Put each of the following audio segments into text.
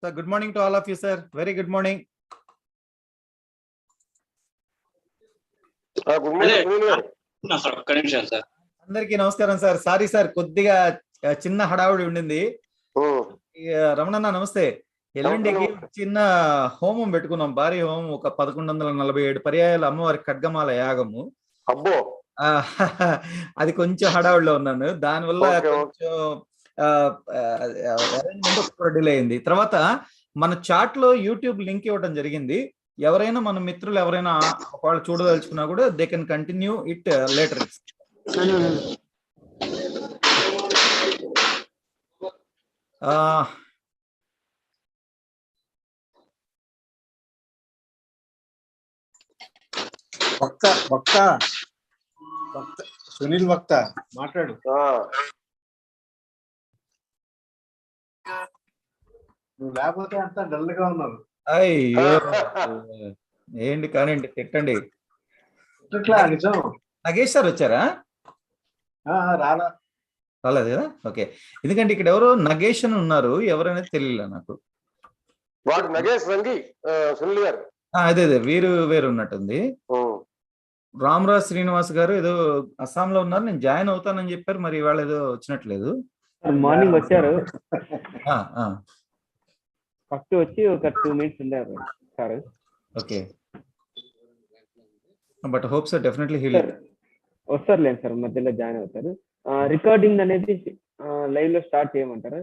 So good morning to all of you, sir. Very good morning. Good morning. అందరికీ నమస్కారం sir. Sorry sir, కొద్దిగా చిన్న హడావుడి ఉండింది. రమణన్న నమస్తే. ఎల్లుండికి చిన్న హోమం పెట్టుకున్నాం, భారీ హోమం. ఒక 1147 పర్యాయాలు అమ్మవారి ఖడ్గమాల యాగము. అబ్బో, అది కొంచెం హడావుడిలో ఉన్నాను. దానివల్ల కొంచెం అరేంజ్మెంట్ డిలే అయింది. తర్వాత మన చాట్ లో యూట్యూబ్ లింక్ ఇవ్వడం జరిగింది. ఎవరైనా మన మిత్రులు ఎవరైనా వాళ్ళు చూడదలుచుకున్నా కూడా they can continue it later. Sunil వక్త మాట్లాడు. నువ్వు లేకపోతే అంతా డల్ గా ఉన్నారు. అయ్యో ఏంటి కానివ్వండి, తిట్టండి. నిజం. నగేష్ సార్ వచ్చారా? రాలేదు కదా? ఓకే. ఎందుకంటే ఇక్కడ ఎవరో నగేష్ అని ఉన్నారు, ఎవరైనా తెలియలే నాకు. అదే వీరు వేరు ఉన్నట్టుంది. రామరాజ్ శ్రీనివాస్ గారు ఏదో అస్సాంలో ఉన్నారు, నేను జాయిన్ అవుతానని చెప్పారు. మరి ఇవాళ ఏదో వచ్చినట్లేదు. మార్నింగ్ వచ్చారు, ఫస్ట్ వచ్చి ఒక 2 minutes ఉండారు sir. Okay, but hope so definitely హీల్ వస్తారులేదు సార్, మధ్యలో జాయిన్ అవుతారు. రికార్డింగ్ అనేది లైవ్ లో స్టార్ట్ చేయమంటారా?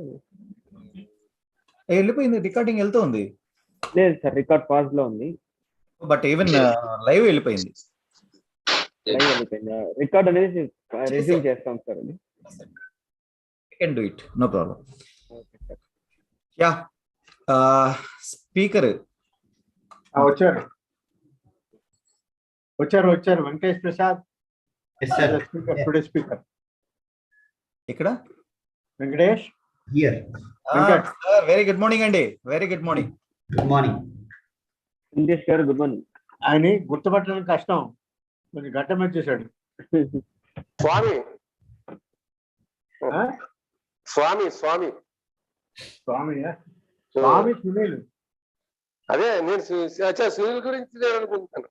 వెళ్ళిపోయింది, రికార్డింగ్ వెళ్తూ ఉంది. లేదు సార్, రికార్డ్ పాజ్ లో ఉంది. బట్ ఈవెన్ లైవ్ వెళ్ళిపోయింది. లైవ్ వెళ్ళిపోయింది. రికార్డ్ అనేది రెజ్యూమ్ చేస్తాం సార్. అది can do it, no problem. Yeah, speaker వచ్చారు వెంకటేష్ ప్రసాద్ స్పీకర్. ఇక్కడ Venkatesh here. Very good morning అండి. Very good morning. Good morning Venkatesh గారు, గుడ్ మార్నింగ్. ఆయన గుర్తుపట్టడం కష్టం, కొంచెం గడ్డం వచ్చేసాడు. స్వామి స్వామి స్వామి స్వామి స్వామి సునీల్. అదే నేను సునీల్ గురించి అనుకుంటున్నాను.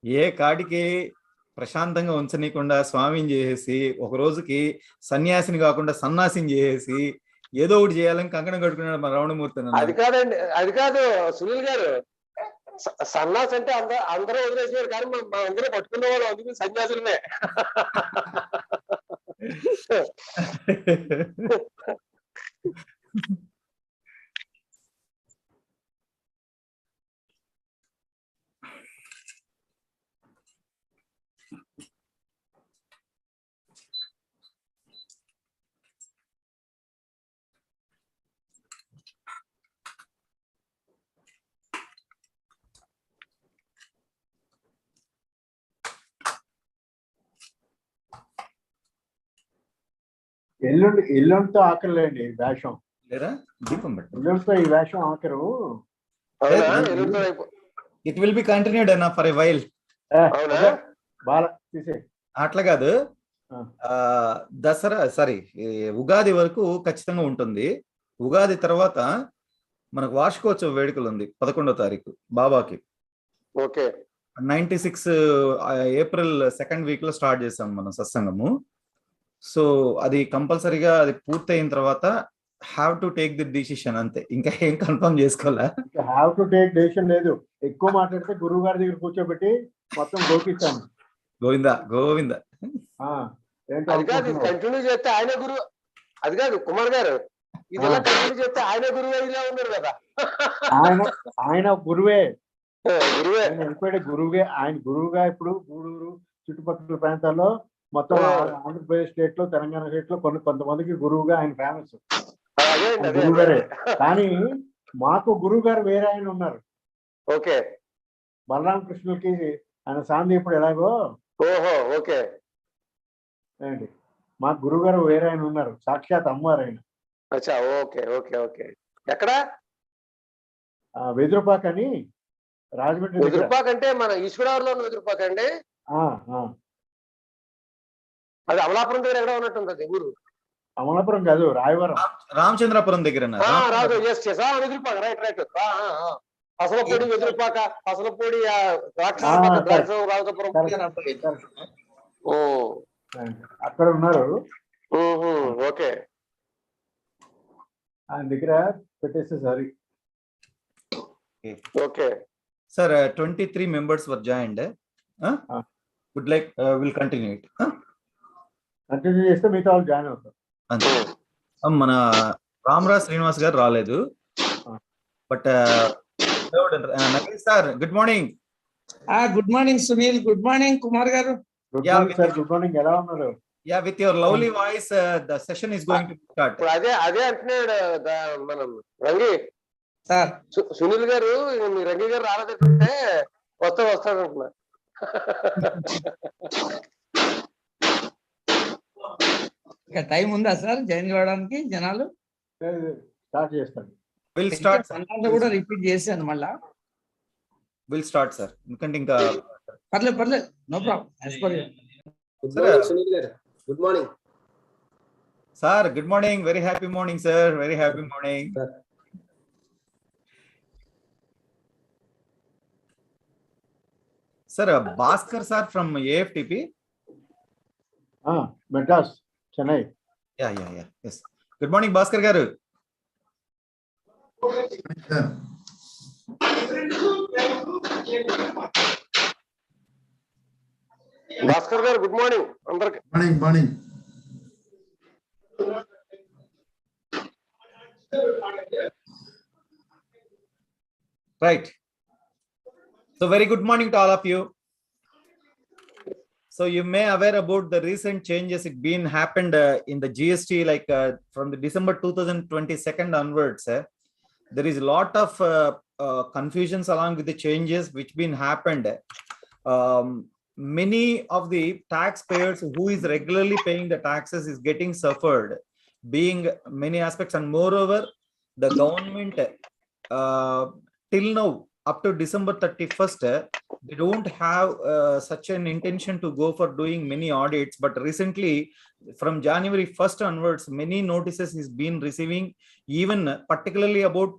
ఏ కాడికి ప్రశాంతంగా ఉంచనీయకుండా స్వామిని చేసేసి, ఒక రోజుకి సన్యాసిని కాకుండా సన్నాసిని చేసేసి ఏదో ఒకటి చేయాలని కంకణం కట్టుకున్నాడు మన రమణమూర్తి. అది కాదండి, అది కాదు సునీల్ గారు. సన్నాసి అంటే అందరూ వదిలేసినారు, కానీ మనం అందరూ పట్టుకున్న వాళ్ళు అందుకు సన్యాసులమే. ఎల్లుండితో ఆఖరులేండి వేషం. లేదా దీపం పెట్టు. ఎల్లుండితో ఈ వేషం ఆఖరు. ఇట్ విల్ బి కంటిన్యూడ్ అన్న ఫర్ ఎ వైల్. బాల తీసే అట్లా కాదు, దసరా సారీ ఉగాది వరకు ఖచ్చితంగా ఉంటుంది. ఉగాది తర్వాత మనకు వార్షికోత్సవ వేడుకలు ఉంది 11వ తారీఖు బాబాకి. ఓకే, 96 ఏప్రిల్ 2nd వీక్ లో స్టార్ట్ చేసాం మనం సత్సంగము. సో అది కంపల్సరీగా అది పూర్తయిన తర్వాత have to take the decision, అంతే. ఇంకా ఏం కన్ఫర్మ్ చేసుకోవాలా? హ్యావ్ టు టేక్ డెసిషన్ లేదు. ఎక్కువ మాట్లాడితే గురువు గారి దగ్గర కూర్చోబెట్టి మొత్తం గోకిస్తాను. గోవిందా గోవిందా. కంటిన్యూ చేస్తే ఆయన గురువు. అది కాదు కుమార్ గారు, ఇది కంటిన్యూ చేస్తే ఆయన గురువు ఇలా ఉన్నారు కదా. ఆయన గురువే గురువే గురువుగా. ఆయన గురువుగా ఇప్పుడు గూడూరు చుట్టుపక్కల ప్రాంతాల్లో మొత్తం ఆంధ్రప్రదేశ్ స్టేట్ లో, తెలంగాణ స్టేట్ లో కొంతమందికి గురువుగా ఆయన ఫేమస్. గురువు గారే. కానీ మాకు గురువు గారు వేరే ఆయన ఉన్నారు. ఓకే, బలరామకృష్ణులకి ఆయన సాందీపుడు ఎలాగో. ఓహో, ఓకే అండి, మాకు గురువు గారు వేరే ఆయన ఉన్నారు, సాక్షాత్ అమ్మవారు ఆయన. అచ్చా, ఓకే ఓకే ఓకే. ఎక్కడ? వెదురుపాక అని, రాజమండ్రి. వెదురుపాక అంటే మన ఈశ్వరావులో వెదురుపాక అండి. అది అమలాపురం దగ్గర ఎక్కడ ఉన్నట్టుంది అది ఊరు. అమలాపురం కాదు, రాయవరం. రామచంద్రాపురం దగ్గర రాదు. Yes yes Vedurupaka. Right. Pasalapudi Vedurupaka, Pasalapudi Ramachandrapuram. ఓ అక్కడ ఉన్నారు. ఓకే. ఆయన దగ్గర పెట్టేసేసారి. Okay sir, 23 members were joined. Would like will continue it. Continue చేస్తే మిగతా వాళ్ళు జాయిన్ అవుతారు. మన రామరాజ్ శ్రీనివాస్ గారు రాలేదు. But Nagesh sir, good morning. Good morning Sunil. Good morning Kumar గారు. Good morning sir. Good morning. ఎలా ఉన్నారు? Yeah, with your lovely voice, the session is going to start. అదే అంటున్నాడు మనం రంగి సార్. సునీల్ గారు, మీ రంగి గారు రాలేదంటే వస్తాడంటున్నా. ఇంకా టైం ఉందా సార్ జాయిన్ కావడానికి? జనాలు స్టార్ట్ చేస్తాను. We'll start. కూడా రిపీట్ చేశాను మళ్ళా. We'll start, sir. ఎందుకంటే ఇంకా పర్లేదు, no problem. Good morning Sunil గారు. Good morning sir. Good morning. Very happy morning sir. Very happy morning. Sir, Bhaskar sir from AFTP. Madras, Chennai. Yeah. Yes. Good morning, Bhaskar garu. Bhaskar గారు, good morning అందరికి. Morning. Right. So very good morning to all of you. So you may aware about the recent changes it been happened in the GST, like from the December 2022 onwards. There is a lot of confusions along with the changes which been happened. Many of the taxpayers who is regularly paying the taxes is getting suffered, being many aspects, and moreover the government till now up to December 31st they don't have such an intention to go for doing many audits, but recently from January 1st onwards many notices is been receiving, even particularly about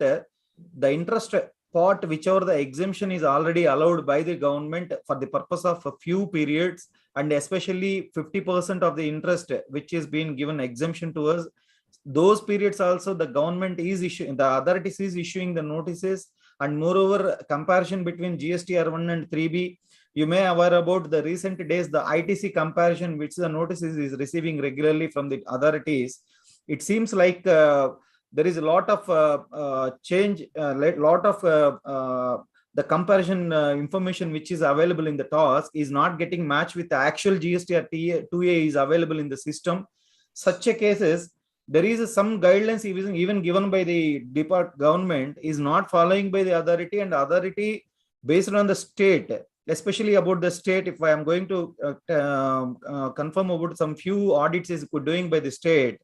the interest part, whichever the exemption is already allowed by the government for the purpose of a few periods, and especially 50% of the interest which is being given exemption to us. Those periods also the government is issuing, the authorities is issuing the notices, and moreover comparison between GSTR 1 and 3B. You may aware about the recent days the ITC comparison which the notices is receiving regularly from the authorities. It seems like there is a lot of change, lot of the comparison information which is available in the task is not getting matched with the actual GSTR 2A is available in the system. Such a cases, there is some guidelines even given by the government is not following by the authority, and authority based on the state, especially about the state. If I am going to confirm about some few audits is doing by the state,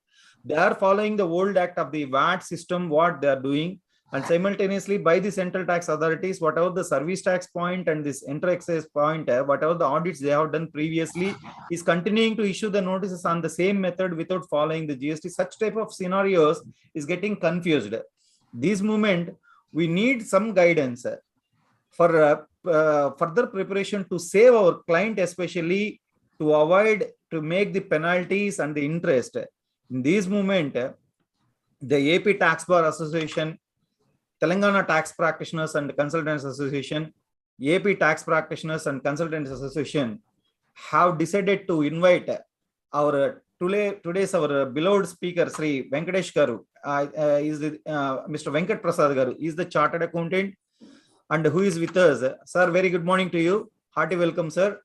they are following the old act of the VAT system, what they are doing, and simultaneously by the central tax authorities, whatever the service tax point and this enter excise point, whatever the audits they have done previously is continuing to issue the notices on the same method without following the GST. Such type of scenarios is getting confused. This moment we need some guidance for further preparation to save our client, especially to avoid to make the penalties and the interest. In this moment, the AP Tax Bar Association, Telangana Tax Practitioners and Consultants Association, AP Tax Practitioners and Consultants Association have decided to invite our today's our beloved speaker Sri Venkatesh Garu, is the Mr. Venkat Prasad Garu, is the chartered accountant and who is with us. Sir, very good morning to you. Hearty welcome, sir.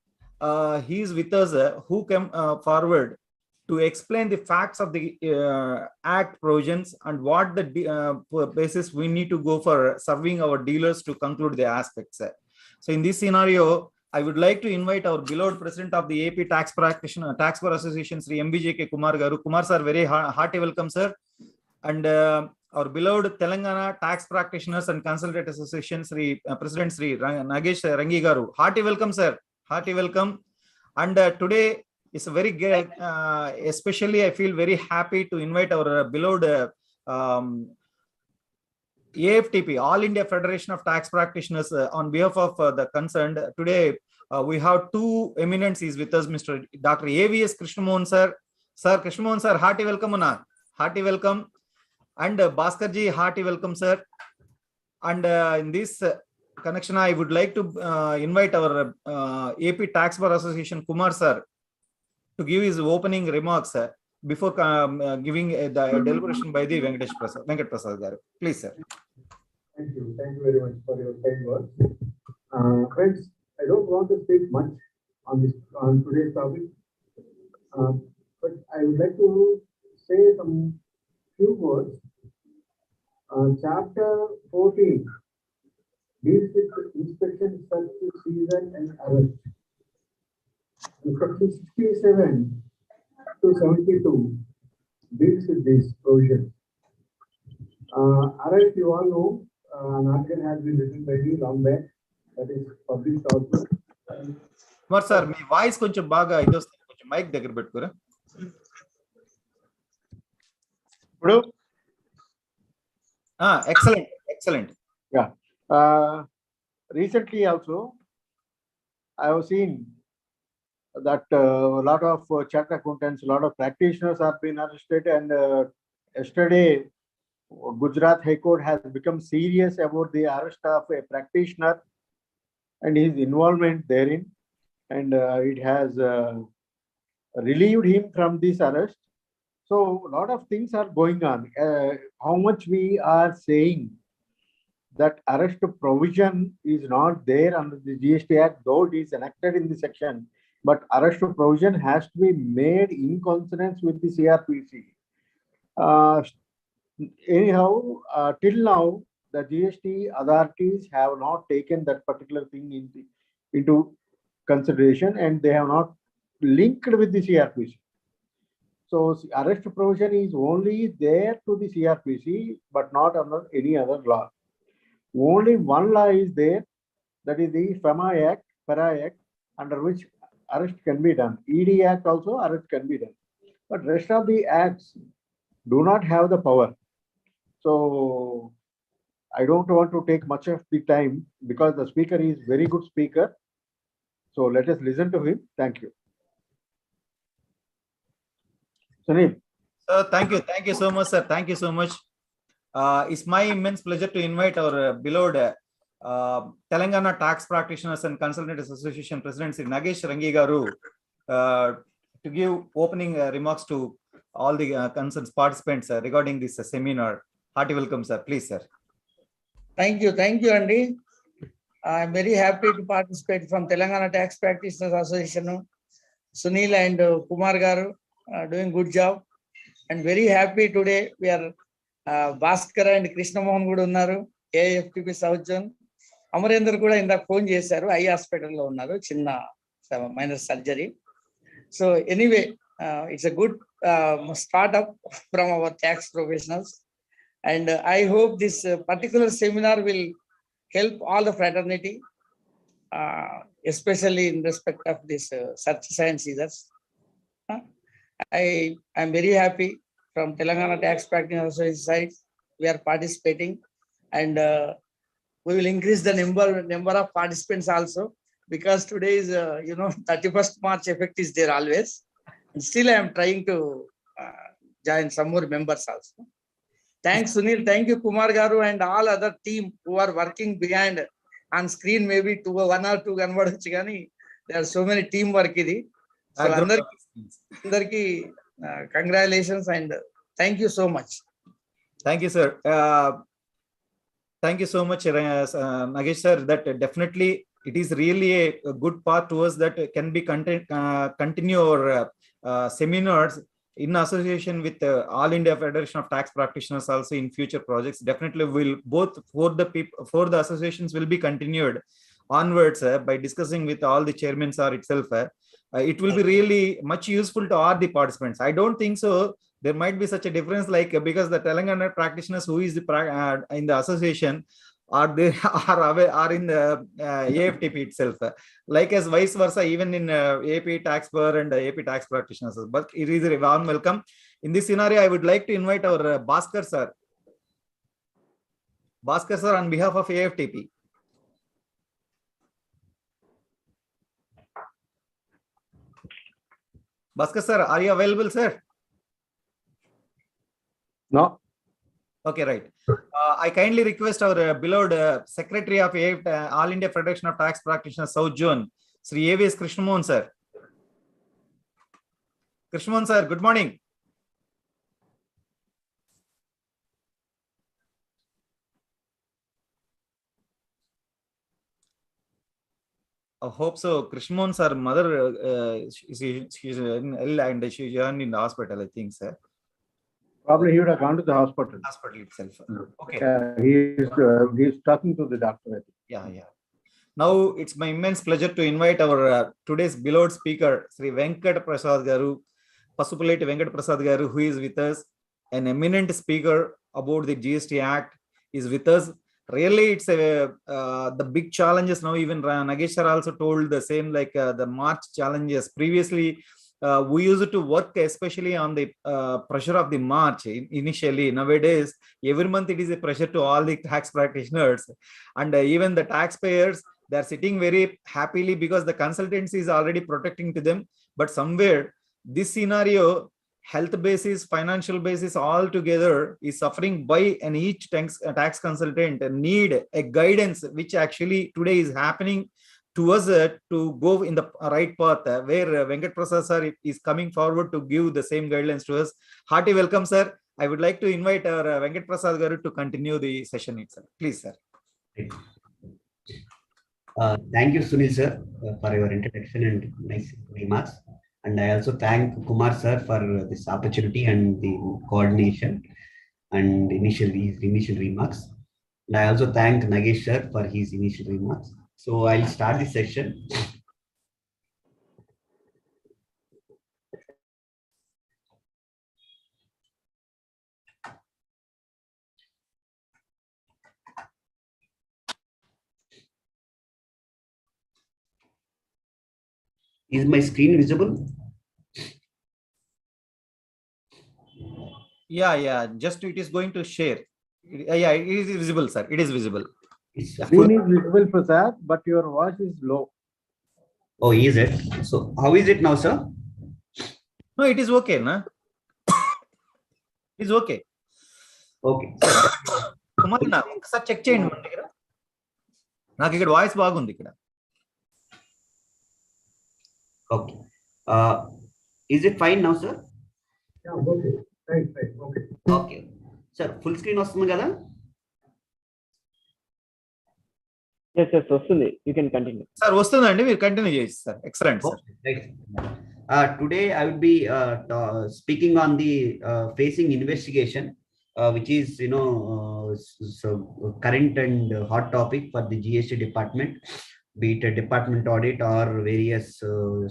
He is with us who came forward to explain the facts of the act provisions and what the basis we need to go for serving our dealers to conclude the aspects. So in this scenario, I would like to invite our beloved president of the AP Tax Bar Association, Sri MVJK Kumar Garu. Kumar sir, very hearty welcome, sir. And our beloved Telangana Tax Practitioners and Consultant Association, Sri President Sri Nagesh Rangi Garu. Hearty welcome, sir. Hearty welcome. And today it's a very good, especially I feel very happy to invite our beloved AFTP, All India Federation of Tax Practitioners, on behalf of the concerned. Today, we have two eminences with us, Mr. Dr. AVS Krishnamohan sir. Sir, Krishnamohan sir, hearty welcome, hearty welcome. And Bhaskar ji, hearty welcome, sir. And in this connection, I would like to invite our AP Tax Bar Association, Kumar sir, to give his opening remarks before giving the deliberation by the Venkat Prasad garu. Please, sir. Thank you very much for your kind words. Friends, I don't want to speak much on today's topic, but I would like to say some few words. Chapter 14 deals with inspection, search, seizure, and arrest. Section 67 to 72 deals with this provision. Arrest, you all know, an article has been written by me long back, that is published also. Kumar sir, my voice koncham baga idu vastund, koncham mic దగ్గర పెట్టుకోరా. ఇప్పుడు excellent. Yeah. Recently also, I have seen that a lot of chartered accountants, a lot of practitioners have been arrested, and yesterday Gujarat High Court has become serious about the arrest of a practitioner and his involvement therein, and it has relieved him from this arrest. So a lot of things are going on. How much we are saying that arrest provision is not there under the GST Act, though it is enacted in the section, but arrest provision has to be made in consonance with the CRPC. Anyhow, till now, the GST authorities have not taken that particular thing into consideration, and they have not linked with the CRPC. So arrest provision is only there to the CRPC, but not under any other law. Only one law is there, that is the FEMA Act, PRA Act, under which arrest can be done. ED Act also arrest can be done. But rest of the acts do not have the power. So I don't want to take much of the time because the speaker is very good speaker. So let us listen to him. Thank you. Sunil. Thank you so much, sir. Thank you so much. It's my immense pleasure to invite our beloved Telangana Tax Practitioners and Consultants Association President Sri Nagesh Rangi garu to give opening remarks to all the concerned participants regarding this seminar. Hearty welcome, sir. Please, sir. Thank you, Andy. I'm very happy to participate from Telangana Tax Practitioners Association. Sunil and Kumar garu doing good job, and very happy today. We are Bhaskar and Krishnamohan kuda unnaru, AFTP South Zone. Amarendra kuda inda phone chesaru, eye hospital lo unnaru, chinna minor surgery. So anyway, it's a good startup from our tax professionals, and I hope this particular seminar will help all the fraternity, especially in respect of this searches and seizures. I am very happy from Telangana Tax Practitioners Association side. We are participating, and we will increase the number of participants also, because today is 31st March effect is there always, and still I am trying to join some more members also. Thanks Sunil, thank you Kumar garu and all other team who are working behind on screen. Maybe 1 or 2 కనబడొచ్చు కానీ there are so many team work ఇది. So అందరికి congratulations and thank you so much. Thank you, sir. Thank you so much, Nagesh sir. That definitely it is really a good part to us that can be continue our seminars in association with All India Federation of Tax Practitioners also in future projects. Definitely will both for the associations will be continued onwards by discussing with all the chairmen sir itself. It will be really much useful to all the participants. I don't think so there might be such a difference, like because the Telangana practitioners who is in the association are they are in the AFTP itself, like as vice versa, even in AP tax bar and AP tax practitioners. But it is a warm welcome. In this scenario, I would like to invite our Bhaskar sir. Bhaskar sir, on behalf of AFTP. Bhaskar sir, are you available, sir? No. Okay, right. I kindly request our beloved Secretary of All India Federation of Tax Practitioners South Zone, Sri A.V.S. Krishnamohan sir. Krishnamohan sir, good morning. I hope so. Krishnamohan sir, mother, she's ill and she's in the hospital, I think, sir. Probably he would have gone to the hospital. Hospital itself. Okay. He's talking to the doctor, I think. Yeah, yeah. Now it's my immense pleasure to invite our today's beloved speaker, Sri Venkat Prasad Garu, Pasupuleti Venkat Prasad Garu, who is with us, an eminent speaker about the GST Act, is with us. Really, it's the big challenges now. Even Nagesh sir also told the same, like the March challenges. Previously, we used to work especially on the pressure of the March initially. Nowadays, every month it is a pressure to all the tax practitioners, and even the taxpayers. They are sitting very happily because the consultancy is already protecting to them. But somewhere, this scenario, health basis, financial basis, all together is suffering by, and each tax consultant need a guidance, which actually today is happening to us to go in the right path, where Venkat Prasad sir is coming forward to give the same guidelines to us. Hearty welcome, sir. I would like to invite our Venkat Prasad Garu to continue the session itself. Please, sir. Thank you, Sunil sir, for your introduction and nice remarks. And I also thank Kumar sir for this opportunity and the coordination and his initial remarks. And I also thank Nagesh sir for his initial remarks. So I'll start the session. Is my screen visible? Yeah. Just it is going to share. Yeah, it is visible, sir. It is visible. Screen is visible, Prasad, but your voice is low. Oh, is it? So how is it now, sir? No, it is okay, na? It is okay. Okay. Kumar, ఒకసారి check చేయండి మన దగ్గర. నాకు ఇక్కడ voice బాగుంది ఇక్కడ. Okay. Is it fine now, sir? Yeah, okay. Right. Okay. Okay. Sir, full screen వస్తుంది కదా? Yes, వస్తుంది. You can continue. Sir, వస్తుందండి, మీరు కంటిన్యూ చేయొచ్చు sir. Excellent, sir. Right. Today I would be speaking on the facing investigation, which is so current and hot topic for the GST department, be it a department audit or various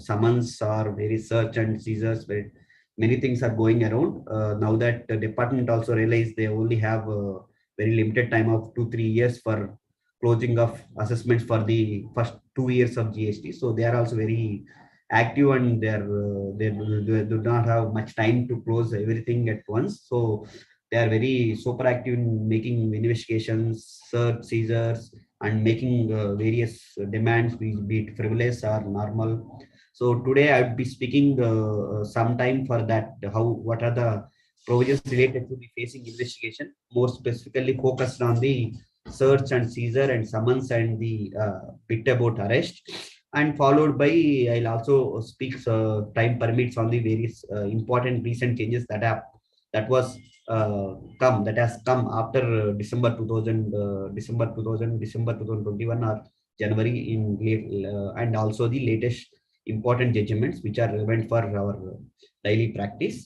summons or various search and seizures, where many things are going around. Now that the department also realized they only have a very limited time of 2-3 years for closing of assessments for the first 2 years of GST. So they are also very active, and they do not have much time to close everything at once. So they are very super active in making investigations, search, seizures, and making various demands, be it frivolous or normal. So today I would be speaking some time for that, what are the provisions related to the facing investigation, more specifically focused on the search and seizure and summons and the bit about arrest, and followed by I'll also speak time permits on the various important recent changes that has come after December 2021 or January in and also the latest important judgments which are relevant for our daily practice.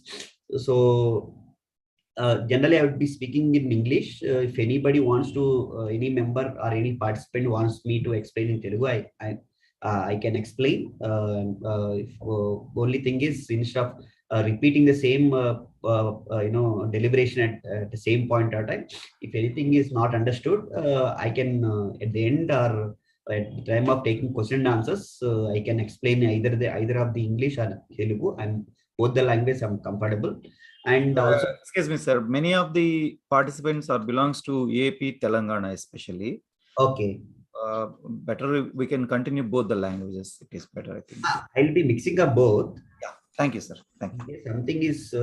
So generally I would be speaking in English. If anybody wants to, any member or any participant wants me to explain in Telugu, I can explain. Only thing is, instead of repeating the same deliberation at the same point of time. If anything is not understood, I can at the end or at the time of taking question and answers, I can explain either of the English or Telugu. And both the language I'm comfortable. And also, excuse me, sir. Many of the participants belongs to AP Telangana, especially. Okay. Better we can continue both the languages. It is better, I think. I'll be mixing up both. Yeah. Thank you, sir. Thank you. If something is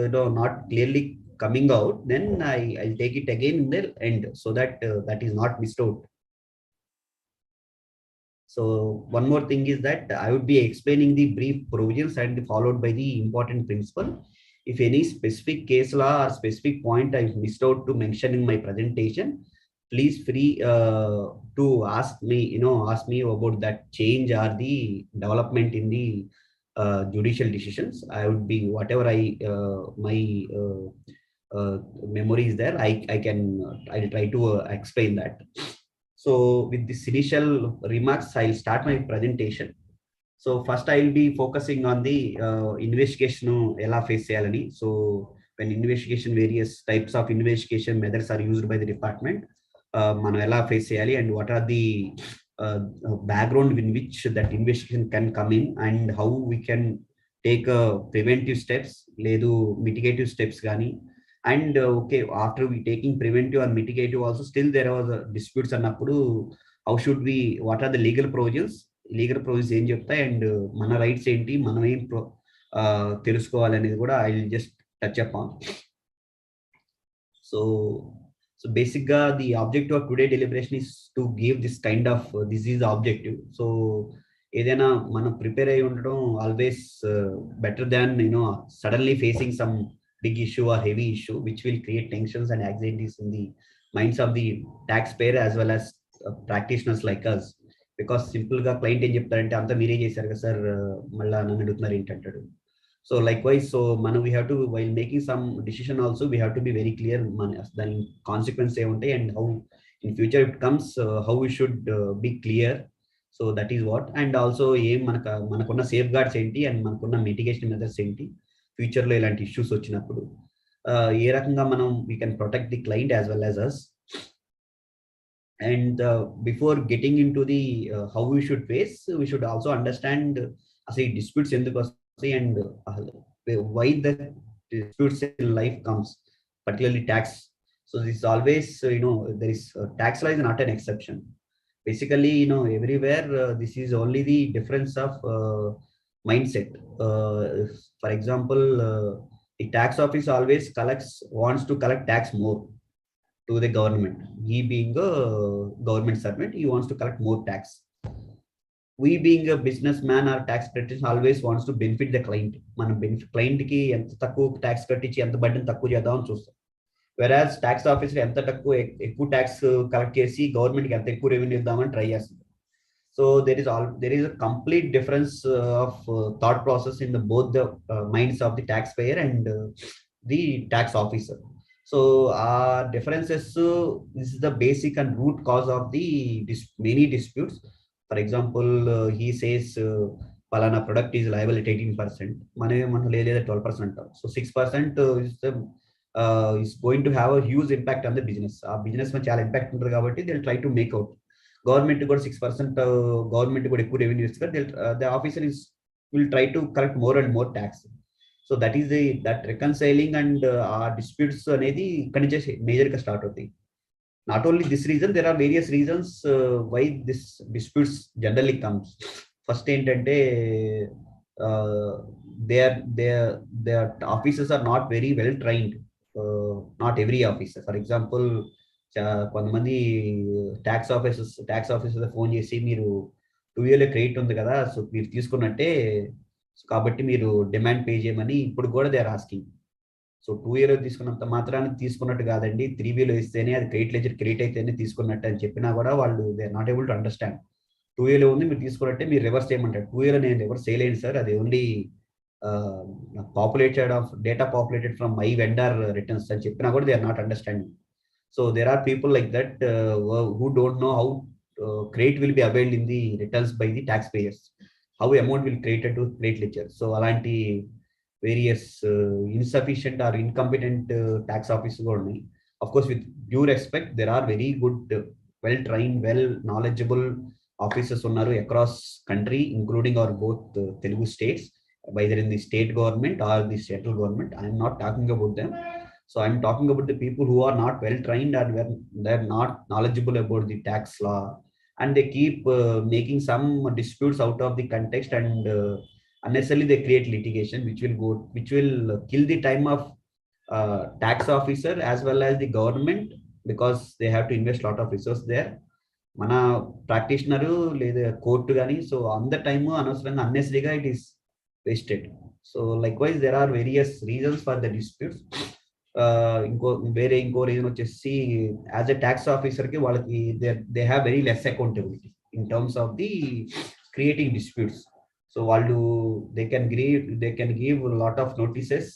not clearly coming out, then I'll take it again in the end, so that that is not missed out. So one more thing is that I would be explaining the brief provisions and followed by the important principle. If any specific case law or specific point I missed out to mention in my presentation, please free to ask me about that change or the development in the judicial decisions. I would be whatever my memory is there. I'll try to explain that. So with this initial remarks, I'll start my presentation. So first I will be focusing on the investigation ela face cheyalani. So when investigation, various types of investigation methods are used by the department, మనం ఎలా face చేయాలి, and what are the background in which that investigation can come in, and how we can take preventive steps ledu mitigative steps gani. And okay, after we taking preventive or mitigative also, still there was disputes annappudu, how should we, what are the legal provisions ఏం చెప్తాయి, and మన rights ఏంటి, మనం ఏం తెలుసుకోవాలనేది కూడా I will just touch up on. So basically the objective of today deliberation is to give this kind of this is the objective. So ఏదైనా మనం prepare అయి ఉండడం always better than suddenly facing some big issue or heavy issue which will create tensions and anxieties in the minds of the taxpayer as well as practitioners like us. Because simple ga client ఏం చెప్తారంటే అంతా మీరే చేశారు కదా sir, మళ్ళీ నన్ను అడుగుతున్నారు ఏంటంటాడు. So likewise, so we have to, while making some decision also, we have to be very clear the consequence and how in future it comes, how we should be clear. So that is what. And also manakunna safeguards enti and manakunna mitigation methods enti future lo ilanti issues vachinappudu ఏ రకంగా మనం we can protect the client as well as us. And before getting into the how we should face, we should also understand asli disputes enduku vastayi and why the disputes in life comes, particularly tax. So this is always there is tax law is not an exception. Basically everywhere this is only the difference of mindset. For example, the tax office always wants to collect tax more to the government. He being a government servant, he wants to collect more tax. We being a businessman or tax practitioner always wants to benefit the client. Man benefit client ki enta takku tax kattichi enta burden takku chedam ani chustam. Whereas tax officer enta takku ekku tax collect chesi government ki enta ekku revenue iddam ani try chestam. So there is a complete difference of thought process in both the minds of the taxpayer and the tax officer. So differences, this is the basic and root cause of the many disputes. For example, he says palana product is liable at 18%, manam leda 12%. So 6% is going to have a huge impact on the business. Business ma chala impact untadu kabatti they'll try to make out. Government got 6%, government got ekku revenue istharu, the officer will try to collect more and more tax. So that is that reconciling and disputes anedi ikkadi major ga start అవుతాయి. Not only this reason, there are various reasons why this disputes generally comes. First ఏంటంటే their officers are not very well trained. Not every officer. For example, కొంతమంది tax officer phone చేసి మీరు 2 year credit ఉంది కదా, so మీరు తీసుకున్నట్టే, కాబట్టి మీరు డిమాండ్ పే చేయమని ఇప్పుడు కూడా they are asking. So 2 year తీసుకున్నంత మాత్రాన్ని తీసుకున్నట్టు కాదండి, 3B లో ఇస్తేనే అది క్రెడిట్ అయితేనే తీసుకున్నట్టు అని చెప్పినా కూడా వాళ్ళు they are not able to understand. 2A లో ఉంది మీరు తీసుకున్నట్టే, మీరు రివర్స్ చేయమంటారు. 2A లో నేను రివర్స్ చేయలేను సార్, అది only data populated from my vendor returns అని చెప్పినా కూడా they are not understanding. So there are people like that who don't know how credit will be availed in the returns by the taxpayers, how amount will created to credit ledger. So alanti various insufficient or incompetent tax officers కూడా ఉన్నాయి. Of course, with due respect, there are very good, well-trained, well-knowledgeable officers ఉన్నారు across country, including our both Telugu states, whether in the state government or the central government. I am not talking about them. So I am talking about the people who are not well-trained and they're not knowledgeable about the tax law, and they keep making some disputes out of the context, and unnecessarily they create litigation, which will kill the time of tax officer as well as the government, because they have to invest a lot of resources there. మన practitioner లేదా court కానీ, so అంత time అనవసరంగా అన్నెసరీగా it is wasted. So likewise there are various reasons for the disputes. ఇంకో reason వచ్చేసి as a tax ఆఫీసర్కి వాళ్ళకి they have very less accountability in terms of the creating disputes. So వాళ్ళు they can give lot of notices.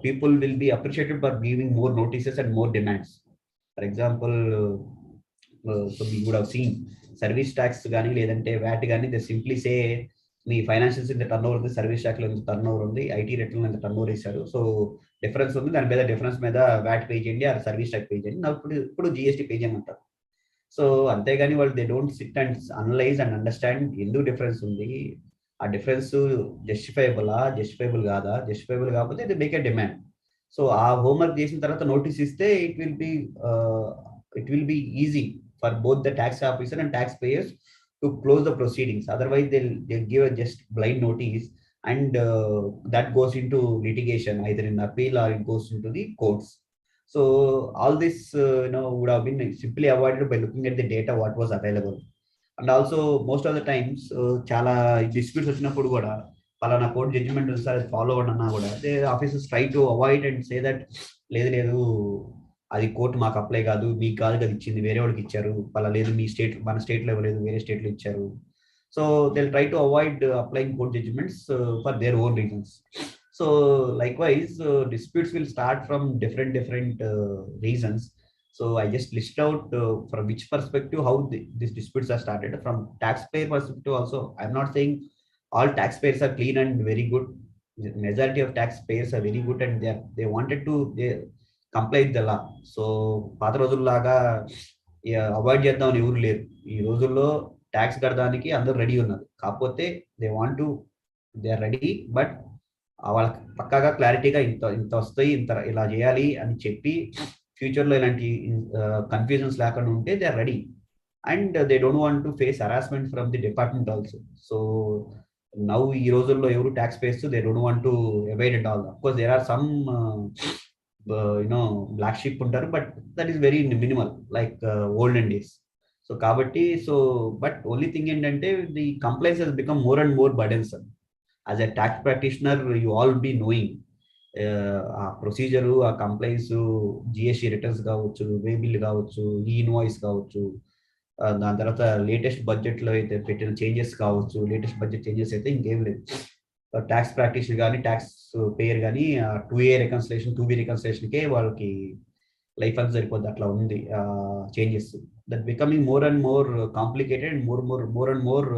People will be appreciated for giving more notices and more demands. For example, so we would have seen service tax gani ledante VAT gani, they simply say me financials in the turnover the service tax lo in the turnover undi, IT rate lo in the turnover isaru, so difference undi, dani meda difference meda VAT pay cheyandi or service tax pay cheyandi, now ippudu GST pay cheyamantaru. So ante gani వాళ్ళు they don't sit and analyze and understand endu difference undi, ఆ difference justifiable కాదా, justifiable కాకపోతే they make a demand. So ఆ homework చేసిన తర్వాత notice ఇస్తే it will be easy for both the tax officer and tax payers to close the proceedings. Otherwise they give just blind notice and that goes in to litigation either in appeal or it goes into the courts. So all this would have been simply avoided by looking at the data what was available. And also most of the times చాలా disputes వచ్చినప్పుడు కూడా పలానా court judgement ఉంది sir follow అవ్వండి అన్నా కూడా they officers try to avoid and say that లేదు అది కోర్టు మాకు అప్లై కాదు, మీకు కాదు కదా ఇచ్చింది, వేరే వాళ్ళకి ఇచ్చారు, లేదు మీ స్టేట్ మన స్టేట్లో ఇవ్వలేదు, వేరే స్టేట్లో ఇచ్చారు. So they try to avoid applying court judgements for their own reasons. So likewise disputes will start from different reasons. So I just list out from which perspective how these disputes are started. From taxpayer perspective also, I'm not saying all taxpayers are clean and very good. The majority of taxpayers are very good and they wanted to comply with the law. So పాత రోజుల్లాగా avoid చేద్దామని ఎవరు లేరు. ఈ రోజుల్లో tax కట్టడానికి అందరూ ready ఉన్నారు, కాకపోతే దే ఆర్ రెడీ, బట్ వాళ్ళకి పక్కాగా క్లారిటీగా ఇంత వస్తాయి, ఇలా చేయాలి అని చెప్పి ఫ్యూచర్లో ఇలాంటి కన్ఫ్యూజన్స్ లేకుండా ఉంటే they are ready and they don't want to face harassment from the department also. So now ఈ రోజుల్లో ఎవరు ట్యాక్స్ పేస్తూ they don't want to avoid it all. Of course there are some black sheep ఉంటారు, but that is very minimal like olden days. So కాబట్టి but only thing ఏంటంటే the compliance has become more and more burdensome. As a tax practitioner, you all be knowing ఆ procedure, ఆ complaints, GST returns కావచ్చు, way bill కావచ్చు, e invoice కావచ్చు, దాని తర్వాత latest బడ్జెట్లో అయితే పెట్టిన చేంజెస్ కావచ్చు. లేటెస్ట్ బడ్జెట్ చేంజెస్ అయితే ఇంకేం లేదు. ట్యాక్స్ ప్రాక్టీషనర్ కానీ ట్యాక్స్ పేయర్ కానీ 2A రికన్సిలేషన్ 2B రికన్సిలేషన్కే వాళ్ళకి లైఫ్ అంతా సరిపోద్ది, అట్లా ఉంది changes. That becoming more and more complicated and more and more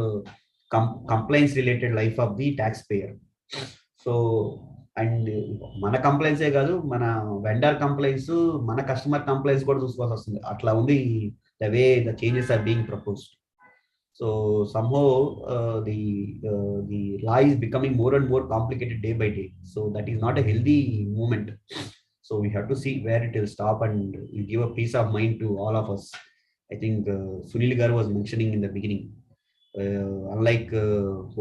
complaints related life of the taxpayer. So and మన కంప్లైంట్సే కాదు, మన వెండర్ కంప్లైంట్స్, మన కస్టమర్ కంప్లైంట్స్ కూడా చూసుకోవాల్సి వస్తుంది. అట్లా ఉంది the way the changes are being proposed. So somehow the law is becoming more and more complicated day by day. So that is not a healthy movement. So we have to see where it will stop and give a peace of mind to all of us. I think Sunil garu was mentioning in the beginning, unlike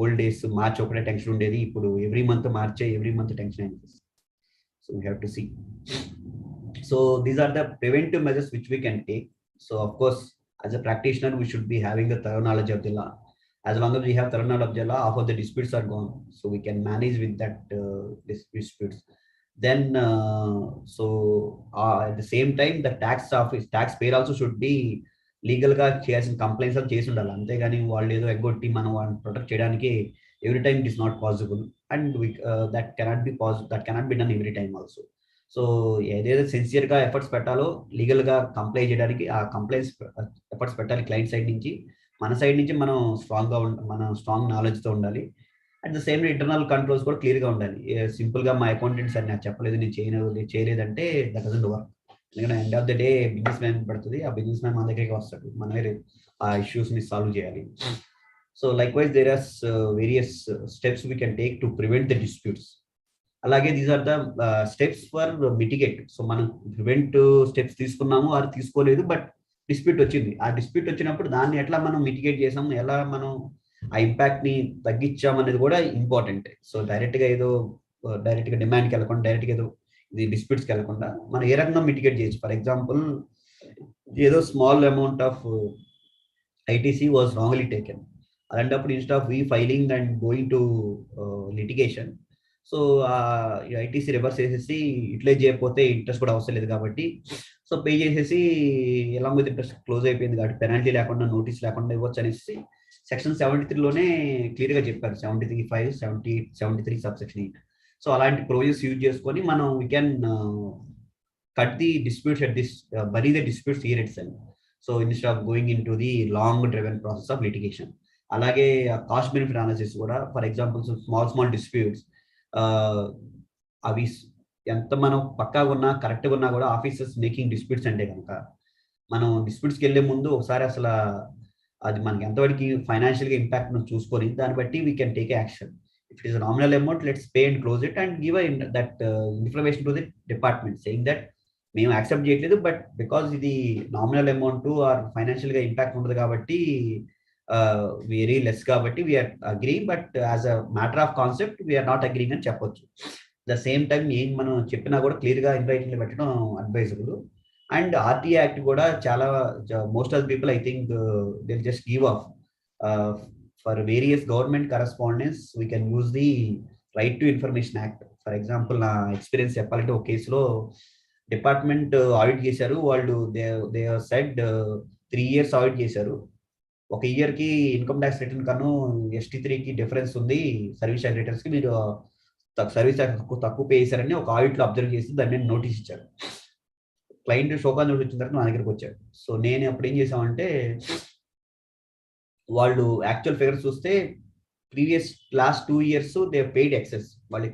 old days March ఒకటే tension ఉండేది, ఇప్పుడు every month tension అయింది. So we have to see. So these are the preventive measures which we can take. So of course as a practitioner we should be having the thorough knowledge of the law. As long as we have thorough knowledge of the law, half of the disputes are gone, so we can manage with that disputes. Then at the same time the taxpayer also should be legal గా చేయాల్సిన complaints అది చేసి ఉండాలి. అంతేగాని వాళ్ళు ఏదో ఎగ్గొట్టి మనం వాళ్ళని ప్రొటెక్ట్ చేయడానికి every time it is not possible and that cannot be done every time also. So ఏదైతే సిన్సియర్ గా ఎఫర్ట్స్ పెట్టాలో లీగల్ గా కంప్లై చేయడానికి ఆ కంప్లైంట్స్ ఎఫర్ట్స్ పెట్టాలి క్లయింట్ సైడ్ నుంచి. మన సైడ్ నుంచి మనం స్ట్రాంగ్ నాలెడ్జ్ తో ఉండాలి at the same internal controls కూడా క్లియర్గా ఉండాలి. సింపుల్గా మా అకౌంటెంట్స్ అని నాకు చెప్పలేదు, నేను చేయలేదంటే దట్ డజంట్ వర్క్. ఎందుకంటే end of the day businessman పడుతుంది, ఆ బిజినెస్ మ్యాన్ మన దగ్గరికి వస్తాడు, మనమే ఆ ఇష్యూస్ని సాల్వ్ చేయాలి. So likewise there are various steps we can take to prevent the disputes. అలాగే these are the steps for mitigate. So మనం ప్రివెంట్ స్టెప్స్ తీసుకున్నాము, అది తీసుకోలేదు, బట్ డిస్ప్యూట్ వచ్చింది. ఆ డిస్ప్యూట్ వచ్చినప్పుడు దాన్ని ఎట్లా మనం మిటిగేట్ చేసాము, ఎలా మనం ఆ ఇంపాక్ట్ ని తగ్గించాం అనేది కూడా ఇంపార్టెంట్. సో డైరెక్ట్ గా డిమాండ్కి వెళ్ళకుండా, డైరెక్ట్ గా ఏదో ఇది డిస్ప్యూట్స్కి వెళ్ళకుండా మనం ఏ రకంగా మిటిగేట్ చేయొచ్చు. ఫర్ ఎగ్జాంపుల్, ఏదో small amount of ITC was wrongly taken. అలాంటప్పుడు instead of filing and going to litigation, so ITC reverse చేసేసి యూటిలైజ్ చేయకపోతే ఇంట్రెస్ట్ కూడా అవసరం లేదు కాబట్టి సో పే చేసేసి ఎలాంగ్ విత్ ఇంట్రెస్ట్ క్లోజ్ అయిపోయింది కాబట్టి పెనాల్టీ లేకుండా, నోటీస్ లేకుండా ఇవ్వచ్చు అనేసి సెక్షన్ 73లోనే క్లియర్గా చెప్పారు. 73(5), 70, 73 subsection 8. సో అలాంటి ప్రొవిజన్స్ యూజ్ చేసుకొని మనం we can cut the disputes at this, bury the disputes here itself. So instead of going in to the long driven process of litigation. అలాగే కాస్ట్ బెనిఫిట్ అనాలిసిస్ కూడా, for example small disputes, అవి ఎంత మనం పక్కాగా ఉన్నా, కరెక్ట్గా ఉన్నా కూడా ఆఫీసర్స్ మేకింగ్ డిస్ప్యూట్స్ అంటే కనుక మనం డిస్ప్యూట్స్కి వెళ్ళే ముందు ఒకసారి అసలు అది మనకి ఎంతవరకు ఫైనాన్షియల్గా ఇంపాక్ట్ చూసుకొని దాన్ని బట్టి we can take action. If it is nominal amount, let's pay and close it and give that information to the department saying that మేము యాక్సెప్ట్ చేయట్లేదు, బట్ బికాజ్ ఇది నామినల్ అమౌంట్ ఆర్ ఫైనాన్షియల్గా ఇంపాక్ట్ ఉండదు కాబట్టి very less కాబట్టి we are agreeing, but as a matter of concept we are not agreeing అని చెప్పొచ్చు. The same time ఏం మనం చెప్పినా కూడా క్లియర్గా ఇన్ రైటింగ్లో పెట్టడం అడ్వైజబుల్. అండ్ ఆర్టీఏ యాక్ట్ కూడా చాలా, most of the people I think they just give of for various government correspondence we can use the right to information act. For example నా experience చెప్పాలంటే ఒక కేసులో డిపార్ట్మెంట్ ఆడిట్ చేశారు వాళ్ళు, they said 3 years audit చేశారు. ఒక ఇయర్కి income tax return కను ST3కి డిఫరెన్స్ ఉంది, సర్వీస్ ట్యాక్స్ రిటర్న్స్కి మీరు సర్వీస్ ట్యాక్స్ తక్కువ పే చేశారని ఒక ఆడిట్లో అబ్జర్వ్ చేసి దాని మీద నోటీస్ ఇచ్చారు. క్లయింట్ షోకాజ్ నోటీస్ వచ్చిన తర్వాత నా దగ్గరికి వచ్చాడు. సో నేను అప్పుడు ఏం చేసామంటే, వాళ్ళు యాక్చువల్ ఫిగర్స్ చూస్తే previous last 2 years they paid excess, వాళ్ళు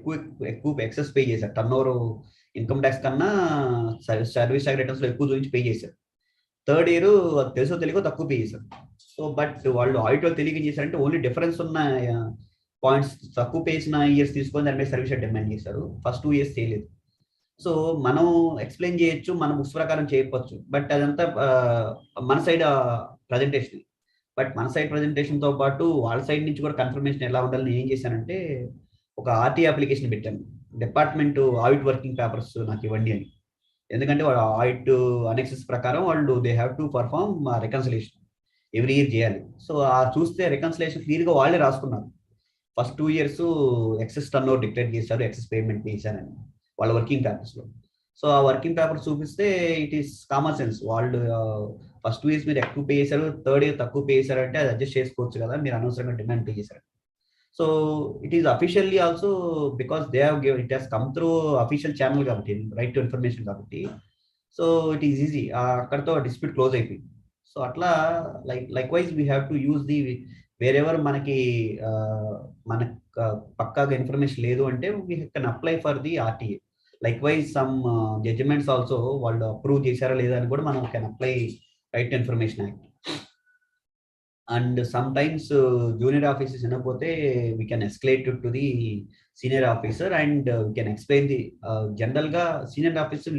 ఎక్కువ ఎక్సెస్ పే చేశారు. టర్న్ ఓవర్ ఇన్కమ్ ట్యాక్స్ కన్నా సర్వీస్ ట్యాక్స్ రిటర్న్స్ లో ఎక్కువ చూపించి పే చేశారు. 3rd year తెలుసో తెలియకో తక్కువ పే చేశారు. సో బట్ వాళ్ళు ఆడిట్ వాళ్ళు తెలియక చేశారంటే ఓన్లీ డిఫరెన్స్ ఉన్న పాయింట్స్ తక్కువ పే చేసిన ఇయర్స్ తీసుకొని దాని మీద సర్వీస్ డిమాండ్ చేశారు. ఫస్ట్ 2 years చేయలేదు. సో మనం ఎక్స్ప్లెయిన్ చేయొచ్చు, మన బుక్స్ ప్రకారం చేయకపోవచ్చు, బట్ అదంతా మన సైడ్ ప్రజెంటేషన్. బట్ మన సైడ్ ప్రజెంటేషన్తో పాటు వాళ్ళ సైడ్ నుంచి కూడా కన్ఫర్మేషన్ ఎలా ఉండాలని ఏం చేశానంటే, ఒక ఆర్టీ అప్లికేషన్ పెట్టాను. డిపార్ట్మెంట్ ఆడిట్ వర్కింగ్ పేపర్స్ నాకు ఇవ్వండి అని. ఎందుకంటే వాళ్ళు ఆడిట్ అనెక్సెస్ ప్రకారం వాళ్ళు they have to perform reconciliation every year చేయాలి. సో చూస్తే రికన్సిలేషన్ క్లియర్గా వాళ్ళే రాసుకున్నారు. First 2 years excess turn over declare చేశారు, ఎక్సెస్ పేమెంట్ చేశారని వాళ్ళ వర్కింగ్ పేపర్స్లో. సో ఆ వర్కింగ్ పేపర్స్ చూపిస్తే ఇట్ ఈస్ కామన్ సెన్స్. వాళ్ళు ఫస్ట్ 2 years మీరు ఎక్కువ పే చేశారు, 3rd year తక్కువ పే చేశారంటే అది అడ్జస్ట్ చేసుకోవచ్చు కదా, మీరు అనవసరంగా డిమాండ్ పే చేశారు. So it is officially also because they have give, it has come through official channel కాబట్టి, రైట్ టు ఇన్ఫర్మేషన్ కాబట్టి, సో ఇట్ ఈస్ ఈజీ, అక్కడతో డిస్ప్యూట్ క్లోజ్ అయిపోయింది. సో అట్లా likewise we have to use the wherever మనకి మనకు పక్కాగా information లేదు అంటే we can apply for the RTA. Likewise some judgements also వాళ్ళు అప్రూవ్ చేశారా లేదా అని కూడా మనం can apply right to information act. And sometimes junior officers వినకపోతే we can escalate to the senior officer and we can explain the. జనరల్గా senior officer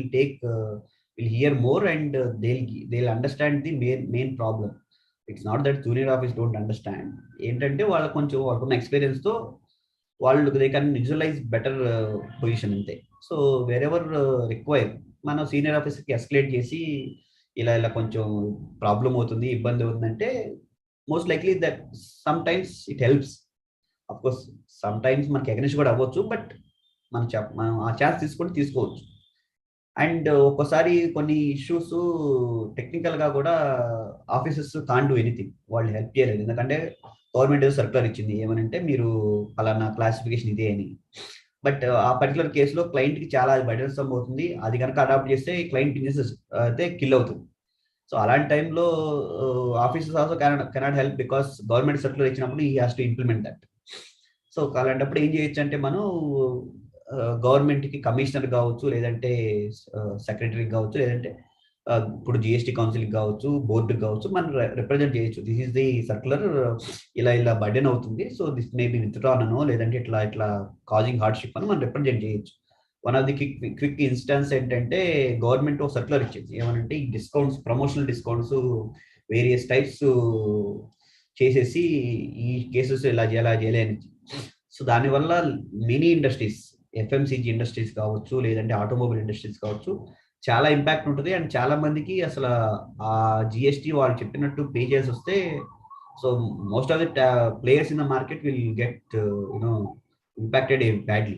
will hear more and they'll understand the main problem. It's not that junior office don't understand. ఏంటంటే వాళ్ళకున్న ఎక్స్పీరియన్స్తో వాళ్ళు they can visualise better position అంతే. So wherever require మనం senior ఆఫీసర్కి escalate చేసి ఇలా కొంచెం ప్రాబ్లం అవుతుంది, ఇబ్బంది అవుతుందంటే most likely that sometimes it helps. Of course sometimes మనకి అగెనిస్ట్ కూడా అవ్వచ్చు, బట్ మనం ఆ ఛాన్స్ తీసుకోవచ్చు. అండ్ ఒక్కోసారి కొన్ని ఇష్యూస్ టెక్నికల్గా కూడా ఆఫీసర్స్ కాంట్ డూ ఎనీథింగ్, వాళ్ళు హెల్ప్ చేయలేదు. ఎందుకంటే గవర్నమెంట్ ఏదో సర్క్యులర్ ఇచ్చింది ఏమనంటే మీరు అలానా క్లాసిఫికేషన్ ఇదే అని. బట్ ఆ పర్టికులర్ కేసులో క్లయింట్కి చాలా బర్డెన్సమ్ అవుతుంది, అది కనుక అడాప్ట్ చేస్తే క్లయింట్ బిజినెస్ అయితే కిల్ అవుతుంది. సో అలాంటి టైంలో officers also cannot help because government circular ఇచ్చినప్పుడు he has to implement that. So అలాంటప్పుడు ఏం చేయొచ్చు అంటే మనం గవర్నమెంట్కి కమిషనర్ కావచ్చు, లేదంటే సెక్రటరీ కావచ్చు, లేదంటే ఇప్పుడు జిఎస్టీ కౌన్సిల్కి కావచ్చు, బోర్డుకి కావచ్చు, మనం రిప్రజెంట్ చేయొచ్చు. దిస్ ఈస్ ది సర్క్యులర్, ఇలా బర్డెన్ అవుతుంది, so this may be withdrawn అనో, లేదంటే ఇట్లా కాజింగ్ హార్డ్షిప్ అని మనం రిప్రజెంట్ చేయొచ్చు. One of the quick instance ఏంటంటే గవర్నమెంట్ ఒక సర్క్యులర్ ఇచ్చింది, ఏమనంటే ఈ discounts, promotional discounts various types చేసేసి ఈ కేసెస్ ఇలా చేయలే అని. సో దానివల్ల మెనీ ఇండస్ట్రీస్, ఎఫ్ఎంసీజీ ఇండస్ట్రీస్ కావచ్చు, లేదంటే ఆటోమొబైల్ ఇండస్ట్రీస్ కావచ్చు, చాలా ఇంపాక్ట్ ఉంటుంది. అండ్ చాలా మందికి అసలు ఆ జిఎస్టీ వాళ్ళు చెప్పినట్టు పే చేసి వస్తే, so most of the players in the market will get impacted badly.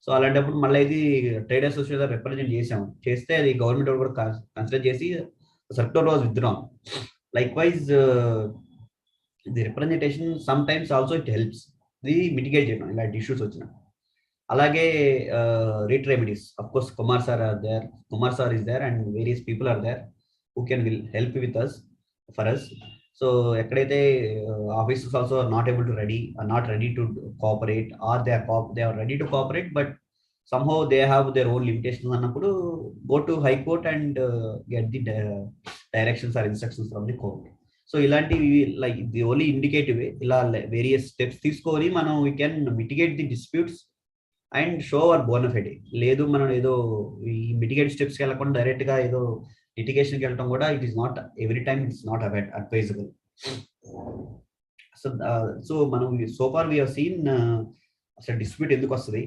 So అలాంటప్పుడు మళ్ళీ ఇది ట్రేడ్ అసోసియేషన్ రిప్రజెంట్ చేస్తే అది గవర్నమెంట్ కూడా కన్సిడర్ చేసి circular was withdrawn. Likewise the representation sometimes also it helps the mitigate చేయడం ఇలాంటి issues వచ్చిన. అలాగే rate remedies, of course Kumar sir is there and various people are there who can will help with us for us. So ఎక్కడైతే officers also not ready to cooperate, or they are ready to cooperate but somehow they have their own limitations అన్నప్పుడు go to high court and get the directions or instructions from the court. So ఇలాంటివి like the only indicative way, ఇలా various steps తీసుకొని మనం we can mitigate the disputes and show our bona fide. లేదు మనం ఏదో ఈ mitigate స్టెప్స్కి వెళ్ళకుండా డైరెక్ట్గా ఏదో లిటిగేషన్కి వెళ్ళడం కూడా it is not every time it's not advisable. So మనం so far we have seen అసలు డిస్ప్యూట్ ఎందుకు వస్తుంది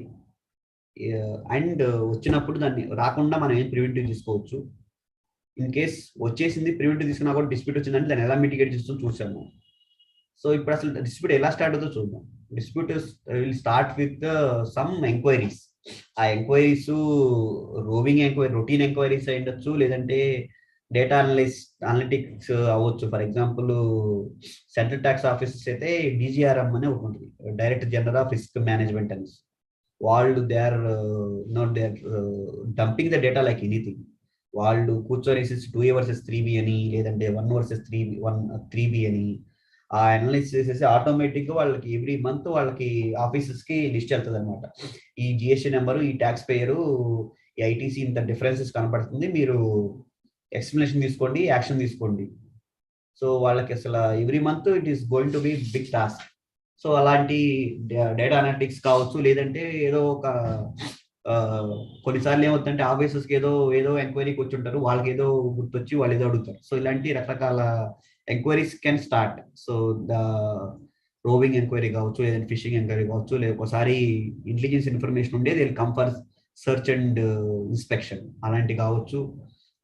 అండ్ వచ్చినప్పుడు దాన్ని రాకుండా మనం ఏం ప్రివెంటివ్ తీసుకోవచ్చు. ఇన్ కేస్ వచ్చేసింది ప్రివెంటివ్ తీసుకున్నా కూడా డిస్ప్యూట్ వచ్చిందంటే దాన్ని ఎలా మిటిగేట్ చేస్తూ చూసాము. సో ఇప్పుడు అసలు డిస్ప్యూట్ ఎలా స్టార్ట్ అవుతుందో చూద్దాం. Dispute will start with some enquiries. ఆ ఎంక్వైరీస్ రొటీన్ ఎంక్వైరీస్ అయి ఉండొచ్చు, లేదంటే డేటా అనలిటిక్స్ అవ్వచ్చు. For example central tax offices అయితే DGRM అని ఒకటి ఉంటుంది, director general of risk management అని. వాళ్ళు they are dumping the data like anything. వాళ్ళు కూర్చొని 2A versus 3B అని, లేదంటే 1 versus 3B అని ఆ అనలైజ్ చేసేసి ఆటోమేటిక్గా వాళ్ళకి ఎవ్రీ మంత్ వాళ్ళకి ఆఫీసెస్కి లిస్ట్ వెళ్తుంది అనమాట. ఈ GST నెంబరు, ఈ ట్యాక్స్ పేయరు, ఈ ITC ఇంత డిఫరెన్సెస్ కనపడుతుంది, మీరు ఎక్స్ప్లెనేషన్ తీసుకోండి, యాక్షన్ తీసుకోండి. సో వాళ్ళకి అసలు every month it is going to be big task. So అలాంటి డేటా అనలిటిక్స్ కావచ్చు, లేదంటే ఏదో ఒక కొన్నిసార్లు ఏమవుతుందంటే ఆఫీసర్స్కి ఏదో ఎంక్వైరీకి వచ్చి ఉంటారు, వాళ్ళకి ఏదో గుర్తొచ్చి వాళ్ళు ఏదో అడుగుతారు. సో ఇలాంటి రకరకాల enquiries can start. So the roving enquiry కావచ్చు, లేదంటే ఫిషింగ్ ఎంక్వైరీ కావచ్చు, లేదా ఒకసారి ఇంటెలిజెన్స్ ఇన్ఫర్మేషన్ ఉండేది వీళ్ళు come for search and inspection అలాంటి కావచ్చు,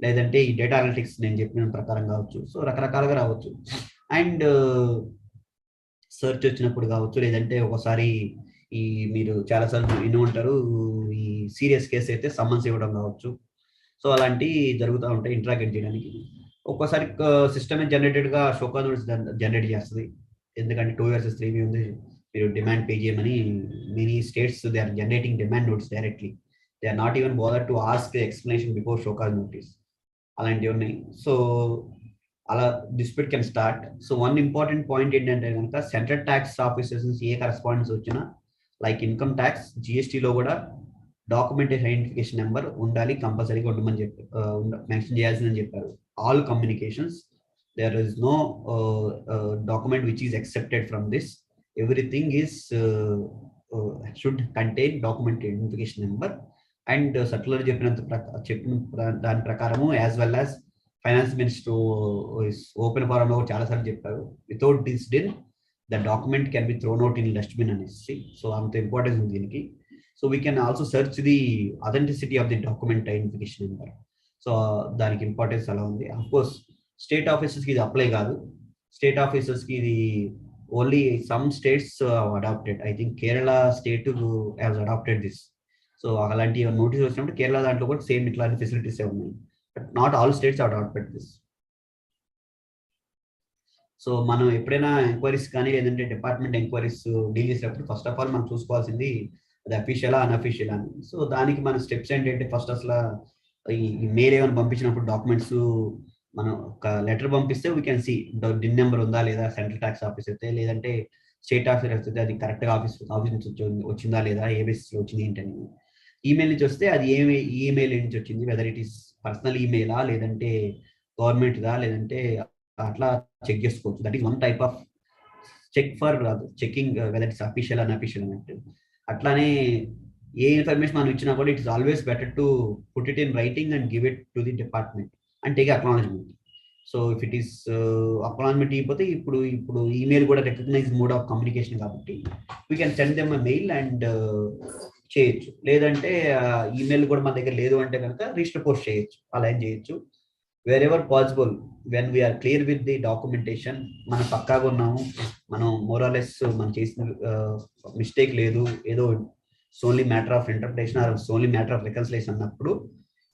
లేదంటే ఈ డేటా అనలిటిక్స్ నేను చెప్పిన ప్రకారం కావచ్చు. సో రకరకాలుగా రావచ్చు. అండ్ సెర్చ్ వచ్చినప్పుడు కావచ్చు, లేదంటే ఒకసారి ఈ మీరు చాలాసార్లు విని ఉంటారు, ఈ సీరియస్ కేసు అయితే సమ్మన్స్ ఇవ్వడం కావచ్చు. సో అలాంటి జరుగుతూ ఉంటాయి ఇంట్రాగేట్ చేయడానికి. ఒక్కోసారి సిస్టమ్ జనరేటెడ్గా షోకాజ్ నోట్స్ జనరేట్ చేస్తుంది, ఎందుకంటే 2 versus 3B ఉంది, మీరు డిమాండ్ పే చేయమని. Many states they are generating demand notes directly, they are not even bother to ask explanation before show cause notice. అలాంటివి ఉన్నాయి. సో అలా dispute can start. So one important point ఏంటంటే కనుక సెంట్రల్ ట్యాక్స్ ఆఫీసెస్ నుంచి ఏ కరెస్పాండెన్స్ వచ్చినా, like income tax, GSTలో కూడా డాక్యుమెంటేషన్ ఐడెంటిఫికేషన్ నెంబర్ ఉండాలి, కంపల్సరీగా ఉండమని మెన్షన్ చేయాల్సిందని చెప్పారు. All communications, there is no document which is accepted from this. Everything is should contain document identification number. And circular చెప్పిన దాని ప్రకారము as well as finance minister open ఫోరంలో చాలా సార్లు చెప్పారు, without this DIN the document can be thrown out in dustbin అనేసి. So అంత importance ఉంది దీనికి. So we can also search the authenticity of the document identification number. So దానికి importance అలా ఉంది. అఫ్ కోర్స్ స్టేట్ ఆఫీసర్స్కి ఇది అప్లై కాదు. స్టేట్ ఆఫీసర్స్కి ఇది only some states adapted. I think Kerala state has adapted this. So అలాంటి నోటీస్ వచ్చినప్పుడు కేరళ దాంట్లో కూడా సేమ్ ఇట్లాంటి ఫెసిలిటీస్ ఉన్నాయి, but not all states adapted this. So మనం ఎప్పుడైనా ఎంక్వైరీస్ కానీ లేదంటే డిపార్ట్మెంట్ ఎంక్వైరీస్ డీల్ చేసేటప్పుడు ఫస్ట్ ఆఫ్ ఆల్ మనం చూసుకోవాల్సింది అది అఫీషియలా అన్అఫీషియల్ అని. సో దానికి మన స్టెప్స్ ఏంటంటే, ఫస్ట్ అసలు ఈ మెయిల్ ఏమైనా పంపించినప్పుడు డాక్యుమెంట్స్ మనం ఒక లెటర్ పంపిస్తే we can see DIN number ఉందా లేదా సెంట్రల్ ట్యాక్స్ ఆఫీస్ అయితే, లేదంటే స్టేట్ ఆఫీసర్ వస్తుంది, అది కరెక్ట్గా ఆఫీస్ నుంచి వచ్చిందా లేదా, ఏ బేసిస్లో వచ్చింది ఏంటని. ఈమెయిల్ నుంచి వస్తే అది ఈమెయిల్ నుంచి వచ్చింది, వెదర్ ఇట్ ఈస్ పర్సనల్ ఈమెయిలా లేదంటే గవర్నమెంట్దా లేదంటే అట్లా చెక్ చేసుకోవచ్చు. That is one type of check for checking whether it's official unofficial అన్నట్టు. అట్లానే ఏ ఇన్ఫర్మేషన్ మనం ఇచ్చినా కూడా it's always better to put it in writing and give it to the department and take acknowledgement. So if it is acknowledgement ఇవ్వకపోతే ఇప్పుడు email కూడా recognise mode of communication కాబట్టి we can send them male and చేయొచ్చు. లేదంటే email కూడా మన దగ్గర లేదు అంటే కనుక రిజిస్టర్ పోస్ట్ చేయొచ్చు, అలా ఏం చేయొచ్చు. Wherever possible when we are clear with the documentation, మనం పక్కాగా ఉన్నాము, మనం మోరాలెస్ మనం చేసిన మిస్టేక్ లేదు, ఏదో only matter of interpretation or only matter of reconciliation అన్నప్పుడు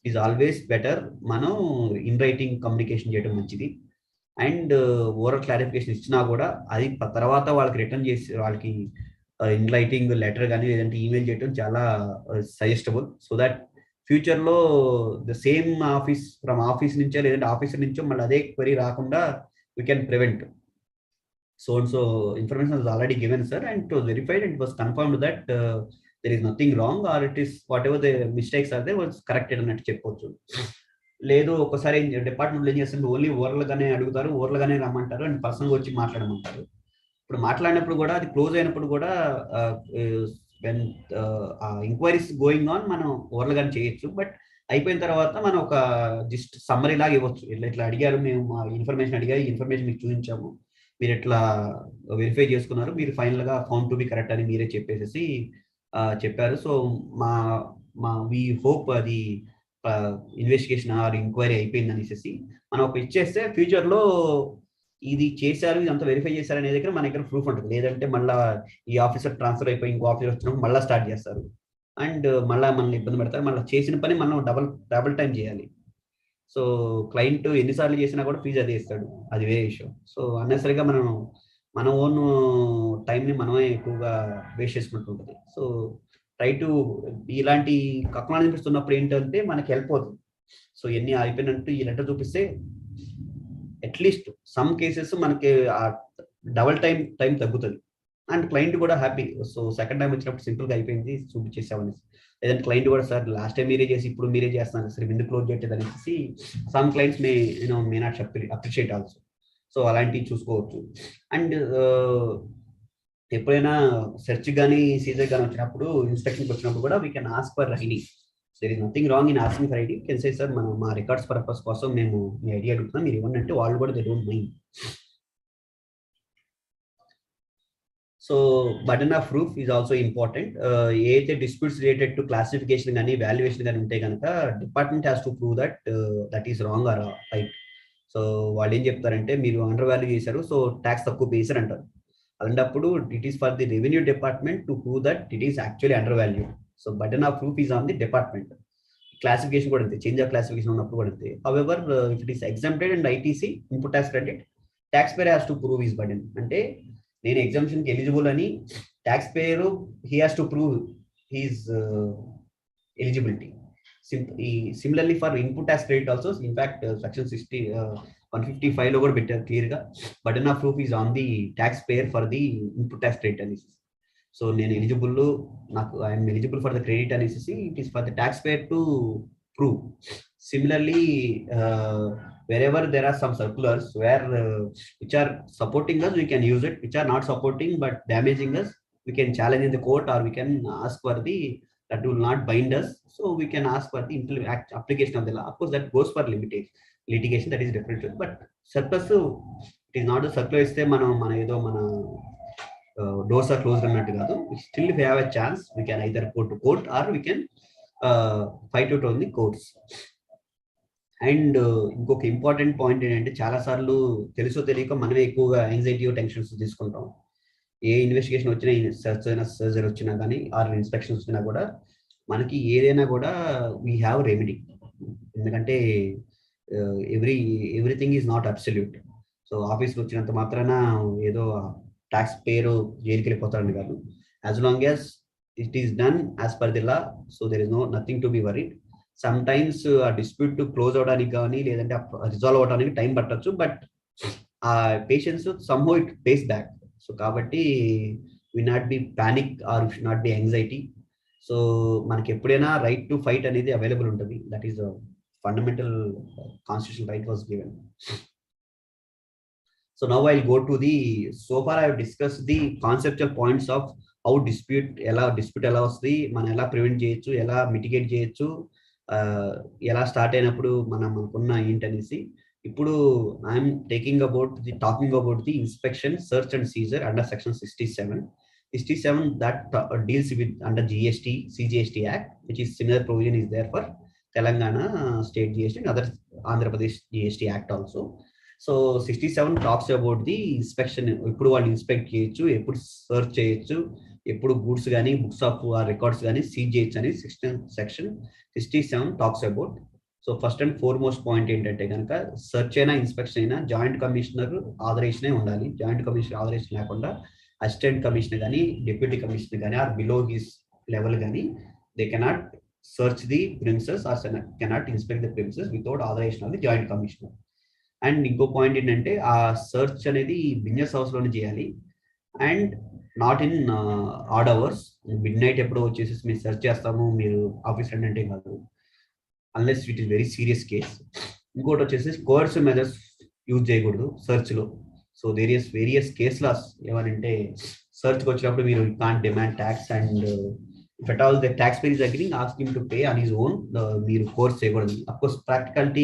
ఈజ్ ఆల్వేస్ బెటర్ మనం ఇన్ రైటింగ్ కమ్యూనికేషన్ చేయడం మంచిది. అండ్ ఓవరాల్ క్లారిఫికేషన్ ఇచ్చినా కూడా అది తర్వాత వాళ్ళకి రిటర్న్ చేసి వాళ్ళకి ఇన్ రైటింగ్ లెటర్ కానీ లేదంటే ఈమెయిల్ చేయడం చాలా సజెస్టబుల్. సో దట్ ఫ్యూచర్లో the same office from office నుంచో లేదంటే ఆఫీసర్ నుంచో మళ్ళీ అదే క్వరీ రాకుండా we can prevent. So information was already given, sir, and it was verified and it was confirmed that there is nothing wrong, or it is whatever the mistakes are there was corrected అన్నట్టు చెప్పొచ్చు. లేదు ఒకసారి డిపార్ట్మెంట్లో ఏం చేస్తుంది, only ఓవర్లుగానే అడుగుతారు, ఓవర్లుగానే రమ్మంటారు and పర్సనల్గా వచ్చి మాట్లాడమంటారు. ఇప్పుడు మాట్లాడినప్పుడు కూడా అది క్లోజ్ అయినప్పుడు కూడా వెన్ ఎంక్వైరీస్ గోయింగ్ ఆన్ మనం ఓవర్లుగానే చేయొచ్చు. బట్ అయిపోయిన తర్వాత మనం ఒక జస్ట్ సమ్మరీ లాగా ఇవ్వచ్చు, ఇట్లా అడిగారు, మేము మా ఇన్ఫర్మేషన్ అడిగారు, ఈ ఇన్ఫర్మేషన్ మీకు చూపించాము, మీరు ఎట్లా వెరిఫై చేసుకున్నారు, మీరు ఫైనల్ గా ఫౌండ్ టు బి కరెక్ట్ అని మీరే చెప్పేసి చెప్పారు. సో మా వి హోప్ అది ఇన్వెస్టిగేషన్ ఆర్ ఎంక్వైరీ అయిపోయింది అనేసి మనం ఒక ఇచ్చేస్తే ఫ్యూచర్ లో ఇది చేశారు, ఇదంతా వెరిఫై చేశారు అనే దగ్గర మన దగ్గర ప్రూఫ్ ఉంటుంది. లేదంటే మళ్ళీ ఈ ఆఫీసర్ ట్రాన్స్ఫర్ అయిపోయి ఇంకో ఆఫీసర్ వచ్చినప్పుడు మళ్ళీ స్టార్ట్ చేస్తారు అండ్ మళ్ళీ మనల్ని ఇబ్బంది పెడతారు. మళ్ళీ చేసిన పని మనం డబుల్ టైం చేయాలి. సో క్లయింట్ ఎన్నిసార్లు చేసినా కూడా ఫీజు అదే ఇస్తాడు, అది వేరే విషయం. సో అన్నెసరిగా మనం మన ఓన్ టైంని మనమే ఎక్కువగా వేస్ట్ చేసుకుంటూ ఉంటుంది. సో ట్రై టు ఇలాంటి అక్నాలజ్మెంట్స్ ఉన్నప్పుడు ఏంటంటే మనకి హెల్ప్ అవుతుంది. సో ఎన్ని అయిపోయినట్టు ఈ లెటర్ చూపిస్తే అట్లీస్ట్ సమ్ కేసెస్ మనకి డబల్ టైం తగ్గుతుంది అండ్ క్లయింట్ కూడా హ్యాపీ. సో సెకండ్ టైం వచ్చినప్పుడు సింపుల్గా అయిపోయింది చూపించేసామని. లేదంటే క్లయింట్ కూడా సార్ లాస్ట్ టైం మీరే చేసి ఇప్పుడు మీరే చేస్తున్నారు సార్, ఎందుకు క్లోజ్ చేయట్లేదు అనేసి some clients may not appreciate also. So అలాంటివి చూసుకోవచ్చు. అండ్ ఎప్పుడైనా సెర్చ్ కానీ సీజర్ కానీ వచ్చినప్పుడు ఇన్స్పెక్షన్కి వచ్చినప్పుడు కూడా we can ask for ID. There is nothing wrong in asking for ID. Can say sir మనం మా రికార్డ్స్ పర్పస్ కోసం మేము మీ ఐడి అడుగుతున్నాం, మీరు ఇవ్వండి అంటే వాళ్ళు కూడా they don't mind. So burden of proof is also important. ఏదైతే డిస్ప్యూట్స్ రిలేటెడ్ టు క్లాసిఫికేషన్ కానీ వాల్యుయేషన్ కానీ ఉంటే కనుక department has to prove that is wrong or right. So వాళ్ళు ఏం చెప్తారంటే మీరు అండర్ వాల్యూ చేశారు, సో ట్యాక్స్ తక్కువ పేసారు అంటారు. అలాంటప్పుడు it is for the revenue department to prove that it is actually under value. So burden of proof is on the department. Classification కూడా అంతే, చేంజ్ ఆఫ్ క్లాసిఫికేషన్ ఉన్నప్పుడు కూడా అంతే. However if it is exempted and ITC input tax credit, tax payer has to prove is burden. అంటే నేను ఎగ్జామ్షన్కి eligible అని tax payer he has to prove he's eligibility. Similarly for input tax credit also in fact section 155 లో కూడా పెట్టారు clear గా, burden of proof is on the tax payer for the input tax credit అనేసి. So నేను eligible, నాకు I'm eligible for the credit అనేసి it is for the tax payer to prove. Similarly, wherever there are some circulars which are supporting us, we can use it. Which are not supporting but damaging us, we can challenge in the court, or we can ask for that will not bind us. So we can ask for the application of the law. Of course, that goes for litigation, that is different. But surplus, it is not a circular. Is mana edo mana doors are closed annattu kaadu. Still, if we have a chance, we can either go to court or we can fight out on the courts. And ఇంకొక important point ఏంటంటే చాలా సార్లు తెలుసో తెలియక మనమే ఎక్కువగా anxiety tensions తీసుకుంటాం. ఏ investigation వచ్చినా, సెర్చ్ అయినా, సర్జరీ వచ్చినా కానీ, ఆర్ ఇన్స్పెక్షన్స్ వచ్చినా కూడా మనకి ఏదైనా కూడా వీ హ్యావ్ రెమెడీ. ఎందుకంటే everything is not absolute. So ఆఫీస్కి వచ్చినంత మాత్రాన ఏదో ట్యాక్స్ పేరు జైలుకి వెళ్ళిపోతారని కాదు. As long as it is done as per the law, so there is nothing to be worried. Some times ఆ డిస్ప్యూట్ క్లోజ్ అవడానికి కానీ లేదంటే రిజాల్వ్ అవడానికి టైం పట్టచ్చు, బట్ ఆ patience somehow it pays back. So so కాబట్టి we not be panic or should not be anxiety. So మనకి ఎప్పుడైనా రైట్ టు ఫైట్ అనేది అవైలబుల్ ఉంటుంది. That is fundamental constitution right was given. So now I'll go to so far I have discussed the conceptual points of how dispute ఎలా వస్తుంది, మనం ఎలా prevent చేయొచ్చు, ఎలా మిటిగేట్ చేయొచ్చు, ఎలా స్టార్ట్ అయినప్పుడు మనకున్న ఏంటనేసి. ఇప్పుడు I'm talking about the inspection, search and seizure under section 67 that deals with under GST, CGST Act, which is similar provision is there for Telangana state GST and other Andhra Pradesh GST Act also. So 67 talks about the inspection. ఎప్పుడు వాళ్ళు inspect చేయొచ్చు, ఎప్పుడు search చేయొచ్చు, ఎప్పుడు goods కానీ books of records కానీ seize చేయొచ్చు అని section 67 talks about. So first and foremost point ఏంటంటే కనుక సర్చ్ అయినా ఇన్స్పెక్షన్ అయినా జాయింట్ కమిషనర్ ఆథరైజేషనే ఉండాలి. జాయింట్ కమిషనర్ ఆథరైజేషన్ లేకుండా అసిస్టెంట్ కమిషనర్ కానీ డిప్యూటీ కమిషనర్ కానీ ఆర్ బిలో హిస్ లెవెల్ కానీ they cannot search the premises or cannot inspect the premises without authorization of the joint commissioner. And ఇంకో point ఏంటంటే ఆ search అనేది business house లోనే చేయాలి and not in add hours. Mid night ఎప్పుడో వచ్చేసి మీరు సర్చ్ చేస్తాము, మీరు ఆఫీస్ అంటే కాదు, unless it is very serious case. ఇంకోటి వచ్చేసి కోర్సివ్ మెజర్స్ యూజ్ చేయకూడదు సర్చ్ లో. సో వేరియస్ కేస్ లాస్ ఏమనంటే సర్చ్కి వచ్చినప్పుడు మీరు can't demand tax and if at all the taxpayer is agreeing, ask him to pay on his own. మీరు course చేయకూడదు. Of course practicality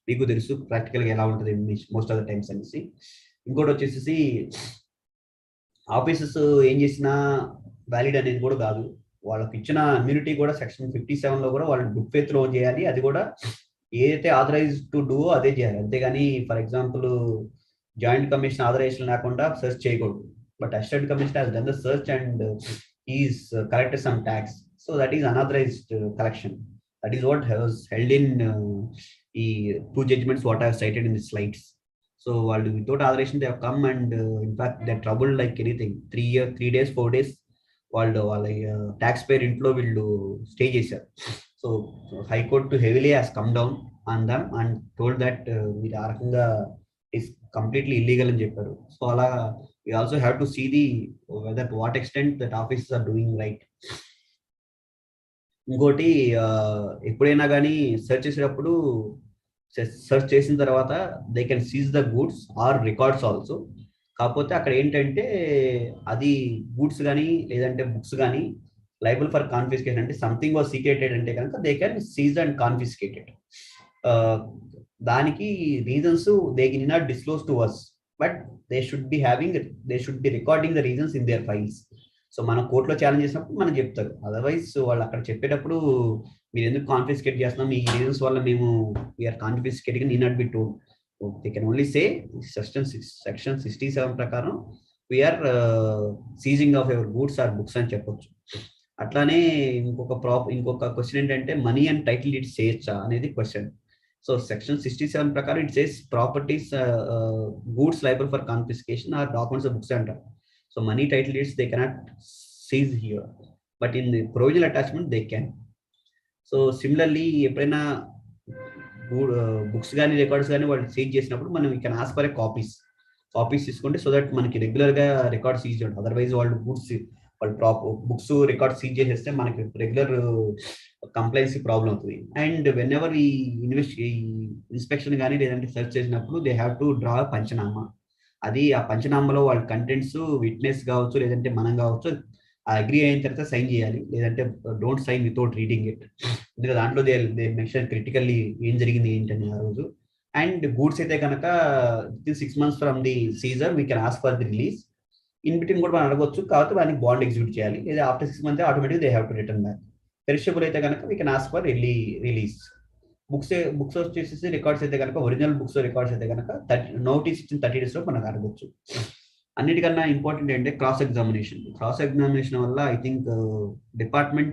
మీకు తెలుసు ప్రాక్టికల్గా ఎలా ఉంటుంది మోస్ట్ ఆఫ్ ద టైమ్స్ అనేసి. ఇంకోటి వచ్చేసి ఆఫీసెస్ ఏం చేసినా వ్యాలిడ్ అనేది కూడా కాదు. వాళ్ళకి ఇచ్చిన ఇమ్యూనిటీ కూడా సెక్షన్ 57లో కూడా వాళ్ళు గుడ్ ఫెయిత్ లో చేయాలి. అది కూడా ఏదైతే ఆథరైజ్ టు డూ అదే చేయాలి. అంతేగాని for example joint commission authorisation లేకుండా సెర్చ్ చేయకూడదు. But assistant commissioner has done the search and is collected some tax, so that is unauthorized collection. That is what was held in the two judgments what I have cited in the slides. So while without authorization they have come and in fact they are troubled like anything. 3 days 4 days వాళ్ళు taxpayer inflow will stay చేశారు. So high court to heavily has come down on them and told that మీరు ఆ రకంగా is completely illegal అని చెప్పారు. So అలా we also have to see whether to what extent that officers are doing right. ఇంకోటి ఎప్పుడైనా కానీ search చేసేటప్పుడు సెర్చ్ చేసిన తర్వాత they can seize the goods or records also. కాకపోతే అక్కడ ఏంటంటే అది గూడ్స్ కానీ లేదంటే బుక్స్ కానీ లైబుల్ ఫర్ కాన్ఫిస్కేషన్ అంటే సంథింగ్ వాజ్ సీక్రెటెడ్ అంటే కనుక they can seize and confiscated. దానికి reasons they can not disclose to us, but they should be recording the reasons in their files. So మనం కోర్టులో challenge చేసినప్పుడు మనం చెప్తారు. అదర్వైజ్ వాళ్ళు అక్కడ చెప్పేటప్పుడు మీరు ఎందుకు కాన్ఫిస్కేట్ చేస్తున్నాం, ఈ రీజన్స్ వల్ల మేము we're confiscating need not be told. They can only say section 67 ప్రకారం we're seizing of your goods or books అని చెప్పొచ్చు. అట్లానే ఇంకొక క్వశ్చన్ ఏంటంటే మనీ అండ్ టైటిల్ డీడ్స్ చేయొచ్చా అనేది question. So section 67 prakaram it says properties, goods liable for confiscation are documents of books and all. So money, title deeds they cannot seize here, but in the provisional attachment they can. So similarly eppadaina books gaani records gaani vallu seize chesinappudu మనం we can ask for a copies తీసుకుంటే so that మనకి regular గా record seize ఉంటుంది. Otherwise వాళ్ళు books record seize చేసేస్తే మనకి regular కంప్లైన్సీ problem అవుతుంది. And when ever ఈ ఇన్స్పెక్షన్ కానీ లేదంటే సెర్చ్ చేసినప్పుడు దే హ్యావ్ టు డ్రా పంచనామా. అది ఆ పంచనామాలో వాళ్ళ కంటెంట్స్ విట్నెస్ కావచ్చు లేదంటే మనం కావచ్చు అగ్రీ అయిన తర్వాత సైన్ చేయాలి, లేదంటే don't sign without reading it. ఎందుకంటే దాంట్లో దే మెన్షన్ క్రిటికల్లీ ఏం జరిగింది ఏంటని ఆ రోజు. అండ్ గూడ్స్ అయితే కనుక 6 months from the seizure we can ask for the release. In between కూడా మనం అడగొచ్చు, కాబట్టి దానికి బాండ్ ఎగ్జిక్యూట్ చేయాలి, లేదా after 6 months automatic they have to return back. Perishable అయితే కనుక we can ask for early release. Books వచ్చేసి రికార్డ్స్ అయితే కనుక ఒరిజినల్ బుక్స్ రికార్డ్స్ అయితే కనుక నోటీస్ ఇచ్చిన 30 days లో మనకు అడగొచ్చు. అన్నిటికన్నా ఇంపార్టెంట్ ఏంటంటే క్రాస్ ఎగ్జామినేషన్ వల్ల I think department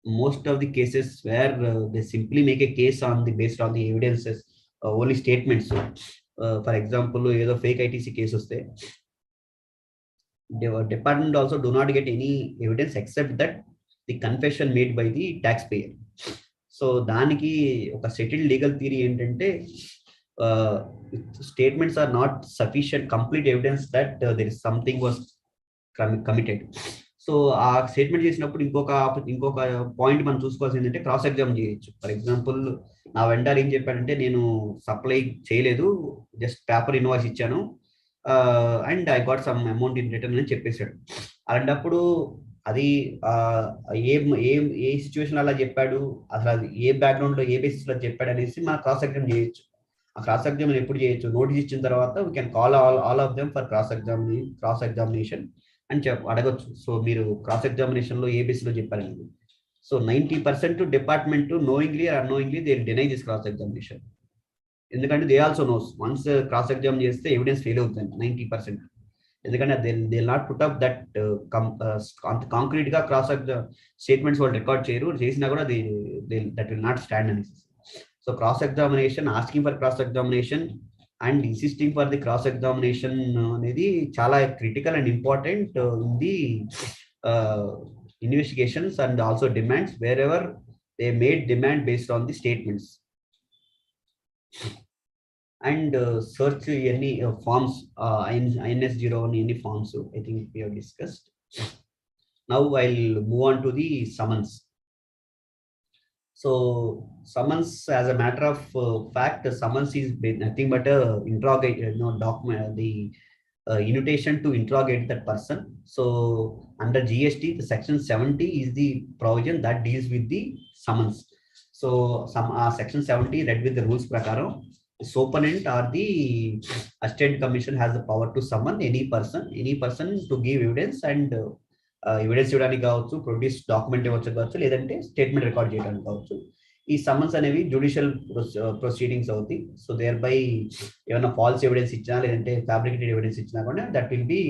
most of the cases where they simply make a case on the based on the evidences only statements. For example ఏదో ఫేక్ ఐటీసీ కేసు వస్తే department also do not get any evidence except that the confession made by the tax payer. So దానికి ఒక settled legal theory ఏంటంటే statements are not sufficient complete evidence that there is something was committed. So ఆ statement చేసినప్పుడు ఇంకొక point మనం చూసుకోవాల్సింది ఏంటంటే cross exam చేయొచ్చు. ఫర్ ఎగ్జాంపుల్, నా వెండర్ ఏం చెప్పాడంటే నేను సప్లై చేయలేదు, జస్ట్ పేపర్ ఇన్వాయిస్ ఇచ్చాను and I got some amount in return అని చెప్పేశాడు. అలాంటప్పుడు అది ఏ సిచ్యువేషన్ అలా చెప్పాడు, అసలు అది ఏ బ్యాక్గ్రౌండ్ లో ఏ బేసిస్ లో చెప్పాడు అనేసి మనం క్రాస్ ఎగ్జామ్ చేయొచ్చు. ఆ క్రాస్ ఎగ్జామ్ ఎప్పుడు చేయొచ్చు? నోటీస్ ఇచ్చిన తర్వాత we can call all of them for cross examination అని అడగొచ్చు. సో మీరు క్రాస్ ఎగ్జామినేషన్ లో ఏ బేసిస్ లో చెప్పారనేది. So 90% department knowingly or unknowingly they deny this cross examination. ఎందుకంటే they also knows once cross exam చేస్తే ఎవిడెన్స్ ఫెయిల్ అవుతుంది 90%. ఎందుకంటే they not put up that concrete గా క్రాస్ స్టేట్మెంట్స్ వాళ్ళు రికార్డ్ చేయరు, చేసినా కూడా దట్ విల్ నాట్ స్టాండ్ అనేసి. So cross examination, asking for cross examination and insisting for the cross examination అనేది చాలా critical and important in the investigations and also demands wear ever they made demand based on the statements. And search any forms, INS01 any forms, I think we have discussed. Now I'll move on to the summons. So summons, as a matter of fact, summons is nothing but a document, the invitation to interrogate that person. So under GST, the section 70 is the provision that deals with the summons. So section 70 read with the rules prakaram, opponent or the assistant commission has the power to summon any person to give evidence and evidence ఇవ్వడానికి కావచ్చు, produce document ఇవ్వచ్చు కావచ్చు, లేదంటే statement record చేయడానికి కావచ్చు. ఈ summons అనేవి judicial proceedings అవుతాయి. సో దేర్ బై ఏమైనా ఫాల్స్ ఎవిడెన్స్ ఇచ్చినా లేదంటే ఫ్యాబ్రికేటెడ్ ఎవిడెన్స్ ఇచ్చినా కూడా that will be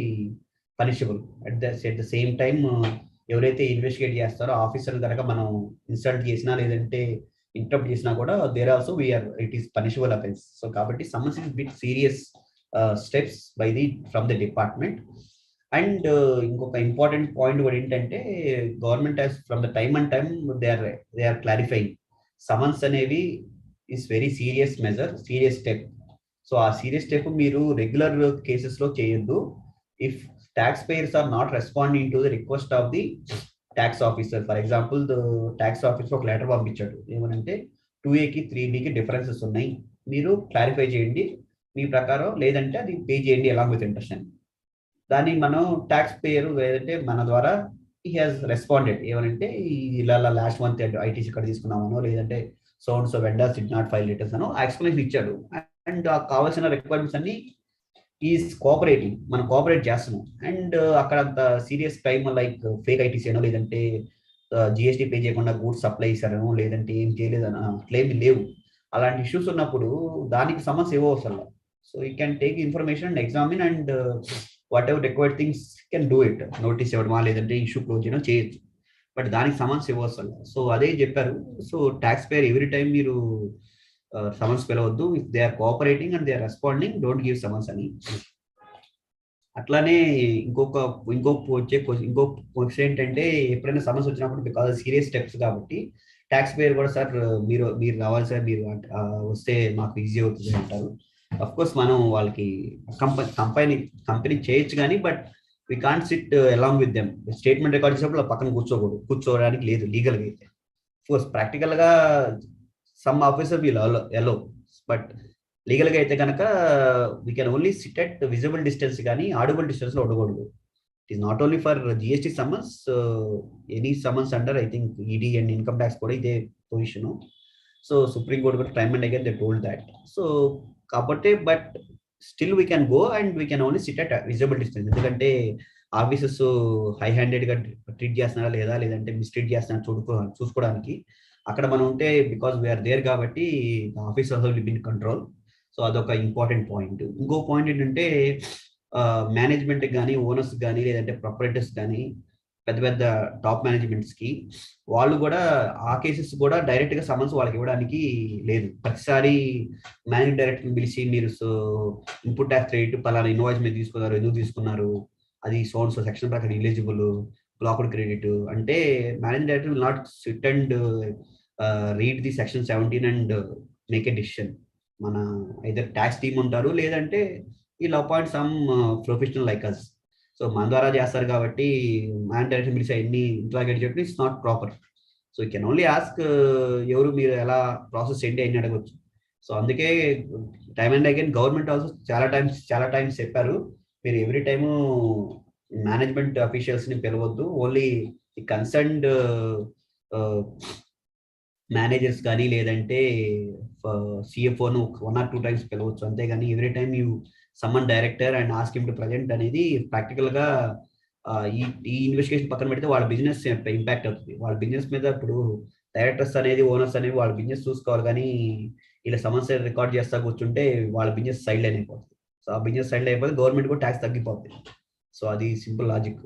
punishable. At the same time ఎవరైతే ఇన్వెస్టిగేట్ చేస్తారో ఆఫీసర్ కనుక మనం ఇన్సల్ట్ చేసినా లేదంటే ఇంటరప్ట్ చేసినా కూడా there also it is punishable offence. So కాబట్టి summons is bit serious steps by from the department. And ఇంకొక ఇంపార్టెంట్ పాయింట్ కూడా ఏంటంటే government from the time and time they are clarifying summons అనేవి is very serious measure, serious step. So ఆ serious step మీరు regular cases లో చేయొద్దు. If tax payers are not responding to the request of the tax officer, for example tax officer ఒక letter పంపించాడు ఏమనంటే 2A కి 3B కి differences ఉన్నాయి, మీరు క్లారిఫై చేయండి మీ ప్రకారం, లేదంటే అది పే చేయండి అలాంగ్ విత్ ఇంట్రెస్ట్ అని. దాన్ని మనం ట్యాక్స్ పేయర్ లేదంటే మన ద్వారా హీ హాజ్ రెస్పాండెడ్ ఏమనంటే ఇలా లాస్ట్ మంత్ ఐటీసీ ఇక్కడ తీసుకున్నామనో లేదంటే so vendors did not file returns అనో ఎక్స్ప్లెనేషన్ ఇచ్చాడు. అండ్ కావాల్సిన రిక్వైర్మెంట్స్ అన్ని ఈజ్ కోఆపరేటింగ్, మనం కోఆపరేట్ చేస్తున్నాం. అండ్ అక్కడ అంత serious crime like fake ITC అనో లేదంటే జిఎస్టీ పే చేయకుండా గూడ్స్ సప్లై చేశారనో లేదంటే ఏం చేయలేదనో క్లెయిమ్ లేవు. అలాంటి ఇష్యూస్ ఉన్నప్పుడు దానికి సమస్య ఏవో అసలు. So you can take information and examine and whatever required things can do it. Notice ఇవ్వడమా లేదంటే ఇష్యూ క్లోజ్ చేయడం చేయొచ్చు, బట్ దానికి సమన్స్ ఇవ్వవసరం. సో అదే చెప్పారు. So tax payer every time మీరు సమన్స్ పిలవద్దు. If they are cooperating and they are responding don't give summons అని. అట్లానే ఇంకొక క్వశ్చన్ ఏంటంటే ఎప్పుడైనా సమస్య వచ్చినప్పుడు బికాజ్ సీరియస్ స్టెప్స్ కాబట్టి ట్యాక్స్ పేయర్ కూడా సార్ మీరు రావాలి సార్, మీరు వస్తే మాకు ఈజీ అవుతుంది అంటారు. అఫ్ కోర్స్ మనం వాళ్ళకి కంపెనీ చేయొచ్చు కానీ but we can't sit along with them. Statement record చేసినప్పుడు పక్కన కూర్చోవడానికి లేదు లీగల్గా అయితే. కోర్స్ ప్రాక్టికల్ గా some officer will allow, but legal గా అయితే కనుక we can only sit at visible distance కానీ ఆడిబుల్ డిస్టెన్స్ లో ఉండకూడదు. It is not only for GST summons, any summons under I think ED and income tax కూడా ఇదే position. So Supreme Court కూడా time and again they told that. So కాబట్టి but still we can go and we can only sit at visible distance. ఎందుకంటే officers high handed గా treat చేస్తున్నారా లేదంటే mistreat చేస్తున్నారా చూసుకోవడానికి అక్కడ మనం ఉంటే బికాస్ వీఆర్ దేర్ కాబట్టి officers will be in control. So అదొక ఇంపార్టెంట్ పాయింట్. ఇంకో పాయింట్ ఏంటంటే మేనేజ్మెంట్ కానీ ఓనర్స్ కానీ లేదంటే ప్రొపరేటర్స్ కానీ పెద్ద పెద్ద టాప్ మేనేజ్మెంట్స్ కి వాళ్ళు కూడా ఆ కేసెస్ కూడా డైరెక్ట్ గా సమన్స్ వాళ్ళకి ఇవ్వడానికి లేదు. ప్రతిసారి మేనేజింగ్ డైరెక్టర్ పిలిచి మీరు ఇన్పుట్ ట్యాక్స్ క్రెడిట్ పలానా ఇన్వాయిస్ మీద తీసుకున్నారు, ఎందుకు తీసుకున్నారు, అది సోన్స్ సెక్షన్ ప్రకారం ఎలిజిబుల్, బ్లాక్డ్ క్రెడిట్ అంటే managing director will not sit and read the section 17 and make a decision. మన ఐదర్ ట్యాక్స్ టీమ్ ఉంటారు, లేదంటే వీళ్ళు appoint some professional like us. So మన ద్వారా చేస్తారు కాబట్టి మ్యాన్ డైరెక్షన్ పిలిచి ఎన్ని ఇంట్రాగేట్ చెప్పి it's not proper. So you can only ask ఎవరు మీరు ఎలా ప్రాసెస్ ఏంటి అని అడగచ్చు. సో అందుకే time and again government also చాలా టైమ్స్ చెప్పారు, మీరు ఎవ్రీ టైము మేనేజ్మెంట్ అఫీషియల్స్ ని పిలవద్దు, ఓన్లీ ది కన్సర్న్డ్ మేనేజర్స్ కానీ లేదంటే సిఎఫ్ఓను 1 or 2 times పిలవచ్చు, అంతేగాని every time you someone director and ask him to present అనేది ప్రాక్టికల్ గా ఈ ఇన్వెస్టిగేషన్ పక్కన పెడితే వాళ్ళ బిజినెస్ ఇంపాక్ట్ అవుతుంది. వాళ్ళ బిజినెస్ మీద ఇప్పుడు డైరెక్టర్స్ అనేది ఓనర్స్ అనేవి వాళ్ళ బిజినెస్ చూసుకోవాలి, కానీ ఇలా సమస్య రికార్డ్ చేస్తా కూర్చుంటే వాళ్ళ బిజినెస్ సైడ్ లైన్ అయిపోతుంది. సో ఆ బిజినెస్ సైడ్ అయిపోతే గవర్నమెంట్ కూడా ట్యాక్స్ తగ్గిపోతుంది. సో అది సింపుల్ లాజిక్.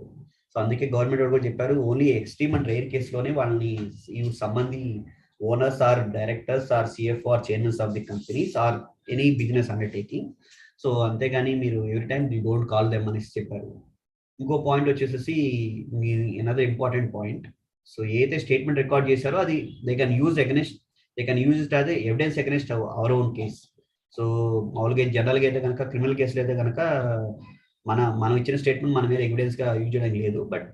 సో అందుకే గవర్నమెంట్ కూడా చెప్పారు, ఓన్లీ ఎక్స్ట్రీమ్ అండ్ రేర్ కేసులోనే వాళ్ళని ఈ సంబంధి owners or directors or CFO or chairmans of the companies or any business undertaking. So అంతేగాని మీరు every time you don't call them అనేసి చెప్పారు. ఇంకో పాయింట్ వచ్చేసి అనదర్ ఇంపార్టెంట్ పాయింట్, సో ఏదైతే స్టేట్మెంట్ రికార్డ్ చేశారో అది they can use it as evidence against our own case. So మామూలుగా జనరల్గా అయితే కనుక క్రిమినల్ కేసులు అయితే కనుక మనం ఇచ్చిన స్టేట్మెంట్ మన మీద ఎవిడెన్స్ గా యూజ్ చేయడం లేదు, బట్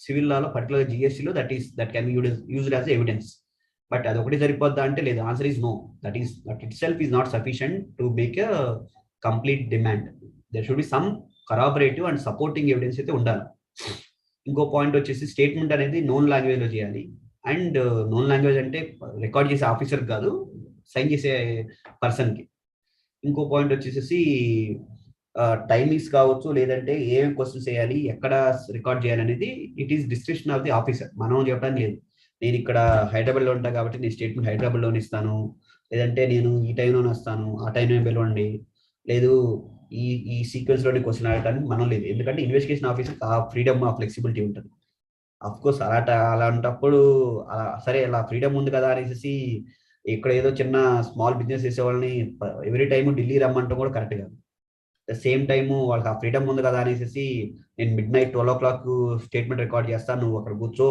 సివిల్ లాలో పర్టికులర్ జిఎస్టీలో that can be used as evidence. But అది ఒకటి సరిపోద్దా అంటే లేదు, answer is no. That itself is not sufficient to make a complete demand. There should be some corroborative and supporting evidence అయితే ఉండాలి. ఇంకో పాయింట్ వచ్చేసి స్టేట్మెంట్ అనేది నోన్ లాంగ్వేజ్ లో చేయాలి. అండ్ నోన్ లాంగ్వేజ్ అంటే రికార్డ్ చేసే ఆఫీసర్ కాదు, సైన్ చేసే పర్సన్ కి. ఇంకో పాయింట్ వచ్చేసి టైమింగ్స్ కావచ్చు, లేదంటే ఏమేమి క్వశ్చన్స్ చేయాలి, ఎక్కడ రికార్డ్ చేయాలి అనేది it is description of the officer, మనం చెప్పడానికి లేదు. నేను ఇక్కడ హైదరాబాద్లో ఉంటాను కాబట్టి నేను స్టేట్మెంట్ హైదరాబాద్లోనే ఇస్తాను, లేదంటే నేను ఈ టైంలోనే వస్తాను, ఆ టైంలో పిలవండి, లేదు ఈ సీక్వెన్స్ లోని క్వశ్చన్ అడగడానికి మనం లేదు. ఎందుకంటే ఇన్వెస్టిగేషన్ ఆఫీసర్ ఆ ఫ్రీడమ్ ఆ ఫ్లెక్సిబిలిటీ ఉంటుంది. అఫ్ కోర్స్ అలాంటప్పుడు సరే అలా ఫ్రీడమ్ ఉంది కదా అనేసి ఇక్కడ ఏదో చిన్న స్మాల్ బిజినెస్ చేసే వాళ్ళని ఎవ్రీ టైము ఢిల్లీ రమ్మంటాం కూడా కరెక్ట్ కాదు. సేమ్ టైము వాళ్ళకి ఆ ఫ్రీడమ్ ఉంది కదా అనేసి నేను midnight 12 o'clock స్టేట్మెంట్ రికార్డ్ చేస్తాను, నువ్వు అక్కడ కూర్చో,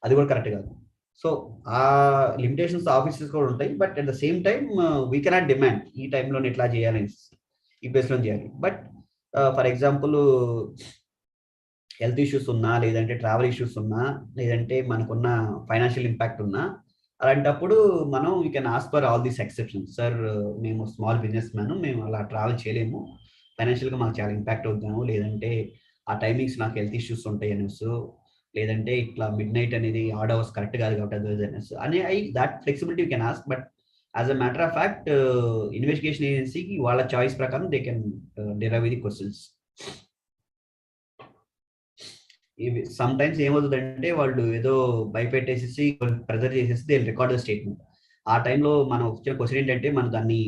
అది కూడా కరెక్ట్ కాదు. సో ఆ లిమిటేషన్స్ ఆఫీసెస్ కూడా ఉంటాయి. But at the same time we cannot demand ఈ టైంలో ఎట్లా చేయాలి, ఈ ప్లేస్లో చేయాలి. But for example health issues ఉన్నా, లేదంటే ట్రావెల్ ఇష్యూస్ ఉన్నా, లేదంటే మనకున్న ఫైనాన్షియల్ ఇంపాక్ట్ ఉన్నా, అలాంటప్పుడు మనం we can ask for all these exceptions. Sir మేము స్మాల్ బిజినెస్ మ్యాన్, మేము అలా ట్రావెల్ చేయలేము, ఫైనాన్షియల్గా మాకు చాలా ఇంపాక్ట్ అవుతాము, లేదంటే ఆ టైమింగ్స్ నాకు హెల్త్ ఇష్యూస్ ఉంటాయి అనేసి, లేదంటే ఇట్లా midnight అనేది ఆడ్ అవర్స్ కరెక్ట్ కాదు కాబట్టి అదర్స్ అనే that flexibility you can ask. But as a matter of fact investigation ఏజెన్సీకి వాళ్ళ చాయిస్ ప్రకారం they can derive the questions. Some times ఏమవుతుందంటే వాళ్ళు ఏదో భయపెట్టేసి ప్రెజర్ చేసేసి దే రికార్డ్ ద స్టేట్మెంట్. ఆ టైంలో మనం వచ్చిన క్వశ్చన్ ఏంటంటే మనం దాన్ని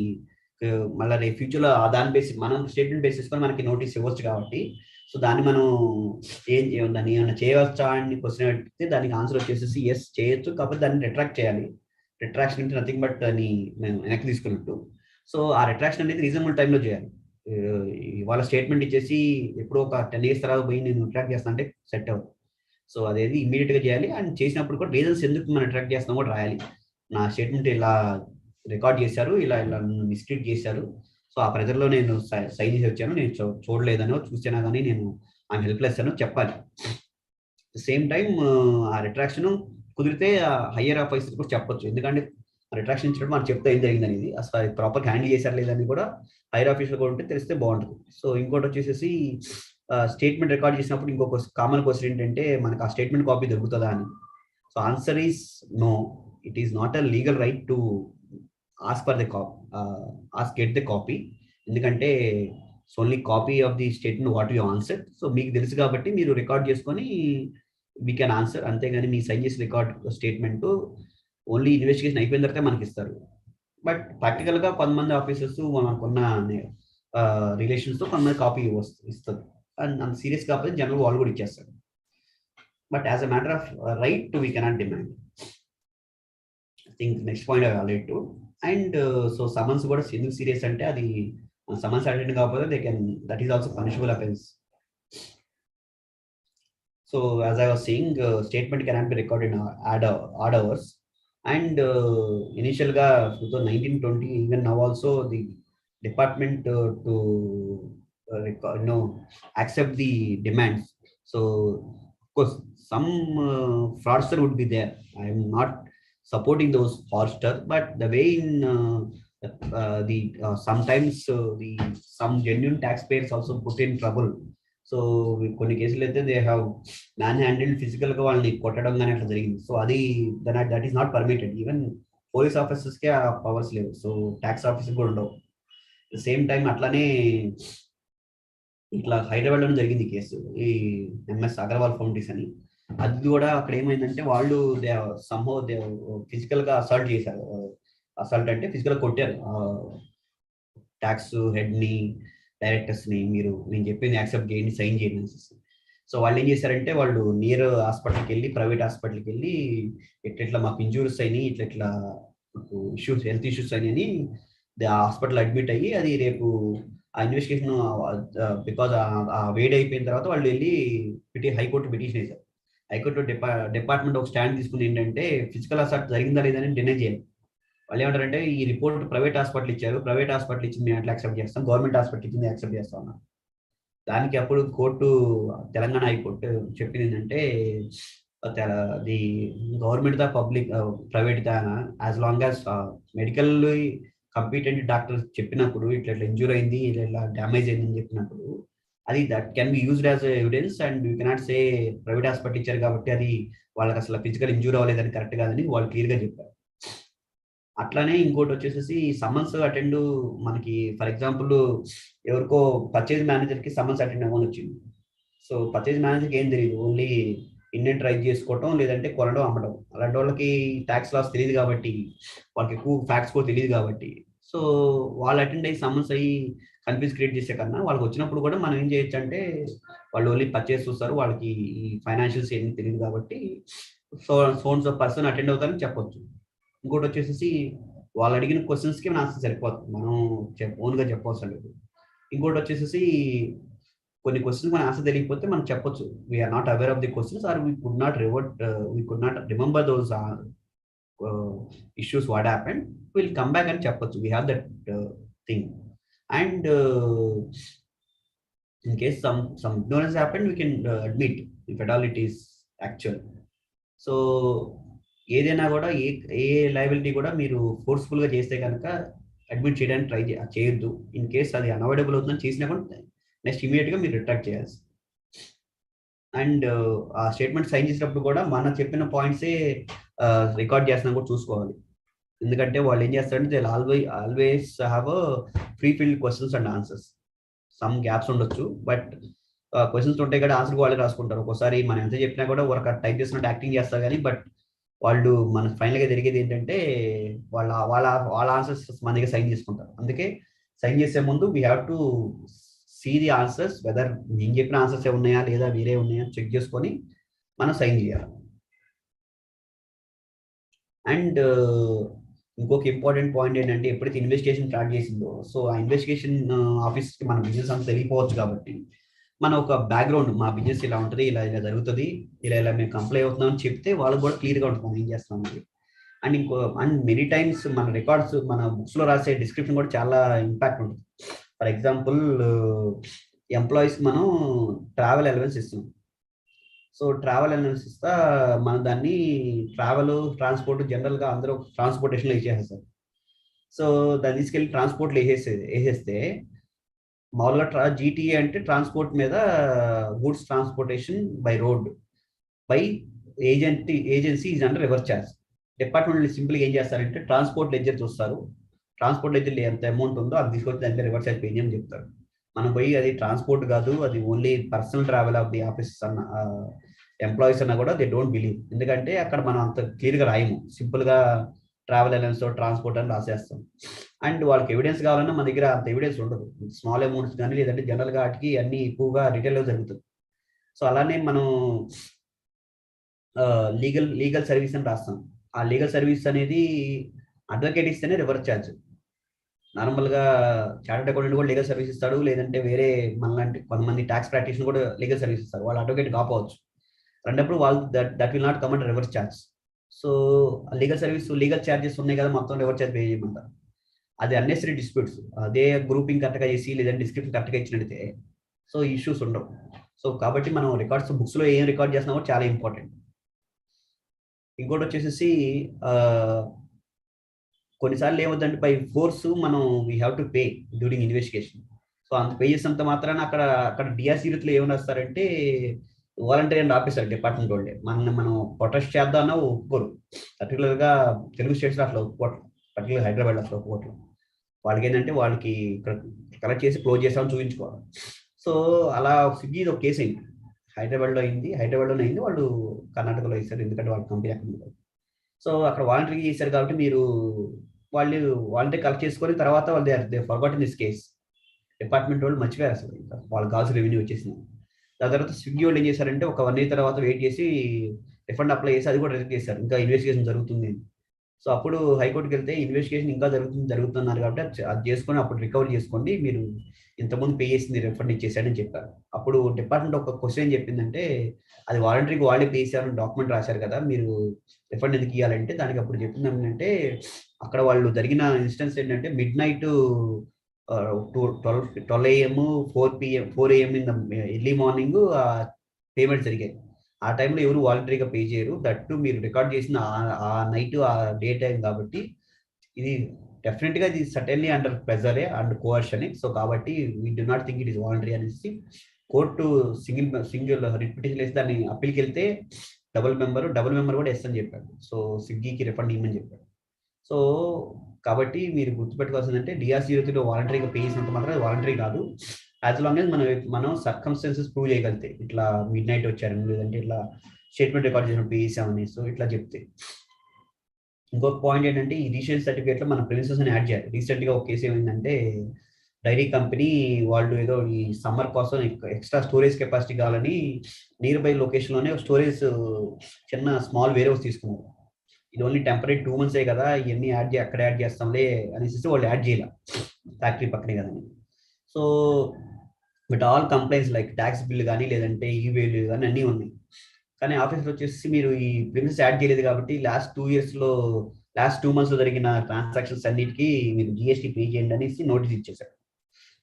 మళ్ళీ రేపు ఫ్యూచర్లో దాని బేసిస్ మనం స్టేట్మెంట్ బేసిస్ కొని మనకి నోటీస్ ఇవ్వచ్చు కాబట్టి, సో దాన్ని మనం దాన్ని ఏమన్నా చేయవచ్చా అని క్వశ్చన్ అడిగితే దానికి ఆన్సర్ వచ్చేసి ఎస్ చేయొచ్చు, కాకపోతే దాన్ని రిట్రాక్ట్ చేయాలి. రిట్రాక్షన్ అంటే నథింగ్ బట్ దాన్ని మేము వెనక్కి తీసుకున్నట్టు. సో ఆ రిట్రాక్షన్ అనేది రీజనబుల్ టైంలో చేయాలి. వాళ్ళ స్టేట్మెంట్ ఇచ్చేసి ఎప్పుడో ఒక 10 years తర్వాత పోయి నేను రిట్రాక్ట్ చేస్తాను అంటే సెట్ అవ్వదు. సో అదేది ఇమీడియట్ గా చేయాలి. అండ్ చేసినప్పుడు కూడా రీజన్స్ ఎందుకు మనం రిట్రాక్ట్ చేస్తాం కూడా రాయాలి. నా స్టేట్మెంట్ ఇలా రికార్డ్ చేశారు, ఇలా మిస్ట్రీట్ చేశారు, సో ఆ ప్రెజర్లో నేను సైన్ చేసి వచ్చాను, నేను చూడలేదనో చూసినా కానీ నేను ఐఎమ్ హెల్ప్లెస్ అనో చెప్పాలి. సేమ్ టైం ఆ రిట్రాక్షన్ కుదిరితే హయ్యర్ ఆఫీసర్ కూడా చెప్పొచ్చు, ఎందుకంటే రిట్రాక్షన్ ఇచ్చినప్పుడు మనం చెప్తే ఏం జరిగింది అనేది, అసలు ప్రాపర్ హ్యాండిల్ చేశారు లేదని కూడా హైయర్ ఆఫీసర్ కూడా ఉంటే తెలిస్తే బాగుంటుంది. సో ఇంకోటి వచ్చేసి స్టేట్మెంట్ రికార్డ్ చేసినప్పుడు ఇంకొక కామన్ క్వశ్చన్ ఏంటంటే మనకు ఆ స్టేట్మెంట్ కాపీ దొరుకుతుందా అని. So answer is no, it is not a legal right to ask for the get the copy, ఎందుకంటే only copy of the statement what you answer. So మీకు తెలుసు కాబట్టి మీరు రికార్డ్ చేసుకొని వీ కెన్ ఆన్సర్, అంతేగాని మీ sign చేసి record statement only investigation అయిపోయిన తర్వాత మనకి ఇస్తారు. బట్ ప్రాక్టికల్ గా కొంతమంది ఆఫీసర్స్ మనకున్న రిలేషన్స్ తో కొంతమంది కాపీ ఇస్తారు, అండ్ అంత సీరియస్ కాకపోతే జనరల్ వాళ్ళు కూడా ఇచ్చేస్తారు. But as a matter of right we cannot demand. I think next point already to. And so summons కూడా ఎందుకు సీరియస్ అంటే అది సమన్స్ అటెండ్ కాకపోతే they can that is also punishable offence. So as I was saying, statement cannot be recorded in odd hours. And initial ga 2019-20, even now also the department to accept the demands. So of course some fraudster would be there. I am not supporting those fraudster, but the way in sometimes the some genuine taxpayers also put in trouble. So కొన్ని కేసులు అయితే they have manhandled physical గా వాళ్ళని కొట్టడం కానీ అట్లా జరిగింది. So అది that is not permitted. Even police officers కే ఆ పవర్స్ లేవు, సో ట్యాక్స్ ఆఫీసర్ కూడా ఉండవు. సేమ్ టైం అట్లానే ఇట్లా హైదరాబాద్ లోనే జరిగింది కేసు, ఈ ఎంఎస్ అగర్వాల్ ఫౌండేషన్ అని. అది కూడా అక్కడ ఏమైందంటే వాళ్ళు ఫిజికల్ గా అసాల్ట్ చేశారు. అసాల్ట్ అంటే ఫిజికల్ గా కొట్టారు ట్యాక్స్ హెడ్ ని, డైరెక్టర్స్ ని. నేను చెప్పింది యాక్సెప్ట్ చేయండి, సైన్ చేయండి అని. సో వాళ్ళు ఏం చేశారంటే వాళ్ళు నియర్ హాస్పిటల్కి వెళ్ళి, ప్రైవేట్ హాస్పిటల్కి వెళ్ళి ఇట్లా మాకు ఇంజూరీస్ అయినాయి, ఇట్లా ఇష్యూస్, హెల్త్ ఇష్యూస్ అని ఆ హాస్పిటల్ అడ్మిట్ అయ్యి, అది రేపు ఆ ఇన్వెస్టిగేషన్ బికాజ్ ఆ వేడి అయిపోయిన తర్వాత వాళ్ళు వెళ్ళి హైకోర్టు పిటిషన్ వేశారు. హైకోర్టు డిపార్ట్మెంట్ ఒక స్టాండ్ తీసుకుని ఏంటంటే ఫిజికల్ అసాల్ట్ జరిగిందా లేదని డినై చేయాలి. వాళ్ళు ఏమంటారంటే ఈ రిపోర్ట్ ప్రైవేట్ హాస్పిటల్ ఇచ్చారు, ప్రైవేట్ హాస్పిటల్ ఇచ్చింది మేము అట్లా యాక్సెప్ట్ చేస్తాం, గవర్నమెంట్ హాస్పిటల్ ఇచ్చింది యాక్సెప్ట్ చేస్తాం అన్నారు. దానికి అప్పుడు కోర్టు, తెలంగాణ హైకోర్టు చెప్పింది ఏంటంటే ది గవర్నమెంట్ దా పబ్లిక్ ప్రైవేట్ దా as long as medical competent doctor చెప్పినప్పుడు ఇట్లా ఇంజూర్ అయింది, ఇలా డ్యామేజ్ అయింది అని చెప్పినప్పుడు అది that can be used as evidence. And you cannot say private hospital ఇచ్చారు కాబట్టి అది వాళ్ళకి అసలు ఫిజికల్ ఇంజూర్ అవ్వలేదని కరెక్ట్ కాదని వాళ్ళు క్లియర్ గా చెప్పారు. అట్లానే ఇంకోటి వచ్చేసి సమన్స్ అటెండ్, మనకి ఫర్ ఎగ్జాంపుల్ ఎవరికో పర్చేజ్ మేనేజర్ కి సమన్స్ అటెండ్ అవ్వని వచ్చింది. సో పర్చేజ్ మేనేజర్కి ఏం తెలియదు, ఓన్లీ ఇండియన్ రైజ్ చేసుకోవటం లేదంటే కొనడం అమ్మడం. అలాంటి వాళ్ళకి ట్యాక్స్ లాస్ తెలియదు కాబట్టి, వాళ్ళకి ఎక్కువ ఫ్యాక్ట్స్ కూడా తెలియదు కాబట్టి, సో వాళ్ళు అటెండ్ అయ్యి సమన్స్ అయ్యి కన్ఫ్యూజ్ క్రియేట్ చేసే కన్నా వాళ్ళకి వచ్చినప్పుడు కూడా మనం ఏం చేయొచ్చు అంటే వాళ్ళు ఓన్లీ పర్చేస్ చూస్తారు, వాళ్ళకి ఈ ఫైనాన్షియల్స్ ఏమీ తెలియదు కాబట్టి సో పర్సన్ అటెండ్ అవుతారని చెప్పొచ్చు. ఇంకోటి వచ్చేసి వాళ్ళు అడిగిన క్వశ్చన్స్కి మన ఆన్సర్ సరిపోతుంది, మనం ఓన్గా చెప్పవలసిన లేదు. ఇంకోటి వచ్చేసి కొన్ని క్వశ్చన్స్ మన ఆన్సర్ తెలియకపోతే మనం చెప్పొచ్చు we are not aware of the questions or we could not remember those issues what happened, we'll come back and చెప్పొచ్చు, we have that thing. And in case some ignorance happened, we can admit if at all it is actual. So ఏదైనా కూడా ఏ liability కూడా మీరు forceful గా చేస్తే కనుక admit చేయడానికి try చేయొద్దు. ఇన్ కేస్ అది అన్అవాయిడబుల్ అవుతుందని చేసినా కూడా నెక్స్ట్ ఇమీడియట్ గా మీరు రిట్రాక్ట్ చేయాల్సి. అండ్ ఆ స్టేట్మెంట్ సైన్ చేసినప్పుడు కూడా మనం చెప్పిన పాయింట్సే రికార్డ్ చేస్తున్నా కూడా చూసుకోవాలి. ఎందుకంటే వాళ్ళు ఏం చేస్తారంటే they always have free field questions and answers. Some gaps ఉండొచ్చు, బట్ క్వశ్చన్స్ ఉంటాయి కదా, ఆన్సర్ వాళ్ళే రాసుకుంటారు. ఒక్కోసారి మనం ఎంత చెప్పినా కూడా ఒక టైప్ చేసినట్టు యాక్టింగ్ చేస్తారు కానీ, బట్ వాళ్ళు మన ఫైనల్ గా జరిగేది ఏంటంటే వాళ్ళ ఆన్సర్స్ మన దగ్గర సైన్ చేసుకుంటారు. అందుకే సైన్ చేసే ముందు we have to see the answers, whether నేను చెప్పిన ఆన్సర్స్ ఉన్నాయా లేదా వేరే ఉన్నాయా చెక్ చేసుకొని మనం సైన్ చేయాలి. అండ్ ఇంకొక ఇంపార్టెంట్ పాయింట్ ఏంటంటే ఎప్పుడైతే ఇన్వెస్టిగేషన్ స్టార్ట్ చేసిందో, సో ఆ ఇన్వెస్టిగేషన్ ఆఫీస్కి మన బిజినెస్ అంతా తెలియపోవచ్చు కాబట్టి మనం ఒక బ్యాక్గ్రౌండ్, మా బిజినెస్ ఇలా ఉంటుంది, ఇలా జరుగుతుంది, ఇలా మేము కంప్లై అవుతున్నాం అని చెప్తే వాళ్ళకి కూడా క్లియర్గా ఉంటుంది మనం ఏం చేస్తున్నాం అని. అండ్ మెనీ టైమ్స్ మన రికార్డ్స్, మన బుక్స్ లో రాసే డిస్క్రిప్షన్ కూడా చాలా ఇంపాక్ట్ ఉంటుంది. ఫర్ ఎగ్జాంపుల్ ఎంప్లాయీస్ మనం ట్రావెల్ అలవెన్స్ ఇస్తాం. సో ట్రావెల్ అలవెన్స్ ఇస్తా మనం దాన్ని ట్రాన్స్పోర్ట్ జనరల్ గా అందరూ ట్రాన్స్పోర్టేషన్ లో ఇచ్చేస్తారు. సో దాన్ని తీసుకెళ్ళి ట్రాన్స్పోర్ట్లో వేసేస్తే మామూలుగా జీటీఏ అంటే ట్రాన్స్పోర్ట్ మీద goods transportation by road by agency is under reverse charge. Department సింపుల్గా ఏం చేస్తారంటే ట్రాన్స్పోర్ట్ లెడ్జర్ చూస్తారు, ట్రాన్స్పోర్ట్ లెడ్జర్ ఎంత అమౌంట్ ఉందో అది తీసుకొచ్చి దానికి రివర్స్ ఛార్జ్ పే చేయని చెప్తారు. మనం పోయి అది ట్రాన్స్పోర్ట్ కాదు, అది only personal travel of the office అన్న ఎంప్లాయీస్ అన్నా కూడా దే డోంట్ బిలీవ్. ఎందుకంటే అక్కడ మనం అంత క్లియర్గా రాయము, సింపుల్గా ట్రావెల్ అలవెన్స్ ట్రాన్స్పోర్ట్ అని రాసేస్తాం. అండ్ వాళ్ళకి ఎవిడెన్స్ కావాలన్నా మన దగ్గర అంత ఎవిడెన్స్ ఉండదు. స్మాల్ అమౌంట్స్ కానీ లేదంటే జనరల్గా వాటికి అన్ని ఎక్కువగా రిటైల్లో జరుగుతుంది. సో అలానే మనం లీగల్ సర్వీస్ అని రాస్తాం. ఆ లీగల్ సర్వీస్ అనేది అడ్వకేట్ ఇస్తేనే రివర్స్ ఛార్జ్. నార్మల్గా చార్టర్డ్ అకౌంటెంట్ కూడా లీగల్ సర్వీస్ ఇస్తాడు, లేదంటే వేరే మనలాంటి కొంతమంది ట్యాక్స్ ప్రాక్టీషనర్ కూడా లీగల్ సర్వీస్ ఇస్తారు. వాళ్ళు అడ్వకేట్ కాకపోవచ్చు. రెండప్పుడు వాళ్ళు that will not come under reverse charge. So legal service legal charges ఉన్నాయి కదా, మొత్తం ఎవరు ఛార్జ్ పే చేయమంటారు. అది అన్నెసరీ డిస్ప్యూట్స్. అదే గ్రూపింగ్ కరెక్ట్గా చేసి లేదంటే డిస్క్రిప్షన్ కరెక్ట్గా ఇచ్చినట్లయితే సో ఇష్యూస్ ఉండవు. సో కాబట్టి మనం రికార్డ్స్ బుక్స్లో ఏం రికార్డ్ చేస్తున్నామో చాలా ఇంపార్టెంట్. ఇంకోటి వచ్చేసి కొన్నిసార్లు ఏమవుతుందంటే బై ఫోర్స్ మనం we have to pay during investigation. So అంత పే చేసినంత మాత్రాన అక్కడ డిఆర్సీ రీతిలో ఏమైనా వస్తారంటే వాలంటీర్ అని రాపిస్తారు డిపార్ట్మెంట్ వాళ్ళే. మనం ప్రొటెస్ట్ చేద్దామన్నా ఒప్పుకోరు. పర్టికులర్గా తెలుగు స్టేట్స్లో అట్లా ఒప్పుకోవట్లేదు, పర్టికులర్ హైదరాబాద్లో అట్లా ఒప్పుకోవట్లేదు. వాళ్ళకి ఏంటంటే వాళ్ళకి కలెక్ట్ చేసి క్లోజ్ చేసామని చూపించుకోవాలి. సో అలా స్విగ్గీ ఒక కేసు అయింది, హైదరాబాద్లోనే అయింది. వాళ్ళు కర్ణాటకలో ఇస్తారు, ఎందుకంటే వాళ్ళ కంపెనీ అక్కడ ఉంది. సో అక్కడ వాలంటరీ చేశారు కాబట్టి వాళ్ళు వాలంటరీ కలెక్ట్ చేసుకొని తర్వాత వాళ్ళు they forgot in this case. Department వాళ్ళు మర్చిపోయారు అసలు, ఇంకా వాళ్ళకి కావాల్సిన రెవెన్యూ వచ్చేసింది. దాని తర్వాత స్విగ్గీ వాళ్ళు ఏం చేశారంటే ఒక 1 year తర్వాత వెయిట్ చేసి రిఫండ్ అప్లై చేసి అది కూడా రిజెక్ట్ చేశారు, ఇంకా ఇన్వెస్టిగేషన్ జరుగుతుంది. సో అప్పుడు హైకోర్టుకి వెళ్తే ఇన్వెస్టిగేషన్ ఇంకా జరుగుతున్నారు కాబట్టి అది చేసుకొని అప్పుడు రికవర్ చేసుకోండి, మీరు ఇంతకుముందు పే చేసింది రిఫండ్ ఇచ్చేసారని చెప్పారు. అప్పుడు డిపార్ట్మెంట్ ఒక క్వశ్చన్ చెప్పిందంటే అది వాలంటరీకి వాళ్ళే పే చేశారని డాక్యుమెంట్ రాశారు కదా, మీరు రిఫండ్ ఎందుకు ఇవ్వాలంటే దానికి అప్పుడు చెప్పింది ఏంటంటే అక్కడ వాళ్ళు జరిగిన ఇన్స్టెన్స్ ఏంటంటే midnight 12 AM 4 AM in the early morning payment జరిగాయి. ఆ టైంలో ఎవరు వాలంటరీగా పే చేయరు, దట్టు మీరు రికార్డ్ చేసిన ఆ నైట్ ఆ డే టైం కాబట్టి ఇది డెఫినెట్గా ఇది సర్టెన్లీ అండర్ ప్రెజరే అండ్ కోవర్షన్. సో కాబట్టి we do not think it is voluntary అనేసి కోర్టు సింగిల్ రిట్ పిటిషన్ వేసి దాన్ని అప్పీల్కి వెళ్తే డబుల్ మెంబర్ కూడా ఎస్ అని చెప్పాడు. సో స్విగ్గీకి రిఫండ్ ఇవ్వమని చెప్పాడు. సో కాబట్టి మీరు గుర్తుపెట్టుకోవాల్సిందంటే డిఆర్సీ యూనిట్లో వాలంటరీగా పే చేసినంత మాత్రం వాలంటరీ కాదు, యాజ్ లాంగ్ యాజ్ మనం సర్కమ్స్టెన్సెస్ ప్రూవ్ చేయగలిగితే, ఇట్లా midnight వచ్చారని లేదంటే ఇట్లా స్టేట్మెంట్ రికార్డ్ చేసిన పే చేసామని, సో ఇట్లా చెప్తే. ఇంకొక పాయింట్ ఏంటంటే ఈ రిజిస్ట్రేషన్ సర్టిఫికేట్లో మన ప్రిమిసెస్ అని యాడ్ చేయాలి. రీసెంట్గా ఒక కేసు ఏమైందంటే డైరీ కంపెనీ వాళ్ళు ఏదో ఈ సమ్మర్ కోసం ఎక్స్ట్రా స్టోరేజ్ కెపాసిటీ కావాలని నియర్ బై లొకేషన్లోనే స్టోరేజ్ చిన్న స్మాల్ వేర్ హౌస్ తీసుకున్నారు. ఇది ఓన్లీ టెంపరీ 2 months కదా, ఇవన్నీ అక్కడ యాడ్ చేస్తాంలే అనేసి వాళ్ళు యాడ్ చేయాలి, ఫ్యాక్టరీ పక్కనే కదని. So but all complaints like tax bill కానీ లేదంటే ఈ వేలు కానీ అన్నీ ఉన్నాయి. కానీ ఆఫీస్లో వచ్చేసి మీరు ఈ ప్రిమిసెస్ యాడ్ చేయలేదు కాబట్టి లాస్ట్ 2 months జరిగిన ట్రాన్సాక్షన్స్ అన్నిటికీ మీరు జిఎస్టీ పే చేయండి అనేసి నోటీస్ ఇచ్చేసాడు.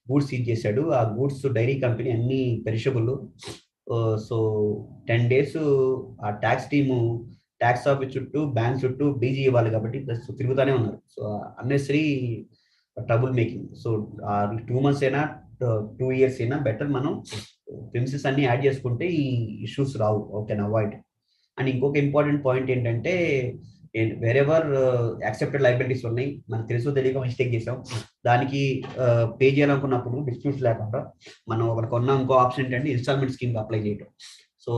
గూడ్స్ సీజ్ చేశాడు. ఆ గూడ్స్ డైరీ కంపెనీ అన్ని పెరిషబుల్. సో 10 days ఆ ట్యాక్స్ టీము ట్యాక్స్ ఆఫీస్ చుట్టూ బ్యాంక్ చుట్టూ బీజీ ఇవ్వాలి కాబట్టి తిరుగుతూనే ఉన్నారు. So unnecessary trouble making. So 2 months అయినా 2 years అయినా బెటర్ మనం ప్రిమిసెస్ అన్ని యాడ్ చేసుకుంటే ఈ issues Rao, can avoid. And ఇంకొక ఇంపార్టెంట్ పాయింట్ ఏంటంటే వేరెవర్ యాక్సెప్టెడ్ లైబిలిటీస్ ఉన్నాయి, మనకు తెలుసో తెలియక మిస్టేక్ చేసాం, దానికి పే చేయాలనుకున్నప్పుడు డిస్ప్యూట్స్ లేకుండా మనం ఒకరికి ఉన్న ఇంకో ఆప్షన్ ఏంటంటే ఇన్స్టాల్మెంట్ స్కీమ్ అప్లై చేయడం. సో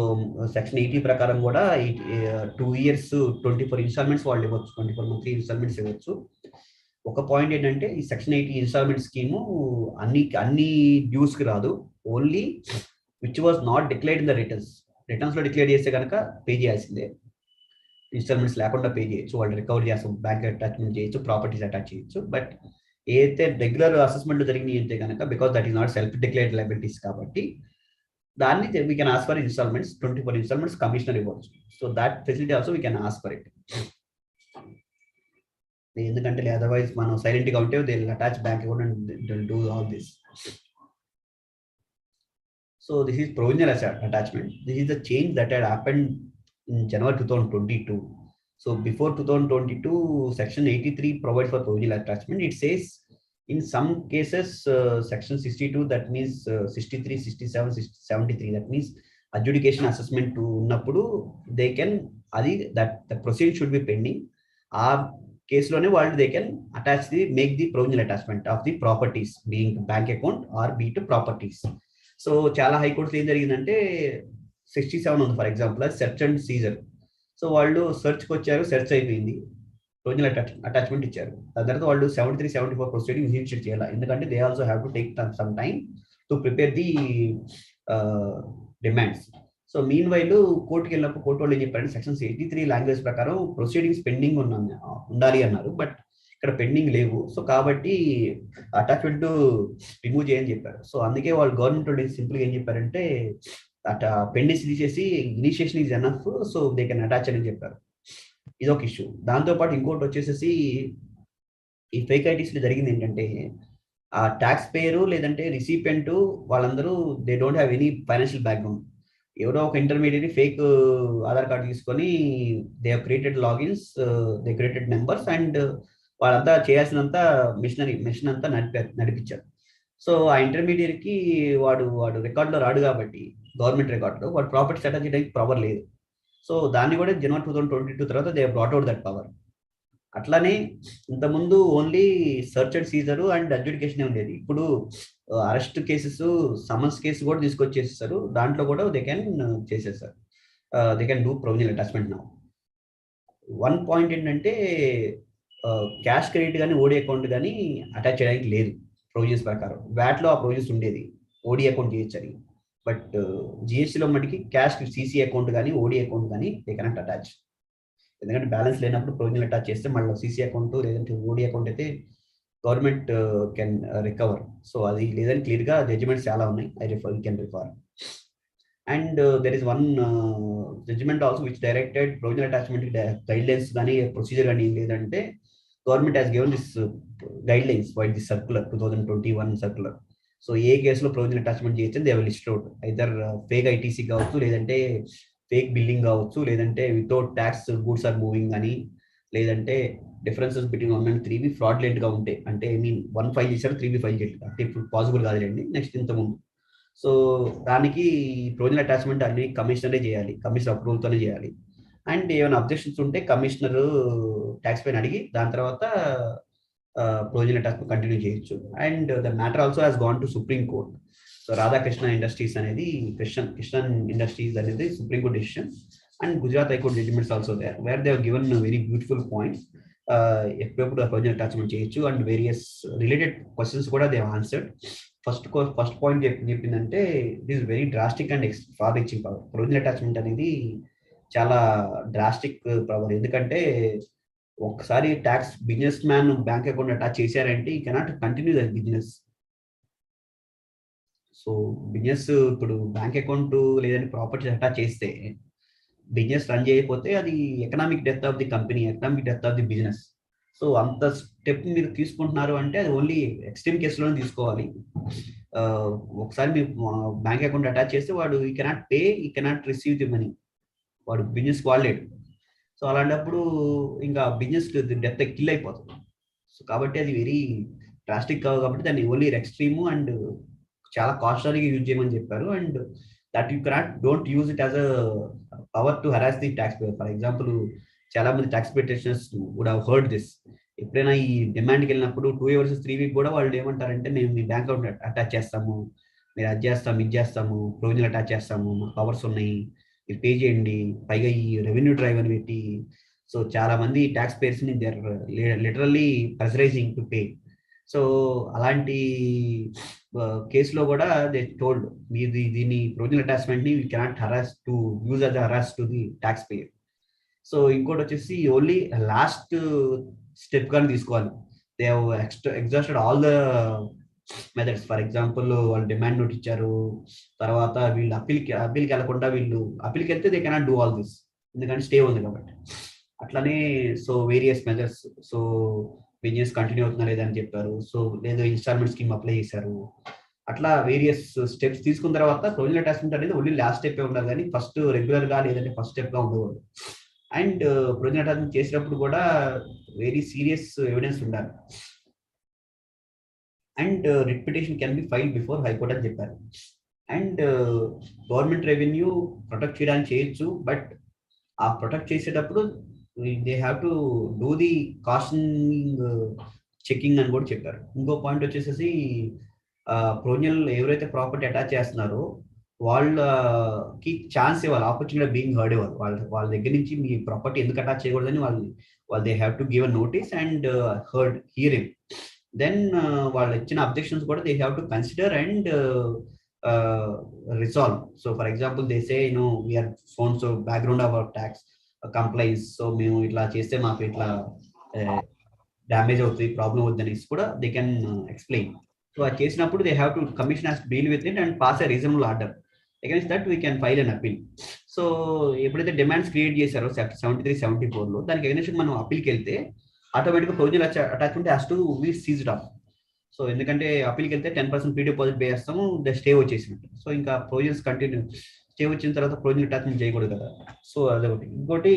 సెక్షన్ 80 ప్రకారం కూడా 2 years 24 ఇన్స్టాల్మెంట్స్ వాళ్ళు ఇవ్వచ్చు, 24 monthly ఇన్స్టాల్మెంట్స్ ఇవ్వచ్చు. ఒక పాయింట్ ఏంటంటే ఈ సెక్షన్ 80 ఇన్స్టాల్మెంట్ స్కీము అన్ని డ్యూస్కి రాదు, only which was not declared in the రిటర్న్స్లో డిక్లేర్ చేస్తే కనుక పే చేయాల్సిందే. ఇన్స్టాల్మెంట్స్ లేకుండా పే చేయొచ్చు, వాళ్ళు రికవర్ చేస్తాం, బ్యాంక్ అటాచ్మెంట్ చేయొచ్చు, ప్రాపర్టీస్ అటాచ్ చేయొచ్చు. బట్ ఏదైతే రెగ్యులర్ అసెస్మెంట్ జరిగినాయి అంటే కనుక because that is not self declared liabilities కాబట్టి దాన్ని we can ask for installments. 24 installments commissioner ఇవ్వచ్చు. So that facility also we can ask for it. ఎందుకంటే అదర్వైజ్ మనం సైలెంట్గా ఉంటే they will attach bank account and do all this. So this is provisional attachment. This is the change that had happened in January 2022. So before 2022, section 83 provides for provisional attachment. It says in some cases section 62, that means 63, 67, 73, that means adjudication assessment to ఉన్నప్పుడు they can that the proceeding should be pending. ఆ కేసులోనే వాళ్ళు they can make the provisional attachment of the properties being bank account or be to properties. So చాలా హైకోర్టులో ఏం జరిగిందంటే 67 ఉంది for example, search and seizure. So వాళ్ళు సెర్చ్కి వచ్చారు, సెర్చ్ అయిపోయింది, ప్రొవిజనల్ అటాచ్మెంట్ ఇచ్చారు. దాని తర్వాత వాళ్ళు 73, 74 ప్రొసీడింగ్ ఇనిషియేట్ చేయాలి, ఎందుకంటే they also have to take some time to prepare the demands. So mean while కోర్టుకి వెళ్ళినప్పుడు కోర్టు వాళ్ళు ఏం చెప్పారంటే సెక్షన్ 83 లాంగ్వేజ్ ప్రకారం ప్రొసీడింగ్స్ పెండింగ్ ఉండాలి అన్నారు, బట్ ఇక్కడ పెండింగ్ లేవు. సో కాబట్టి అటాచ్మెంట్ రిమూవ్ చేయని చెప్పారు. సో అందుకే వాళ్ళు గవర్నమెంట్ వాళ్ళు సింపుల్గా ఏం చెప్పారంటే పెండింగ్స్ తీసేసి initiation is enough, so they can attach అని చెప్పారు. ఇది ఒక ఇష్యూ. దాంతోపాటు ఇంకోటి వచ్చేసేసి ఈ ఫేక్ ఐటీస్లో జరిగింది ఏంటంటే ఆ ట్యాక్స్ పేరు లేదంటే రిసిపెంట్ వాళ్ళందరూ they don't have any financial background. ఎవరో ఒక ఇంటర్మీడియట్ ఫేక్ ఆధార్ కార్డు తీసుకొని they have created logins, they created numbers and వాళ్ళంతా చేయాల్సినంత మిషన్ అంతా నడిపించారు. సో ఆ ఇంటర్మీడియట్కి వాడు రికార్డులో రాడు కాబట్టి గవర్నమెంట్ రికార్డులో వాడు ప్రాపర్టీ సెటల్ చేయడానికి పవర్ లేదు. సో దాన్ని కూడా జనవరి 2022 తర్వాత they brought out that power. అట్లానే ఇంతకుముందు only search and seizure and adjudication ఉండేది. ఇప్పుడు అరెస్ట్ కేసెస్, సమన్స్ కేసు కూడా తీసుకొచ్చేస్తారు. దాంట్లో కూడా దే కెన్ చేసేస్తారు, they can do provisional attachment now. One point ఏంటంటే క్యాష్ క్రెడిట్ కానీ ఓడి అకౌంట్ కానీ అటాచ్ చేయడానికి లేదు ప్రొవిజన్స్ ప్రకారం. వ్యాట్లో ఆ ప్రొవిజన్స్ ఉండేది ఓడి అకౌంట్ చేయొచ్చని. బట్ జిఎస్టీలో మటుకి క్యాష్ సీసీ అకౌంట్ కానీ ఓడి అకౌంట్ కానీ దే కెనాట్ అటాచ్. ఎందుకంటే బ్యాలెన్స్ లేనప్పుడు ప్రొవిజనల్ అటాచ్ చేస్తే మళ్ళీ సీసీ అకౌంట్ లేదంటే ఓడి అకౌంట్ అయితే గవర్నమెంట్ కెన్ రికవర్. సో అది లేదని క్లియర్గా జడ్జిమెంట్స్ చాలా ఉన్నాయి. I can refer. And there is one judgement also which directed provisional attachment guidelines కానీ ప్రొసీజర్ కానీ ఏం లేదంటే government has given this guidelines by this circular 2021 circular. So ఏ కేసులో ప్రొవిజనల్ అటాచ్మెంట్ చేయొచ్చు they will list out. Either fake ITC కావచ్చు, లేదంటే fake billing కావచ్చు, లేదంటే without tax goods are moving అని, లేదంటే డిఫరెన్సెస్ బిట్వీన్ 1 and 3 ఫ్రాడ్లెంట్ గా ఉంటాయి. అంటే ఐ మీన్ 1 ఫైల్ చేశారు 3 ఫైల్ చేయలేదు అంటే ఇప్పుడు పాసిబుల్ కాదులేండి నెక్స్ట్ ఇంతకుముందు. సో దానికి ప్రొవిజనల్ అటాచ్మెంట్ అన్ని కమిషనరే చేయాలి, కమిషనర్ అప్రూవల్తోనే చేయాలి. అండ్ ఏమైనా అబ్జెక్షన్స్ ఉంటే కమిషనర్ ట్యాక్స్ పైన అడిగి దాని తర్వాత ప్రొవిజనల్ అటాచ్మెంట్ కంటిన్యూ చేయొచ్చు. And the matter also has gone to supreme Court. So Radhakrishna industries అనేది కృష్ణన్ ఇండస్ట్రీస్ అనేది Supreme Court decision and Gujarat High Court judgements also there where they have given very beautiful points. ఎప్పుడెప్పుడు provisional attachment చేయొచ్చు and various related questions కూడా they answered. First point చెప్పిందంటే it is very drastic and far reaching power. Provisional attachment అనేది చాలా drastic power. ఎందుకంటే ఒక్కసారి tax business man bank account attach చేశారంటే ఈ cannot continue that business. So business ఇప్పుడు bank account లేదంటే ప్రాపర్టీ అటాచ్ చేస్తే బిజినెస్ రన్ చేయకపోతే అది economic death of the company, economic death of the business. So అంత స్టెప్ మీరు తీసుకుంటున్నారు అంటే అది ఓన్లీ ఎక్స్ట్రీమ్ కేసులోనే తీసుకోవాలి. ఒకసారి మీరు బ్యాంక్ అకౌంట్ అటాచ్ చేస్తే వాడు ఈ కెనాట్ పే, ఈ కెనాట్ రిసీవ్ ది మనీ, వాడు బిజినెస్ వాడలేడు. సో అలాంటప్పుడు ఇంకా బిజినెస్ డెత్ కిల్ అయిపోతుంది. సో కాబట్టి అది వెరీ డ్రాస్టిక్ కావు కాబట్టి దాన్ని ఓన్లీ ఎక్స్ట్రీమ్ అండ్ చాలా కాస్ట్లీగా యూజ్ చేయమని చెప్పారు. And that you cannot don't use it as a power to harass the tax payer. For example చాలా మంది tax petitioners would have heard this. ఎప్పుడైనా ఈ డిమాండ్కి వెళ్ళినప్పుడు 2 years 3 weeks కూడా వాళ్ళు ఏమంటారంటే మేము మీ బ్యాంక్ అకౌంట్ అటాచ్ చేస్తాము, మీరు అది చేస్తాము, ఇది చేస్తాము, ప్రొవిజనల్ అటాచ్ చేస్తాము, మా పవర్స్ ఉన్నాయి, మీరు పే చేయండి, పైగా ఈ రెవెన్యూ డ్రైవ్ అని పెట్టి. సో చాలా మంది ట్యాక్స్ పేయర్స్ ని they are literally pressurising to pay. So అలాంటి కేసులో కూడా దే టోల్డ్ మీది దీన్ని ప్రొవిజనల్ అటాచ్మెంట్ ని we cannot harass to use as harass to the tax payer. So ఇంకోటి వచ్చేసి ఓన్లీ లాస్ట్ స్టెప్ కానీ తీసుకోవాలి. They have exhausted all the methods. For example వాళ్ళు డిమాండ్ నోట్ ఇచ్చారు, తర్వాత వీళ్ళు అప్పీల్కి వెళ్లకుండా వీళ్ళు అప్పీల్కి వెళ్తే they cannot do all this ఎందుకంటే స్టే ఉంది కాబట్టి. అట్లానే so various methods. So business continue అవుతున్నా లేదని చెప్పారు. సో లేదో ఇన్స్టాల్మెంట్ స్కీమ్ అప్లై చేశారు. అట్లా వేరియస్ స్టెప్స్ తీసుకున్న తర్వాత ప్రొవిజనల్ అటాచ్మెంట్ అనేది ఓన్లీ లాస్ట్ స్టెప్ ఉండాలి కానీ ఫస్ట్ రెగ్యులర్ గా లేదంటే ఫస్ట్ స్టెప్ గా ఉండకూడదు. అండ్ ప్రొవిజనల్ అటాచ్మెంట్ చేసినప్పుడు కూడా వెరీ సీరియస్ ఎవిడెన్స్ ఉండాలి. And writ petition can be file before high court అని చెప్పారు. అండ్ గవర్నమెంట్ రెవెన్యూ ప్రొటెక్ట్ చేయడానికి చేయొచ్చు, బట్ ఆ ప్రొటెక్ట్ చేసేటప్పుడు they have to do the costing checking అని కూడా చెప్పారు. ఇంకో పాయింట్ వచ్చేసేసి ప్రొవిజనల్ ఎవరైతే ప్రాపర్టీ అటాచ్ చేస్తున్నారో వాళ్ళకి ఛాన్స్ ఇవ్వాలి, ఆపర్చునిటీ బీయింగ్ హర్డ్ ఇవ్వాలి. వాళ్ళ దగ్గర నుంచి మీ ప్రాపర్టీ ఎందుకు అటాచ్ చేయకూడదని వాళ్ళు they have to give a notice and heard hearing. Then వాళ్ళు ఇచ్చిన అబ్జెక్షన్స్ కూడా they have to consider and resolve. So for example they say we are found so background of our tax compliance, so మేము ఇట్లా చేస్తే మాకు ఇట్లా damage అవుతుంది, problem అవుతుంది అనేసి కూడా దే కెన్ ఎక్స్ప్లెయిన్. సో అది చేసినప్పుడు they have to commission has to deal with it and pass a reasonable order. against that we can file an appeal. So ఎప్పుడైతే డిమాండ్స్ క్రియేట్ చేశారో 73-74లో దానికి అగైనెస్ట్ మనం అప్పీల్కి వెళ్తే ఆటోమేటిక్గా provisional attachment has to be seized of. So ఎందుకంటే అప్పీల్కి వెళ్తే 10% pre deposit pay చేస్తాము, stay వచ్చేసినట్టు. So ఇంకా ప్రొవిజన్స్ కంటిన్యూ, స్టే వచ్చిన తర్వాత ప్రొవిజనల్ అటాచ్మెంట్ చేయకూడదు కదా. సో అదొకటి. ఇంకోటి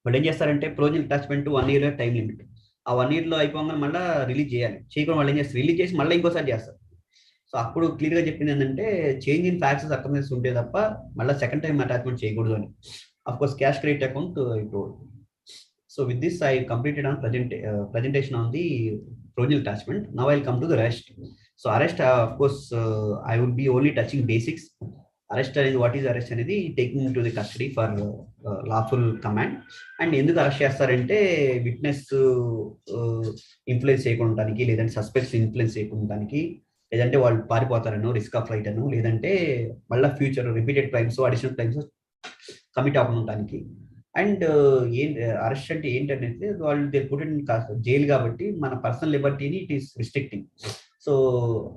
వాళ్ళు ఏం చేస్తారంటే provisional attachment 1 year time limit. ఆ 1 yearలో అయిపోగానే మళ్ళీ రిలీజ్ చేయాలి. చేయకుండా వాళ్ళు ఏం చేస్తారు, రిలీజ్ చేసి మళ్ళీ ఇంకోసారి చేస్తారు. సో అప్పుడు క్లియర్గా చెప్పింది ఏంటంటే చేంజ్ ఇన్ ఫ్యాక్ట్స్ అకౌంట్స్ ఉంటే తప్ప మళ్ళీ సెకండ్ టైం అటాచ్మెంట్ చేయకూడదు అని. Of course cash credit account told. So with this I completed on presentation on the provisional attachment. Now I'll come to the arrest. So arrest, of course, I would be only touching basics. Arrest అనేది what is arrest అనేది taking into the custody for lawful command. And ఎందుకు arrest చేస్తారంటే witness influence చేయకుండానికి, లేదంటే suspects influence చేయకుండానికి, లేదంటే వాళ్ళు పారిపోతారనో, రిస్క్ ఆఫ్ ఫ్లైట్ అను, లేదంటే మళ్ళీ future repeated crimes, additional crimes commit అవ్వడానికి. అండ్ అరెస్ట్ అంటే ఏంటంటే వాళ్ళు దే పుట్ ఇన్ జైలు కాబట్టి మన పర్సనల్ లిబర్టీని it is restricting. So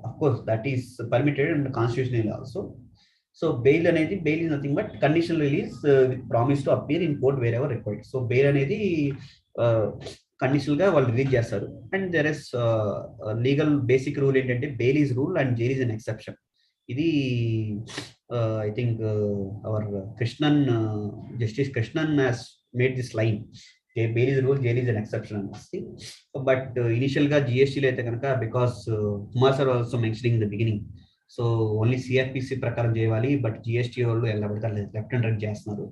of course that is permitted and constitutional also. So bail అనేది, bail is nothing but conditional release with promise to appear in court wherever required. So bail అనేది conditional గా వాళ్ళు release చేస్తారు. And there is legal basic rule ఏంటంటే bail is rule and jail is an exception. ఇది I think our justice Krishnan has made this line, bail is rule, jail is an exception అనేసి. But initial గా జిఎస్టీలో అయితే కనుక, because Kumar sir also mentioning in the beginning, so only CrPC ప్రకారం చేయాలి, but GST వాళ్ళు ఎలా పడితే లెఫ్ట్ అండ్ రైట్ చేస్తున్నారు.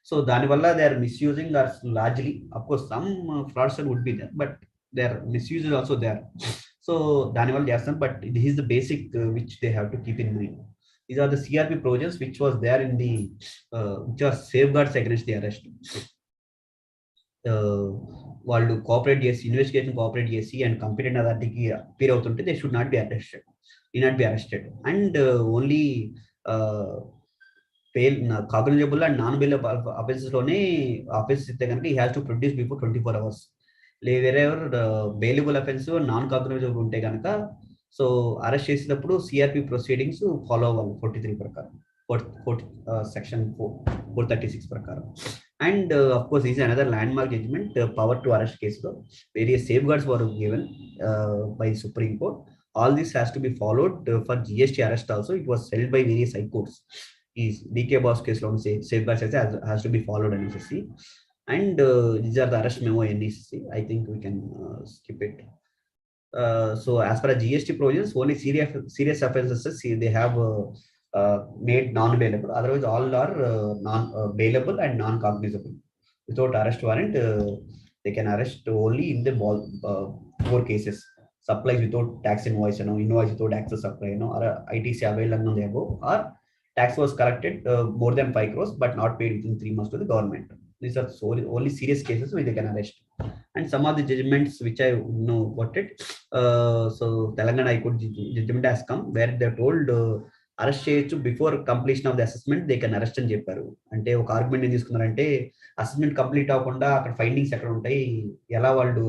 సో దానివల్ల they are misusing or largely. Of course some frauds would be there, but they are misuse also there. So దానివల్ల చేస్తాం, but this is the basic which they have to keep in mind. These are the CRP provisions which was there in the which are safeguards against the arrest. వాళ్ళు cooperate చేసి, investigation cooperate చేసి and competent అథారిటీకి appear అవుతుంటే they should not be arrested, and only cognisable and non bailable offences లోనే offences ఇస్తే కనుక ఈ has to produce before 24 hours. Wherever bailable offence, non cognisable ఉంటే కనుక సో అరెస్ట్ చేసినప్పుడు సిఆర్పి ప్రొసీడింగ్స్ ఫాలో అవ్వాలి 43 ప్రకారం, సెక్షన్ 436 ప్రకారం. And of course, this is another landmark judgment, power to arrest case. Various safeguards were given by the Supreme Court. All this has to be followed for GST arrest also. It was held by various high courts. Is DK Boss case long say safeguards has to be followed NCC. And these are the arrest memo NCC. I think we can skip it. So as per GST provisions, only serious offenses they have made non-bailable. Otherwise, all are non-bailable and non-cognizable. Without arrest warrant, they can arrest only in the 4 cases: supplies without tax invoice, invoice without access supply, or ITC available on the above, or tax was collected more than 5 crores but not paid within 3 months to the government. These are only serious cases where they can arrest. And some of the judgments which I know about it, so Telangana High Court judgment has come where they are told arrest చేయొచ్చు before completion of the assessment, they can arrest అని చెప్పారు. అంటే ఒక argument ఏం తీసుకున్నారంటే assessment complete అవ్వకుండా అక్కడ findings ఎక్కడ ఉంటాయి, ఎలా వాళ్ళు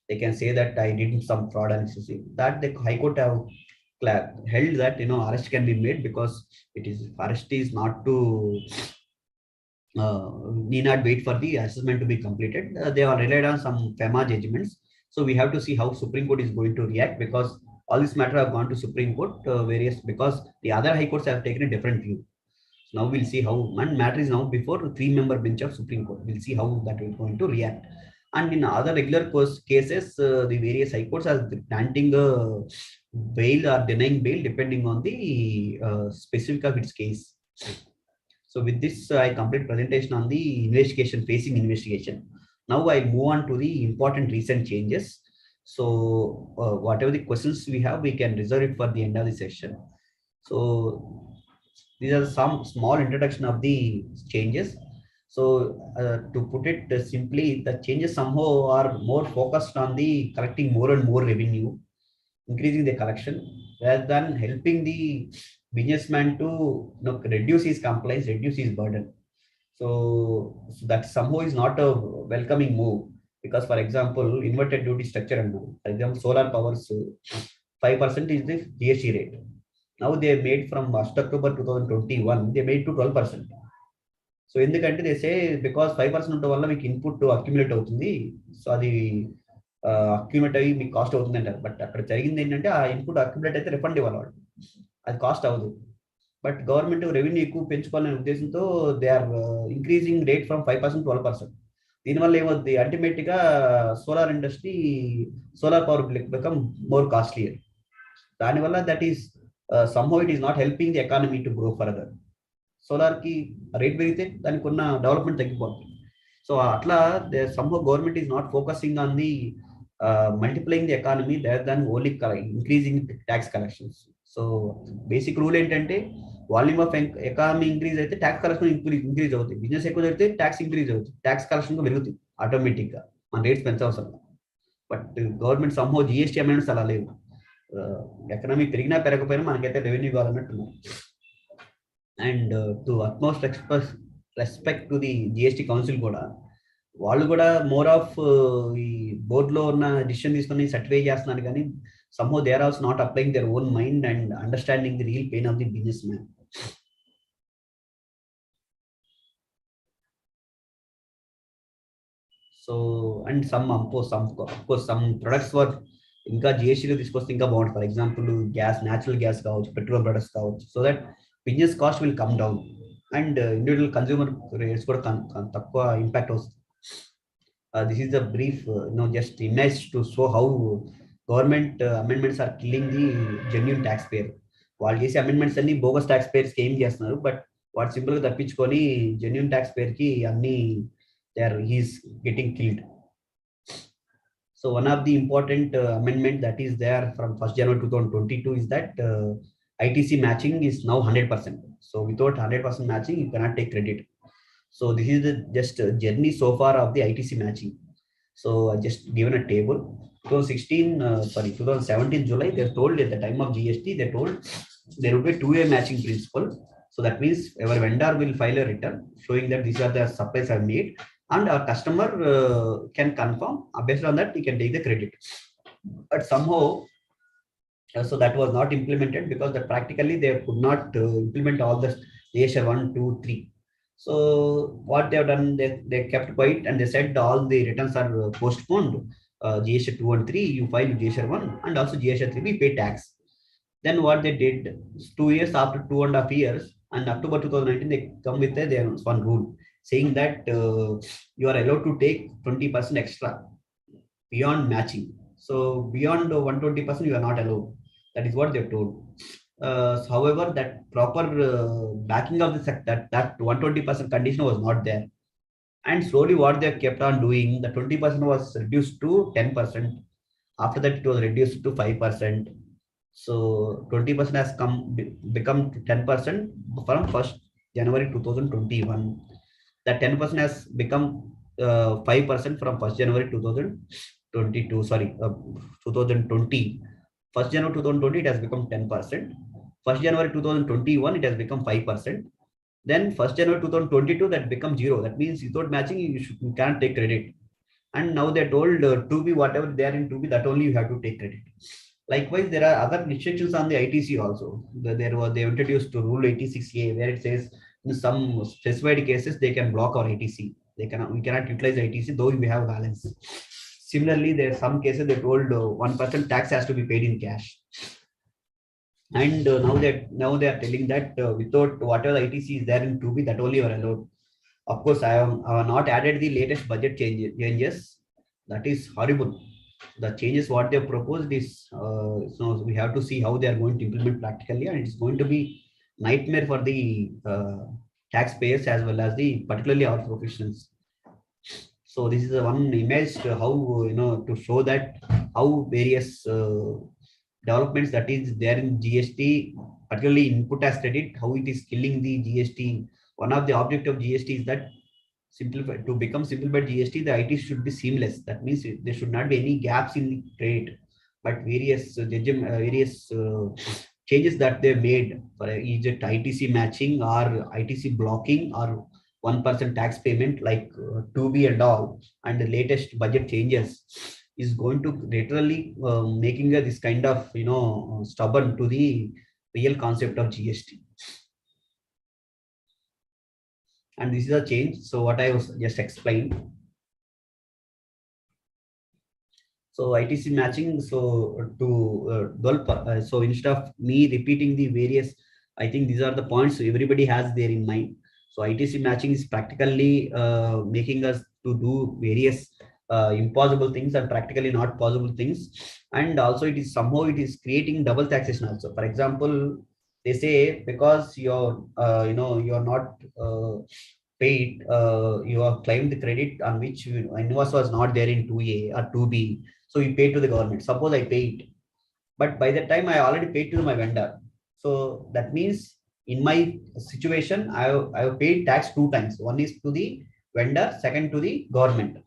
they can say that I did some fraud అనేసి. That the high court have held that arrest can be made because it is arrest is not to need not wait for the assessment to be completed. They are relied on some FEMA judgments, so we have to see how Supreme Court is going to react, because all this matter have gone to Supreme Court various, because the other high courts have taken a different view. So now we'll see how one matter is now before 3-member bench of Supreme Court. We'll see how that is going to react. And in other regular cases, the various high courts are granting bail or denying bail depending on the specific of its case. So with this, I complete presentation on the facing investigation. Now I move on to the important recent changes. So whatever the questions we have, we can reserve it for the end of the session. So these are some small introduction of the changes. So to put it simply, the changes somehow are more focused on the collecting more and more revenue, increasing the collection, rather than helping the businessman to reduce his compliance, reduce his burden. So that somehow is not a welcoming move. Because for example, inverted duty structure, for example, solar power, 5% is the GST rate. Now they made from 1st October 2021, they made to 12%. So ఎందుకంటే they say because 5% ఉండడం వల్ల మీకు input accumulate అవుతుంది, so అది accumulate అయ్యి మీకు cost అవుతుంది అంటారు. బట్ అక్కడ జరిగింది ఏంటంటే ఆ ఇన్పుట్ అక్యుములేట్ అయితే రిఫండ్ ఇవ్వాలి వాళ్ళు, అది కాస్ట్ అవ్వదు. బట్ గవర్నమెంట్ రెవెన్యూ ఎక్కువ పెంచుకోవాలనే ఉద్దేశంతో they are increasing rate from 5% 12%. దీనివల్ల ఏమవుద్ది, అల్టిమేట్గా solar industry, solar power become more costlier. దానివల్ల that is somehow it is not helping the economy to grow further. Solar కి రేట్ పెరిగితే దానికి ఉన్న డెవలప్మెంట్ తగ్గిపోతుంది. సో అట్లా somehow government is not focusing on the multiplying the economy rather than only increasing tax collections. So basic rule ఏంటంటే volume of economy increase అయితే tax collection increase అవుతుంది, business ఎక్కువ జరిగితే ట్యాక్స్ ఇంక్రీజ్ అవుతుంది, tax collection పెరుగుతుంది automatic గా, మన rates పెంచవసరం. But government somehow GST amendments అలా లేవు, ఎకనామీ పెరిగినా పెరగకపోయినా మనకైతే రెవెన్యూ కావాలన్నట్టున్నారు. And to utmost respect to the GST council కూడా, వాళ్ళు కూడా మోర్ ఆఫ్ ఈ బోర్డులో ఉన్న డిసిషన్ తీసుకొని సర్టిఫై చేస్తున్నారు, కానీ somehow they are also not applying their own mind and understanding the real pain of the businessman. So and some of course some products were ఇంకా జిఎస్టీలో తీసుకొస్తే ఇంకా బాగుంటుంది. For example gas, natural gas కావచ్చు, petrol products కావచ్చు, so that business cost will come down and individual consumer rates కూడా తక్కువ impact వస్తుంది. This is the brief just image to show how government amendments are killing the genuine tax payer. వాళ్ళు చేసే amendments అన్ని bogus tax పేయర్స్కి ఏం చేస్తున్నారు, but వాడు simple గా తప్పించుకొని జెన్యూన్ ట్యాక్స్ పేయర్ కి అన్ని he's getting killed. So one of the important amendment that is there from 1st January 2022 is that ITC matching is now 100%. So without 100% matching, you cannot take credit. So this is the just journey so far of the ITC matching. So I just given a table. 2017 July, they told at the time of GST, they told there will be 2-year matching principle. So that means our vendor will file a return showing that these are the supplies I've made, and our customer can confirm. Based on that, he can take the credit. But somehow, so that was not implemented because that practically they could not implement all the GSR 1, 2, 3. So what they have done, they kept quiet and they said all the returns are postponed. GSR 2 and 3, you file GSR 1, and also GSR 3, we pay tax. Then what they did, 2 years after 2.5 years, and October 2019, they come with one rule saying that you are allowed to take 20% extra beyond matching. So beyond 120%, you are not allowed. That is what they've told. However, that proper backing of the that 120% condition was not there. And slowly what they kept on doing, the 20% was reduced to 10%. After that, it was reduced to 5%. So 20% has become 10% from 1st January 2021. That 10% has become 5% from 1st January 2022. 2020. 1st January 2020, it has become 10%. 1st January 2021, it has become 5%. Then 1st January 2022, that becomes 0. That means without matching, you can't take credit. And now they're told 2B, whatever they are in 2B, that only you have to take credit. Likewise, there are other restrictions on the ITC also. They introduced to Rule 86A, where it says in some specified cases they can block our ITC. We cannot utilize ITC though we have balance. Similarly, there are some cases they told 1% tax has to be paid in cash. And now they are telling that without whatever the ITC is there in 2B, that only you are allowed. Of course, I have not added the latest budget changes. That is horrible. The changes what they have proposed is so we have to see how they are going to implement practically, and it's going to be nightmare for the taxpayers as well as the particularly our professionals. So this is one image to how to show that how various developments that is there in GST, particularly input as credit, how it is killing the GST. One of the objective of GST is that to become simplified GST, the IT should be seamless. That means there should not be any gaps in the trade, but various changes that they made for either ITC matching or ITC blocking or 1% tax payment like 2B and all, and the latest budget changes is going to literally making this kind of stubborn to the real concept of GST. And this is a change. So what I was just explained. So ITC matching, so to so instead of me repeating the various, I think these are the points everybody has there in mind. So ITC matching is practically making us to do various impossible things and practically not possible things. And also it is somehow it is creating double taxation also. For example, they say because you're you're not paid, you have claimed the credit on which invoice was not there in 2A or 2B. So you pay to the government. Suppose I pay it, but by the time I already paid to my vendor. So that means in my situation, I have paid tax 2 times. One is to the vendor, second to the government.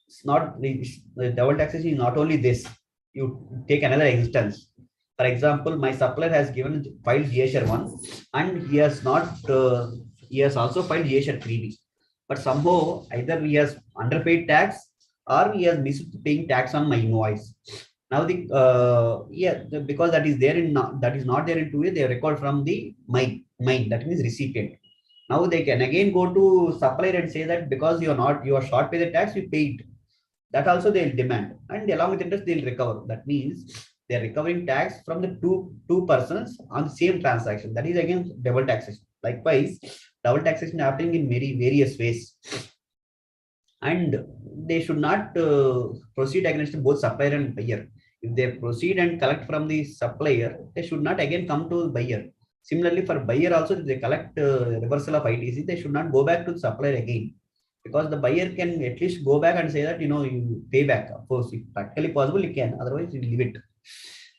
It's not the double taxation is not only this. You take another instance. For example, my supplier has filed GSR 1 and he has not he has also filed GSR 3B. But somehow either he has underpaid tax or he has missed paying tax on my invoice. Now because that is there in that is not there in 2A, they record from the mine, that means recipient. Now they can again go to supplier and say that because you are short pay the tax, you pay it. That also they will demand, and along with interest they will recover. That means they are recovering tax from the two persons on the same transaction. That is again double taxation. Likewise, double taxation happening in various ways. And they should not proceed against both supplier and buyer. If they proceed and collect from the supplier, they should not again come to the buyer. Similarly, for buyer also, if they collect reversal of ITC, they should not go back to the supplier again, because the buyer can at least go back and say that you pay back. Of course, if practically possible, you can. Otherwise, you leave it.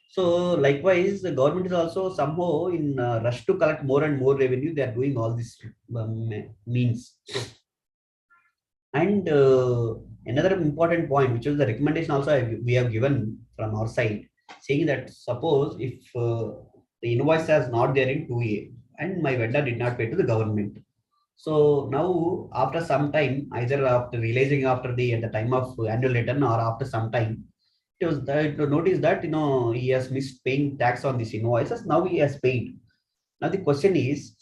So likewise, the government is also somehow in rush to collect more and more revenue. They are doing all these means. And another important point, which is the recommendation also we have given from our side, saying that suppose if the invoice has not there in 2A and my vendor did not pay to the government. So now after some time, either after realizing at the time of annual return or after some time, it was noticed that he has missed paying tax on this invoices. Now he has paid. Now the question is,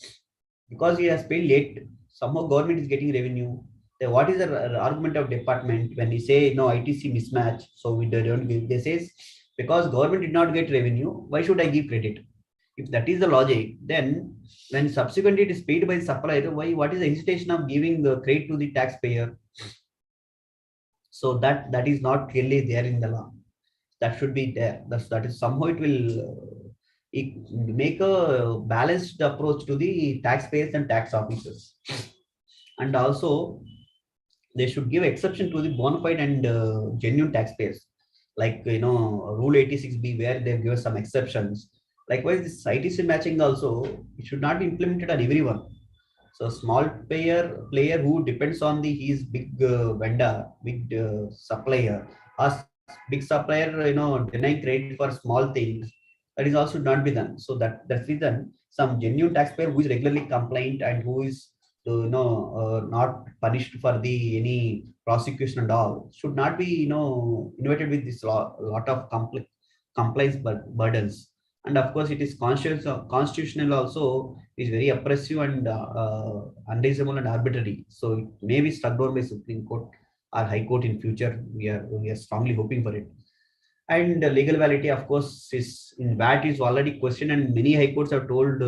because he has paid late, somehow government is getting revenue. Then what is the argument of department when we say no ITC mismatch? So we don't give. They says because government did not get revenue, why should I give credit? If that is the logic, then when subsequently it is paid by the supplier, what is the hesitation of giving the credit to the taxpayer? So that is not clearly there in the law. That should be there. That is somehow it will make a balanced approach to the taxpayers and tax officers. And also they should give exception to the bona fide and genuine taxpayers, like rule 86B, where they give some exceptions. Likewise, this ITC matching also, it should not be implemented on everyone. So small player who depends on his big vendor, big supplier, or big supplier, denying credit for small things, that is also should not be done. So that's reason some genuine taxpayer who is regularly complained and who is not punished for any prosecution and all should not be innovated with this lot of compliance burdens. And of course, it is constitutional also is very oppressive and unreasonable and arbitrary. So it may be struck down by Supreme Court or High Court in future. We are strongly hoping for it. And legal validity, of course, is in VAT is already questioned, and many high courts have told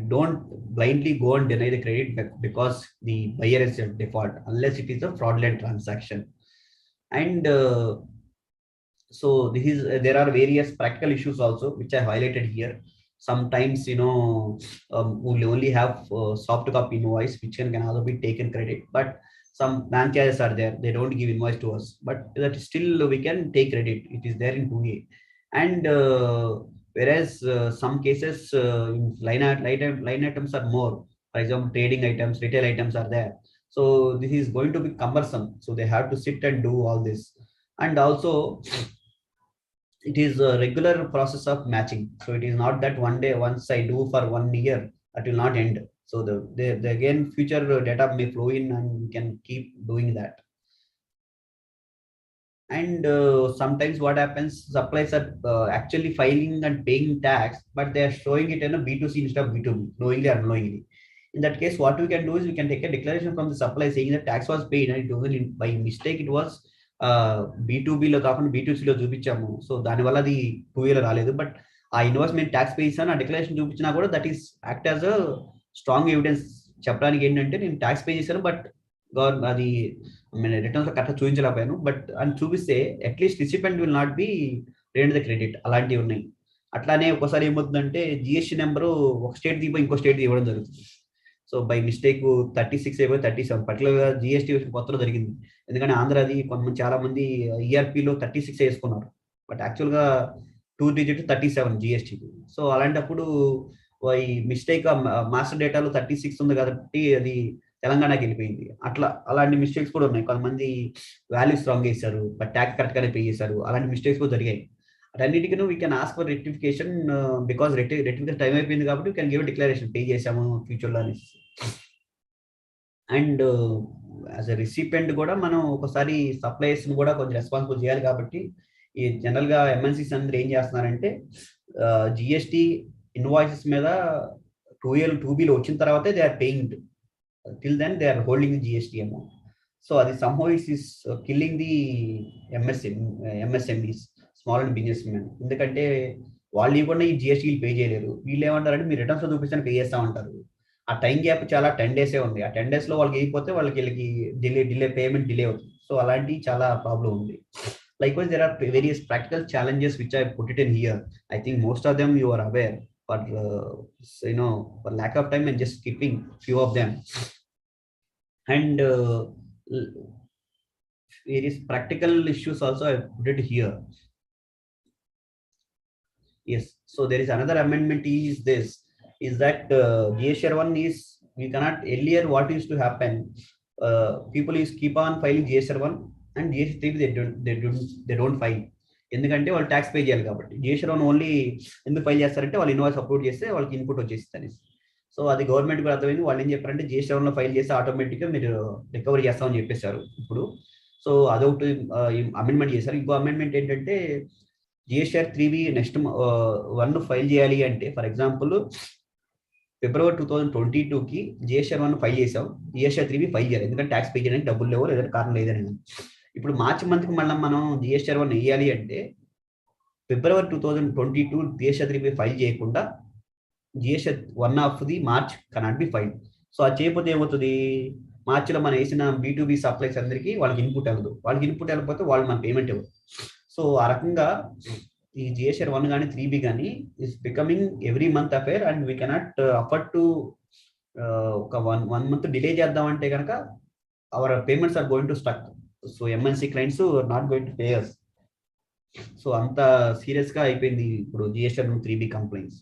don't blindly go and deny the credit because the buyer is at default unless it is a fraudulent transaction. And so this is there are various practical issues also which I highlighted here. Sometimes we only have soft copy invoice which can also be taken credit, but some franchises are there, they don't give invoice to us, but that still we can take credit. It is there in 2A. And whereas some cases line items are more. For example, trading items, retail items are there. So this is going to be cumbersome. So they have to sit and do all this. And also it is a regular process of matching. So it is not that one day once I do for 1 year, that will not end. So the again future data may flow in and we can keep doing that. And sometimes what happens, suppliers are actually filing and paying tax, but they are showing it in a B2C instead of B2B, knowingly or unknowingly. In that case, what we can do is we can take a declaration from the supplier saying that tax was paid and it wasn't by mistake, it was B2B లో కాకుండా B2C లో చూపించాము, so దానివల్ల అది 2 year రాలేదు, but ఆ invoice మేము tax pay చేశాను ఆ డిక్లరేషన్ చూపించినా కూడా that is act as a strong evidence చెప్పడానికి ఏంటంటే నేను ట్యాక్స్ పే చేశాను బట్ అది రిటర్న్స్ లో కరెక్ట్ చూపించలేకపోయాను, బట్ అని చూపిస్తే at least recipient will not be rained the credit, అలాంటివి ఉన్నాయి. అట్లానే ఒకసారి ఏమవుతుందంటే జిఎస్టీ నెంబరు ఒక స్టేట్ దిగిపోయి ఇంకో స్టేట్ ఇవ్వడం జరుగుతుంది. సో బై మిస్టేక్ 36 అయిపోయి 37 పర్టికులర్గా జిఎస్టీ కొత్తలో జరిగింది. ఎందుకంటే ఆంధ్రాది కొంతమంది చాలా మంది ఈఆర్పీలో 36 వేసుకున్నారు, బట్ యాక్చువల్గా 2 digit 37 జిఎస్టీ. సో అలాంటప్పుడు ఈ మిస్టేక్ మాస్టర్ డేటాలో 36 ఉంది కాబట్టి అది తెలంగాణకి వెళ్ళిపోయింది. అలాంటి మిస్టేక్స్ కూడా ఉన్నాయి. కొంతమంది వాల్యూస్ రాంగ్ వేశారు బట్ ట్యాక్స్ కరెక్ట్ గానే పే చేశారు, అలాంటి మిస్టేక్స్ కూడా జరిగాయి. అన్నిటికీ we can ask for rectification because rectification time అయిపోయింది కాబట్టి we can give declaration pay చేసాము ఫ్యూచర్లో అనేసి. అండ్ యాజ్ అ రిసిపెంట్ కూడా మనం ఒకసారి సప్లైర్స్ కూడా కొంచెం రెస్పాన్సిబుల్ చేయాలి కాబట్టి ఈ జనరల్ గా ఎంఎన్సీస్ అందరూ ఏం చేస్తున్నారంటే జిఎస్టీ ఇన్వాయిసెస్ మీద 2Bలో వచ్చిన తర్వాతే they are paying, till then they are holding the GST amount. So అది somehow is killing the MSMEs, small and business men. ఎందుకంటే వాళ్ళు ఇవ్వకుండా ఈ జిఎస్టీలు పే చేయలేరు. వీళ్ళు ఏమంటారంటే మీరు రిటర్న్స్ లో చూపిస్తాను పే చేస్తామంటారు. ఆ టైం గ్యాప్ చాలా 10 days ఉంది. ఆ 10 days లో వాళ్ళకి అయిపోతే వీళ్ళకి డిలే పేమెంట్ డిలే అవుతుంది. సో అలాంటి చాలా ప్రాబ్లం ఉంది. Likewise, there are various practical challenges which I put it in here. I think most of them you are aware, but for lack of time and just skipping few of them. And various practical issues also I put it here. Yes, so there is another amendment is that GSR 1 is, we cannot, earlier what used to happen, people is keep on filing GSR 1 and GST they don't file, ఎందుకంటే వాళ్ళు tax pay చేయాలి కాబట్టి. GSR 1 only ఎందుకు file చేస్తారంటే వాళ్ళు invoice upload చేస్తే వాళ్ళకి input వచ్చేస్తుంది. సో అది గవర్నమెంట్ కూడా అర్థమైంది. వాళ్ళు ఏం చెప్పారంటే GSR 1 లో ఫైల్ చేస్తే ఆటోమేటిక్గా మీరు రికవరీ చేస్తామని చెప్పేశారు ఇప్పుడు. సో అదొకటి అమెండ్మెంట్ చేశారు. ఇంకో అమెండ్మెంట్ ఏంటంటే GSR 3B నెక్స్ట్ 1 ఫైల్ చేయాలి అంటే, for example February 2022కి GSR 1 file చేసాం, GSR 3B ఫైల్ చేయాలి ఎందుకంటే ట్యాక్స్ పే చేయడానికి డబ్బులు లేవో లేదా కారణం లేదని. ఇప్పుడు మార్చి మంత్కి మళ్ళీ మనం GSR 1 వేయాలి అంటే February 2022 GSR 3B ఫైల్ చేయకుండా GSR 1 of the March cannot be file. So అది చేయకపోతే ఏమవుతుంది, మార్చిలో మనం వేసిన B2B సప్లైస్ అందరికీ వాళ్ళకి ఇన్పుట్ అవ్వదు. వాళ్ళకి ఇన్పుట్ వెళ్ళకపోతే వాళ్ళు మన పేమెంట్ ఇవ్వదు. సో ఆ రకంగా ఈ GSR 1 కానీ 3B కానీ is becoming every month affair and we cannot afford to ఒక వన్ మంత్ డిలే చేద్దామంటే కనుక our payments are going to stuck. So MNC clients are not going to pay us. So అంత serious గా అయిపోయింది ఇప్పుడు GSR 3B complaints.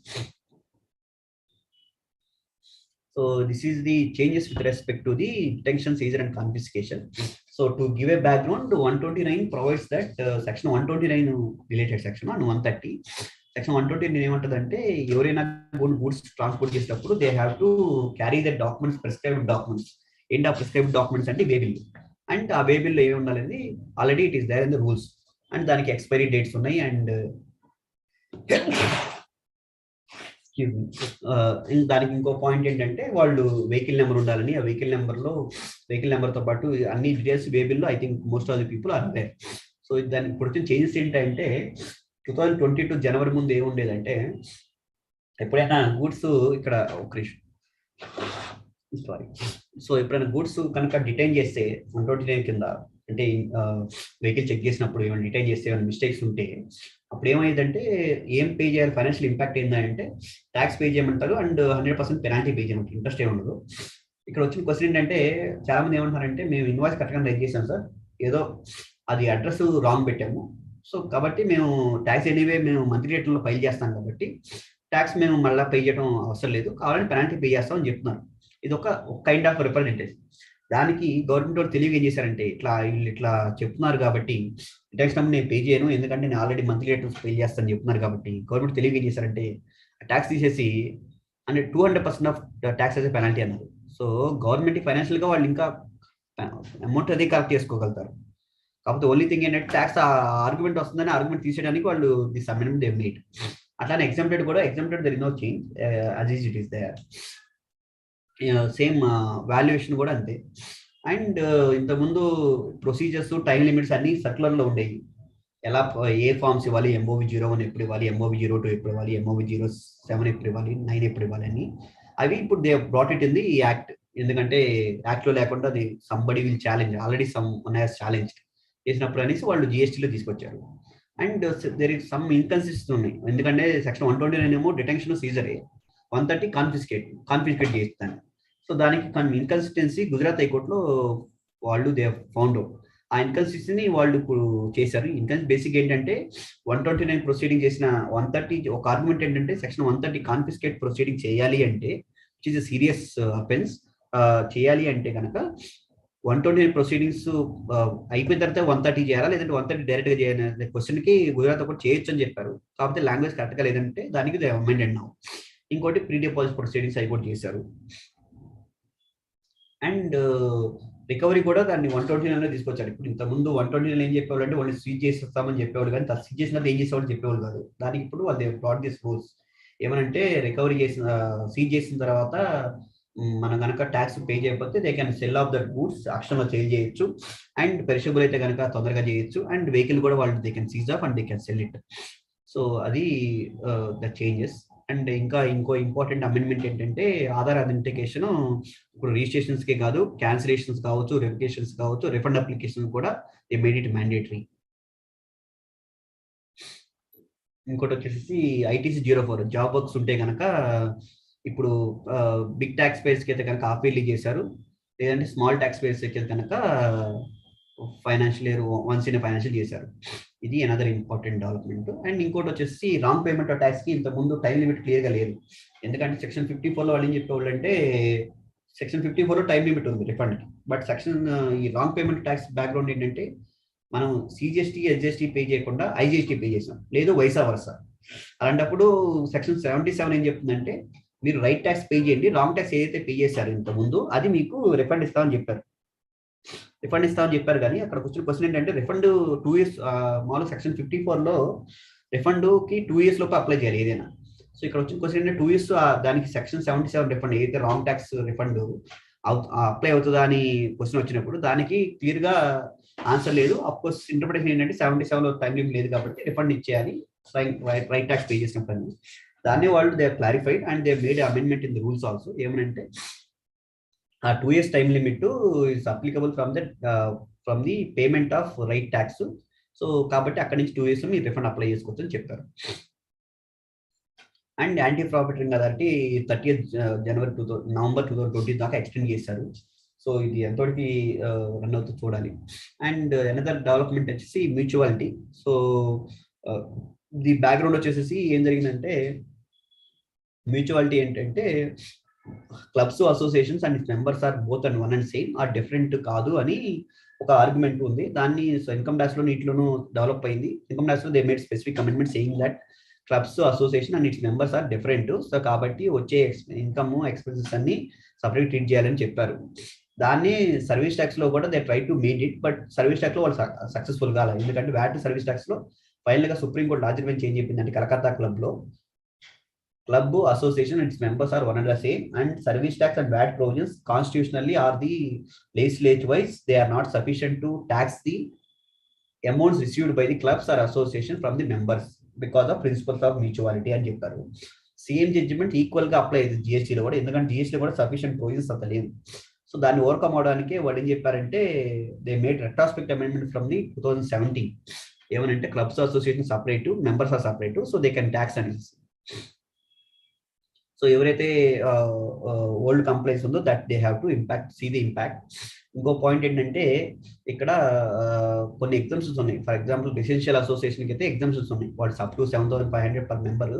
So this is the changes with respect to the detention, seizure and confiscation. So to give a background, 129 provides that section 129 related section and 130. Section 129 ఏమంటదంటే ఎవరైనా goods transport చేసేటప్పుడు they have to carry the documents, prescribed documents. ఏంటి ఆ prescribed documents అంటే way bill. And ఆ వే బిల్లో ఏమి ఉండాలని already it is there in the rules and దానికి ఎక్స్పైరీ డేట్స్ ఉన్నాయి. అండ్ దానికి ఇంకో పాయింట్ ఏంటంటే వాళ్ళు వెహికల్ నెంబర్ ఉండాలని, ఆ వెహికల్ నెంబర్తో పాటు అన్ని డీటెయిల్స్ వే బిల్లో I think most of the people are there. So దానికి ఇప్పుడు వచ్చిన చేంజెస్ ఏంటంటే 2022 జనవరి ముందు ఏముండేదంటే ఎప్పుడైనా గూడ్స్ ఇక్కడ సో ఎప్పుడైనా గూడ్స్ కనుక డిటైన్ చేస్తే 129 కింద అంటే వెహికల్ చెక్ చేసినప్పుడు ఏమైనా డిటైన్ చేస్తే ఏమైనా మిస్టేక్స్ ఉంటే అప్పుడు ఏమైందంటే ఏం పే చేయాలి, ఫైనాన్షియల్ ఇంపాక్ట్ ఏంటంటే ట్యాక్స్ పే చేయమంటారు అండ్ 100% పెనాల్టీ పే చేయమంటారు, ఇంట్రెస్ట్ ఏమి ఉండదు. ఇక్కడ వచ్చిన క్వశ్చన్ ఏంటంటే చాలా మంది ఏమంటారంటే మేము ఇన్వాయిస్ కరెక్ట్గా రైజ్ చేసాం సార్, ఏదో అది అడ్రస్ రాంగ్ పెట్టాము, సో కాబట్టి మేము ట్యాక్స్ ఎనీవే మేము మంత్లీ రేట్లో ఫైల్ చేస్తాం కాబట్టి ట్యాక్స్ మేము మళ్ళీ పే చేయడం అవసరం లేదు, కావాలని పెనాల్టీ పే చేస్తామని చెప్తున్నారు. ఇది ఒక కైండ్ ఆఫ్ రిప్రజెంటేషన్. దానికి గవర్నమెంట్ వాళ్ళు తెలివి ఏం చేశారంటే ఇట్లా చెప్తున్నారు కాబట్టి ట్యాక్స్ నేను పే చేయను ఎందుకంటే నేను ఆల్రెడీ మంత్లీ రేట్ పే చేస్తాను చెప్తున్నారు కాబట్టి గవర్నమెంట్ తెలివి ఏం చేశారంటే ట్యాక్స్ తీసేసి 200% ఆఫ్ ట్యాక్స్ అయితే పెనాల్టీ అన్నారు. సో గవర్నమెంట్ ఫైనాన్షియల్గా వాళ్ళు ఇంకా అమౌంట్ అదే కలెక్ట్ చేసుకోగలుగుతారు. కాకపోతే ఓన్లీ థింగ్ ఏంటంటే ట్యాక్స్ ఆర్గ్యుమెంట్ వస్తుందని ఆర్గ్యుమెంట్ తీసేయడానికి వాళ్ళు దిస్ అమెండ్మెంట్ దే మేడ్. అట్లానే ఎగ్జామ్టెడ్ కూడా exempted there is no change as is it is there. Same valuation కూడా అంతే. అండ్ ఇంతకుముందు ప్రొసీజర్స్ టైం లిమిట్స్ అన్ని సర్క్యులర్లో ఉండేవి. ఎలా ఏ ఫార్మ్స్ ఇవ్వాలి, MOV01 ఎప్పుడు ఇవ్వాలి, MOV02 ఎప్పుడు ఇవ్వాలి, MOV07 ఎప్పుడు ఇవ్వాలి, 9 ఎప్పుడు ఇవ్వాలి అని. అవి ఇప్పుడు they brought it in the act. ఎందుకంటే యాక్ట్లో లేకుండా అది somebody will challenge, already someone has challenge చేసినప్పుడు అనేసి వాళ్ళు GSTలో తీసుకొచ్చారు. And there is some inconsistency ఉన్నాయి. ఎందుకంటే సెక్షన్ 129 ఏమో డిటెన్షన్ సీజరే, 130 కాన్ఫిస్కేట్ చేస్తాను. సో దానికి ఇన్కన్సిస్టెన్సీ గుజరాత్ హైకోర్టులో వాళ్ళు దే ఫౌండ్ అవుట్. ఆ ఇన్కన్సిస్టెన్సీని వాళ్ళు ఇప్పుడు చేశారు. బేసిక్ ఏంటంటే 129 ప్రొసీడింగ్ చేసిన 130 ఒక ఆర్గ్యుమెంట్ ఏంటంటే సెక్షన్ 130 కాన్ఫిస్కేట్ ప్రొసీడింగ్ చేయాలి అంటే which is a serious offence. చేయాలి అంటే కనుక 129 ప్రొసీడింగ్స్ అయిపోయిన తర్వాత 130 చేయాలా లేదంటే 130 డైరెక్ట్ గా చేయాలి క్వశ్చన్కి గుజరాత్ కూడా చేయొచ్చు అని చెప్పారు. కాకపోతే లాంగ్వేజ్ కరెక్ట్గా లేదంటే దానికి అమెండెడ్ నౌ. ఇంకోటి ప్రీ డిపాజిట్ ప్రొసీడింగ్స్ హైకోర్టు చేశారు. అండ్ రికవరీ కూడా దాన్ని 129 తీసుకొచ్చారు. ఇప్పుడు ఇంతకుముందు 129 ఏం చెప్పేవాళ్ళు అంటే వాళ్ళు సీజ్ చేస్తామని చెప్పేవాళ్ళు, కానీ సీజ్ చేసినప్పుడు ఏం చేసేవాళ్ళు చెప్పేవాళ్ళు కాదు. దానికి ఇప్పుడు వాళ్ళు బ్రాట్ దిస్ రూల్స్ ఏమనంటే రికవరీ చేసిన సీజ్ చేసిన తర్వాత మనం కనుక ట్యాక్స్ పే చేయకపోతే they can sell off that goods, అక్షరంలో సేల్ చేయొచ్చు. అండ్ పెరిషబుల్ అయితే కనుక తొందరగా చేయొచ్చు. అండ్ వెహికల్ కూడా వాళ్ళు they can seize off and they can sell it. So అది ద చేంజెస్. అండ్ ఇంకో ఇంపార్టెంట్ అమెండ్మెంట్ ఏంటంటే ఆధార్ అథెంటికేషన్ ఇప్పుడు రిజిస్ట్రేషన్స్కే కాదు, క్యాన్సిలేషన్స్ కావచ్చు, రెవికేషన్స్ కావచ్చు, రిఫండ్ అప్లికేషన్ కూడా దే మేడ్ ఇట్ మ్యాండేటరీ. ఇంకోటి వచ్చేసి ITC 04 జాబ్ వర్క్స్ ఉంటే కనుక ఇప్పుడు బిగ్ ట్యాక్స్ పేయర్స్కి అయితే కనుక హాఫ్ ఇయర్లీ చేశారు, లేదంటే స్మాల్ ట్యాక్స్ పేయర్స్ అయితే కనుక financial year once in financial చేశారు. ఇది అనదర్ ఇంపార్టెంట్ డెవలప్మెంట్. అండ్ ఇంకోటి వచ్చేసి రాంగ్ పేమెంట్ ఆఫ్ ట్యాక్స్ కి ఇంతకుముందు టైం లిమిట్ క్లియర్గా లేదు. ఎందుకంటే సెక్షన్ 54లో వాళ్ళు ఏం చెప్పేవాళ్ళు అంటే సెక్షన్ 54లో టైం లిమిట్ ఉంది రిఫండ్. బట్ ఈ రాంగ్ పేమెంట్ ట్యాక్స్ బ్యాక్గ్రౌండ్ ఏంటంటే మనం CGST SGST పే చేయకుండా IGST పే చేసాం, లేదు వైసా వర్సా. అలాంటప్పుడు సెక్షన్ 77 ఏం చెప్తుందంటే మీరు రైట్ ట్యాక్స్ పే చేయండి, రాంగ్ ట్యాక్స్ ఏదైతే పే చేశారు ఇంతకుముందు అది మీకు రిఫండ్ ఇస్తామని చెప్పారు. కానీ అక్కడ వచ్చిన క్వశ్చన్ ఏంటంటే రిఫండ్ 2 years మామూలు సెక్షన్ 54లో రిఫండ్ కి 2 years లోపు అప్లై చేయాలి ఏదైనా. సో ఇక్కడ వచ్చిన క్వశ్చన్ ఏంటంటే 2 years దానికి సెక్షన్ 77 రిఫండ్ ఏదైతే రాంగ్ ట్యాక్స్ రిఫండ్ అప్లై అవుతుందా అని క్వశ్చన్ వచ్చినప్పుడు దానికి క్లియర్ గా ఆన్సర్ లేదు. అఫ్కోర్స్ ఇంటర్ప్రిటేషన్ ఏంటంటే 77లో టైం లిమిట్ లేదు కాబట్టి రిఫండ్ ఇచ్చేయాలి రైట్ ట్యాక్స్ పే చేసినప్పుడు. దాన్ని వాళ్ళు they clarified and they made amendment in the rules also. ఏమనంటే ఆ 2 years time limit is applicable from the payment of right tax. So కాబట్టి అక్కడి నుంచి 2 years మీరు రిఫండ్ అప్లై చేసుకోవచ్చు అని చెప్పారు. And anti profiteering authority 30th November 2020 దాకా ఎక్స్టెండ్ చేశారు. సో ఇది ఎంతోటికి రన్ అవుతూ చూడాలి. అండ్ అనదర్ డెవలప్మెంట్ వచ్చేసి మ్యూచువాలిటీ. సో ది బ్యాక్గ్రౌండ్ వచ్చేసి ఏం జరిగిందంటే మ్యూచువాలిటీ ఏంటంటే clubs, associations and its members are both and one and same, are different కాదు అని ఒక ఆర్గ్యుమెంట్ ఉంది. దాన్ని ఇన్కమ్ ట్యాక్స్ లో నీటిలోనూ డెవలప్ అయింది. ఇన్కమ్ ట్యాక్స్ లో they made specific amendment saying that clubs, association and its members are different. So కాబట్టి వచ్చే ఇన్కమ్ ఎక్స్పెన్సెస్ అన్ని సపరేట్ ట్రీట్ చేయాలని చెప్పారు. దాన్ని సర్వీస్ ట్యాక్స్ లో కూడా they try to made it, but service tax లో వాళ్ళు సక్సెస్ఫుల్ కాలేదు. ఎందుకంటే వ్యాట్ సర్వీస్ ట్యాక్స్ లో ఫైనల్ గా సుప్రీంకోర్టు లార్జర్ బెంచ్ ఏం చెప్పిందంటే కలకత్తా క్లబ్ లో club, association and its members are one and the same, and service tax and VAT provisions constitutionally are the legislature wise they are not sufficient to tax the amounts received by the clubs or association from the members because of principles of mutuality అని చెప్పారు. Same judgement equal గా apply అయ్యింది GST లో కూడా, ఎందుకంటే GST లో కూడా sufficient provisions అంత లేదు. సో దాన్ని ఓవర్కమ్ అవడానికి వాళ్ళు ఏం చెప్పారంటే they made retrospect amendment from the 2017. ఏమనంటే clubs, association separate, members are separate, so they can tax అనేది. సో ఎవరైతే ఓల్డ్ కంప్లైంట్స్ ఉందో that they have to see the impact. ఇంకో పాయింట్ ఏంటంటే ఇక్కడ కొన్ని ఎగ్జామ్షన్స్ ఉన్నాయి. ఫర్ ఎగ్జాంపుల్ రెసిడెన్షియల్ అసోసియేషన్కి అయితే ఎగ్జామ్షన్స్ ఉన్నాయి. వాళ్ళు up to 7,500 per member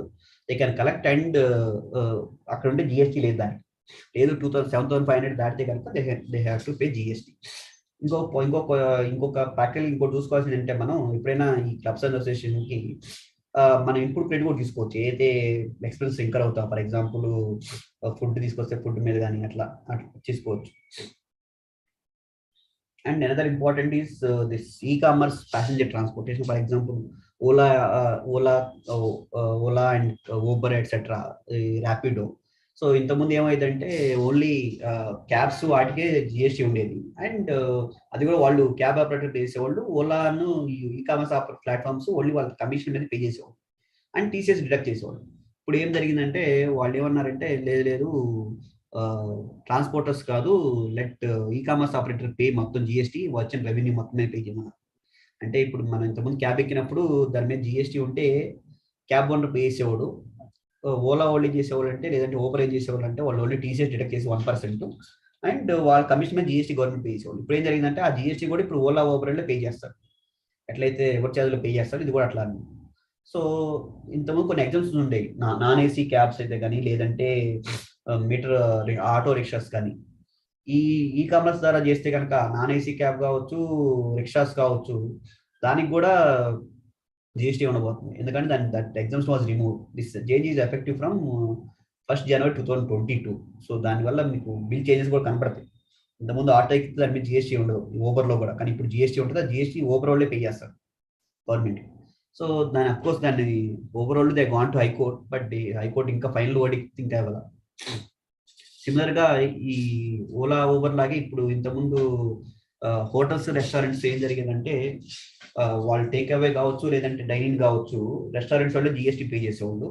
they can collect and అక్కడ ఉంటే GST లేదు, దానికి లేదు 7,500 దాటితే కనుక they have to pay GST. ఇంకొక ప్రాక్టికల్ ఇంకోటి చూసుకోవాల్సింది అంటే మనం ఎప్పుడైనా ఈ క్లబ్స్ అండ్ అసోసియేషన్కి మనం ఇన్పుట్ క్రెడిట్ కూడా తీసుకోవచ్చు. ఏదైతే ఎక్స్పెన్స్ ఇంకర్ అవుతాం, ఫర్ ఎగ్జాంపుల్ ఫుడ్ తీసుకొస్తే ఫుడ్ మీద కానీ అట్లా తీసుకోవచ్చు. And another important is this e-commerce passenger transportation. For example, Ola and Uber, etc., Rapido. So ఇంతకుముందు ఏమైందంటే ఓన్లీ క్యాబ్స్ వాటికే జిఎస్టీ ఉండేది. అండ్ అది కూడా వాళ్ళు క్యాబ్ ఆపరేటర్ చేసేవాళ్ళు, ఓలాను ఈ కామర్స్ ప్లాట్ఫామ్స్ ఓన్లీ వాళ్ళ కమిషన్ మీద పే చేసేవాళ్ళు అండ్ టీసీఎస్ డిడక్ట్ చేసేవాళ్ళు. ఇప్పుడు ఏం జరిగిందంటే వాళ్ళు ఏమన్నారంటే లేదు ట్రాన్స్పోర్టర్స్ కాదు, let e commerce operator pay మొత్తం జిఎస్టీ, వచ్చిన రెవెన్యూ మొత్తం మీద పే చేయమన్నారు. అంటే ఇప్పుడు మనం ఇంతకుముందు క్యాబ్ ఎక్కినప్పుడు దాని మీద జిఎస్టీ ఉంటే క్యాబ్ ఓనర్ పే చేసేవాడు, ఓలా వాళ్ళు చేసేవాళ్ళు అంటే లేదంటే ఊబర్ ఏం చేసేవాళ్ళు అంటే వాళ్ళు ఓన్లీ టీసీఎస్ డిడక్ట్ చేసి 1% అండ్ వాళ్ళ కమిషన్ మీద జిఎస్టీ గవర్నమెంట్ పే చేసేవాళ్ళు. ఇప్పుడు ఏం జరిగిందంటే ఆ జిఎస్టీ కూడా ఇప్పుడు ఓలా ఊబర్ పే చేస్తారు, ఎట్లయితే ఎవరి ఛార్జ్లో పే చేస్తారు, ఇది కూడా అట్లా. సో ఇంతకుముందు కొన్ని ఎగ్జామ్స్ ఉండేవి, నాన్ ఏసీ క్యాబ్స్ అయితే కానీ లేదంటే మీటర్ ఆటో రిక్షాస్ కానీ. ఈ కామర్స్ ద్వారా చేస్తే కనుక నాన్ ఏసీ క్యాబ్ కావచ్చు, రిక్షాస్ కావచ్చు, దానికి కూడా జిఎస్టీ ఉండబోతుంది. ఎందుకంటే that exams was remove. This change is effective from 1st January 2022. So దానివల్ల మీకు బిల్ చేంజెస్ కూడా కనపడతాయి. ఇంతకుముందు ఆటో ఎక్కితే దాని మీద జిఎస్టీ ఉండదు, ఓబర్లో కూడా, కానీ ఇప్పుడు జిఎస్టీ ఉంటుంది. ఆ జిఎస్టీ ఓబర్ వాళ్ళే పే చేస్తారు గవర్నమెంట్. సో దాని అఫ్కోర్స్ దాన్ని overall they gone to high court, but high court ఇంకా ఫైనల్ వర్డిక్ట్ ఇంకా ఇవ్వాలి. సిమిలర్ గా ఈ ఓలా ఊబర్ లాగే ఇప్పుడు ఇంతకుముందు హోటల్స్ రెస్టారెంట్స్ ఏం జరిగిందంటే వాళ్ళు టేక్ అవే కావచ్చు లేదంటే డైనింగ్ కావచ్చు, రెస్టారెంట్స్ వాళ్ళు జిఎస్టీ పే చేసేవాళ్ళు.